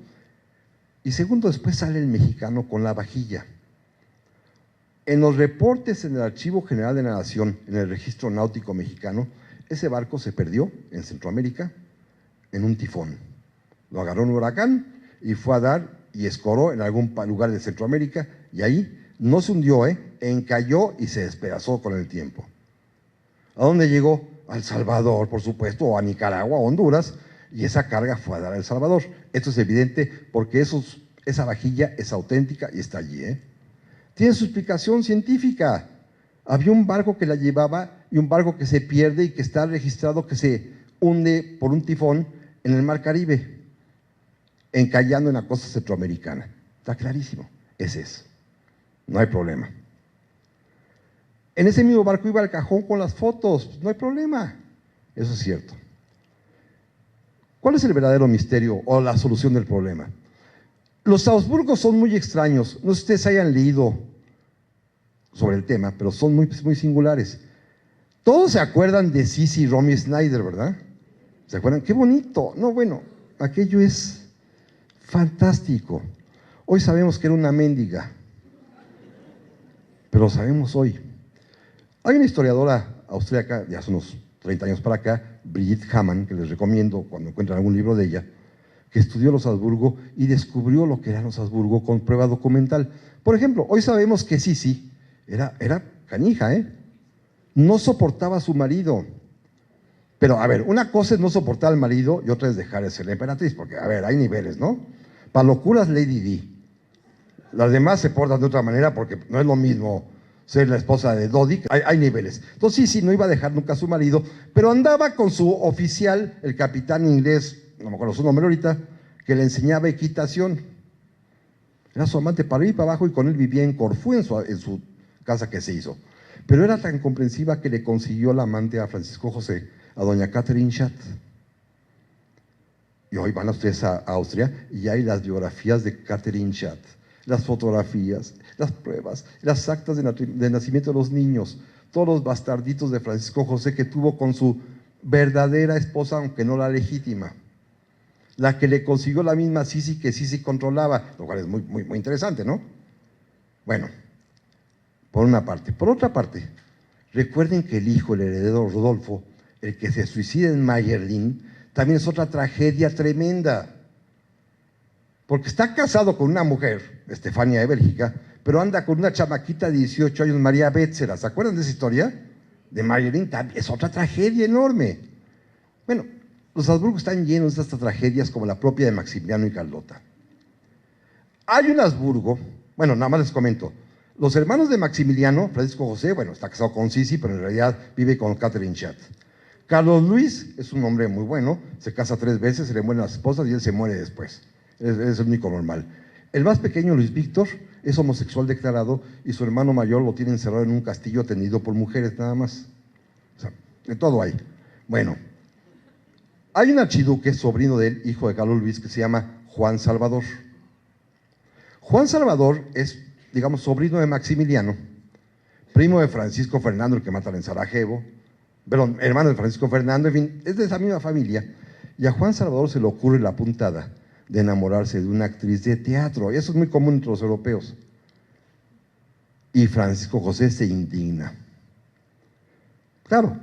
y segundo después sale el mexicano con la vajilla. En los reportes en el Archivo General de la Nación, en el Registro Náutico Mexicano, ese barco se perdió en Centroamérica en un tifón. Lo agarró un huracán y fue a dar y escoró en algún lugar de Centroamérica y ahí no se hundió, encalló y se despedazó con el tiempo. ¿A dónde llegó? A El Salvador, por supuesto, o a Nicaragua, o Honduras, y esa carga fue a dar a El Salvador. Esto es evidente porque esa vajilla es auténtica y está allí. Tiene su explicación científica. Había un barco que la llevaba y un barco que se pierde y que está registrado que se hunde por un tifón en el Mar Caribe, encallando en la costa centroamericana. Está clarísimo, ese es. No hay problema. En ese mismo barco iba el cajón con las fotos, no hay problema. Eso es cierto. ¿Cuál es el verdadero misterio o la solución del problema? Los Habsburgos son muy extraños. No sé si ustedes hayan leído sobre el tema, pero son muy, muy singulares. Todos se acuerdan de Sisi Romy Schneider, ¿verdad? ¿Se acuerdan? ¡Qué bonito! No, bueno, aquello es fantástico. Hoy sabemos que era una mendiga, pero lo sabemos hoy. Hay una historiadora austríaca de hace unos 30 años para acá, Brigitte Hamann, que les recomiendo cuando encuentren algún libro de ella, que estudió los Habsburgo y descubrió lo que eran los Habsburgo con prueba documental. Por ejemplo, hoy sabemos que Sisi era canija, no soportaba a su marido. Pero, a ver, una cosa es no soportar al marido y otra es dejar de ser la emperatriz, porque, a ver, hay niveles, ¿no? Para locuras, Lady Di. Las demás se portan de otra manera porque no es lo mismo ser la esposa de Dodik, hay niveles. Entonces sí, no iba a dejar nunca a su marido, pero andaba con su oficial, el capitán inglés, no me acuerdo su nombre ahorita, que le enseñaba equitación. Era su amante para arriba y para abajo y con él vivía en Corfú, en su casa que se hizo. Pero era tan comprensiva que le consiguió la amante a Francisco José, a doña Catherine Schatt. Y hoy van ustedes a Austria y hay las biografías de Catherine Schatt, las fotografías, las pruebas, las actas de nacimiento de los niños, todos los bastarditos de Francisco José que tuvo con su verdadera esposa, aunque no la legítima, la que le consiguió la misma Sisi que Sisi controlaba, lo cual es muy, muy, muy interesante, ¿no? Bueno, por una parte. Por otra parte, recuerden que el hijo, el heredero Rodolfo, el que se suicida en Mayerling, también es otra tragedia tremenda. Porque está casado con una mujer, Estefania de Bélgica, pero anda con una chamaquita de 18 años, María Bétzera. ¿Se acuerdan de esa historia? De Mayerling, es otra tragedia enorme. Bueno, los Habsburgo están llenos de estas tragedias como la propia de Maximiliano y Carlota. Hay un Habsburgo, bueno, nada más les comento, los hermanos de Maximiliano, Francisco José, bueno, está casado con Sisi, pero en realidad vive con Catherine Schatt. Carlos Luis es un hombre muy bueno, se casa 3 veces, se le mueren las esposas y él se muere después. Es el único normal. El más pequeño, Luis Víctor, es homosexual declarado y su hermano mayor lo tiene encerrado en un castillo atendido por mujeres nada más. O sea, de todo hay. Bueno, Hay un archiduque, sobrino de él, hijo de Carlos Luis, que se llama Juan Salvador. Juan Salvador es, digamos, sobrino de Maximiliano, primo de Francisco Fernando, el que matan en Sarajevo, perdón, hermano de Francisco Fernando, en fin, es de esa misma familia. Y a Juan Salvador se le ocurre la puntada de enamorarse de una actriz de teatro, y eso es muy común entre los europeos. Y Francisco José se indigna. Claro,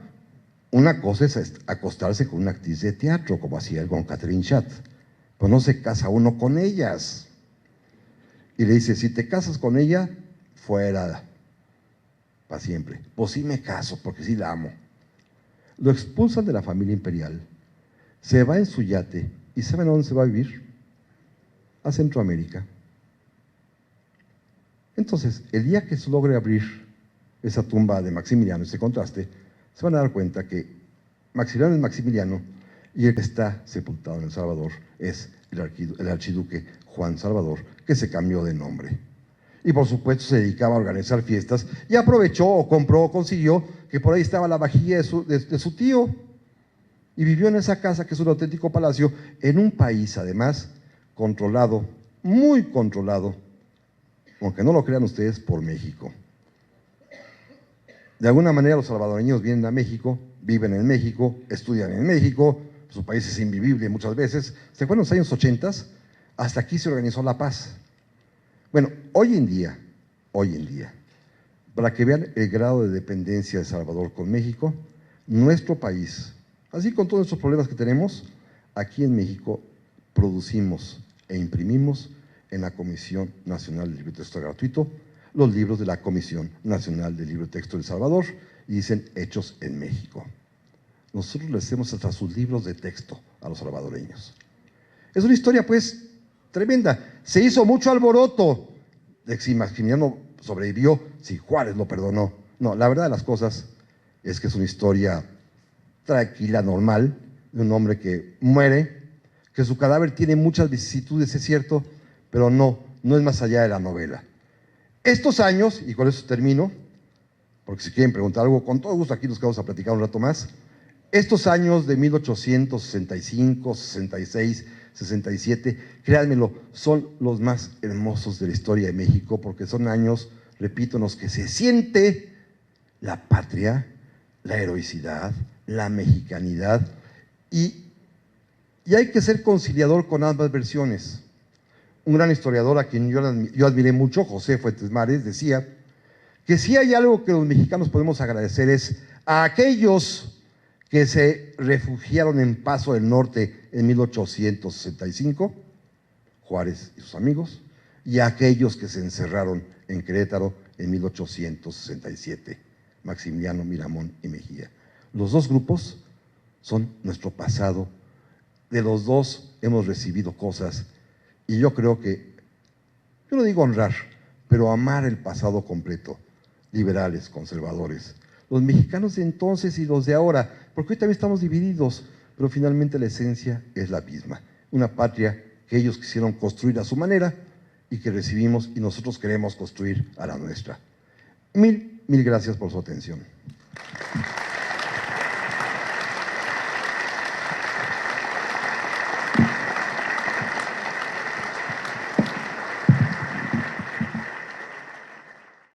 una cosa es acostarse con una actriz de teatro, como hacía él con Catherine Chat, pues no se casa uno con ellas. Y le dice, si te casas con ella, fuera, para siempre. Pues sí me caso, porque sí la amo. Lo expulsan de la familia imperial, se va en su yate, ¿y saben a dónde se va a vivir? A Centroamérica. Entonces, el día que se logre abrir esa tumba de Maximiliano, ese contraste, se van a dar cuenta que Maximiliano es Maximiliano y el que está sepultado en El Salvador es el archiduque Juan Salvador, que se cambió de nombre. Y por supuesto se dedicaba a organizar fiestas y aprovechó o compró o consiguió que por ahí estaba la vajilla de su tío y vivió en esa casa que es un auténtico palacio en un país además controlado, muy controlado, aunque no lo crean ustedes, por México. De alguna manera los salvadoreños vienen a México, viven en México, estudian en México, su país es invivible muchas veces. ¿Se acuerdan los años 80? Hasta aquí se organizó la paz. Bueno, hoy en día, para que vean el grado de dependencia de Salvador con México, nuestro país, así con todos estos problemas que tenemos, aquí en México producimos e imprimimos en la Comisión Nacional del Libro de Texto Gratuito los libros de la Comisión Nacional del Libro de Texto de El Salvador y dicen hechos en México. Nosotros les hacemos hasta sus libros de texto a los salvadoreños. Es una historia pues tremenda. Se hizo mucho alboroto de si Maximiliano sobrevivió, si Juárez lo perdonó. No, la verdad de las cosas es que es una historia tranquila, normal, de un hombre que muere, que su cadáver tiene muchas vicisitudes, es cierto, pero no es más allá de la novela. Estos años, y con eso termino, porque si quieren preguntar algo, con todo gusto aquí nos quedamos a platicar un rato más. Estos años de 1865, 66, 67, créanmelo, son los más hermosos de la historia de México, porque son años, repito, en los que se siente la patria, la heroicidad, la mexicanidad, y hay que ser conciliador con ambas versiones. Un gran historiador a quien yo admiré mucho, José Fuentes Mares, decía que si hay algo que los mexicanos podemos agradecer es a aquellos que se refugiaron en Paso del Norte en 1865, Juárez y sus amigos, y a aquellos que se encerraron en Querétaro en 1867, Maximiliano, Miramón y Mejía. Los dos grupos son nuestro pasado, de los dos hemos recibido cosas, y yo creo que, yo no digo honrar, pero amar el pasado completo, liberales, conservadores, los mexicanos de entonces y los de ahora, porque hoy también estamos divididos, pero finalmente la esencia es la misma, una patria que ellos quisieron construir a su manera y que recibimos y nosotros queremos construir a la nuestra. Mil gracias por su atención.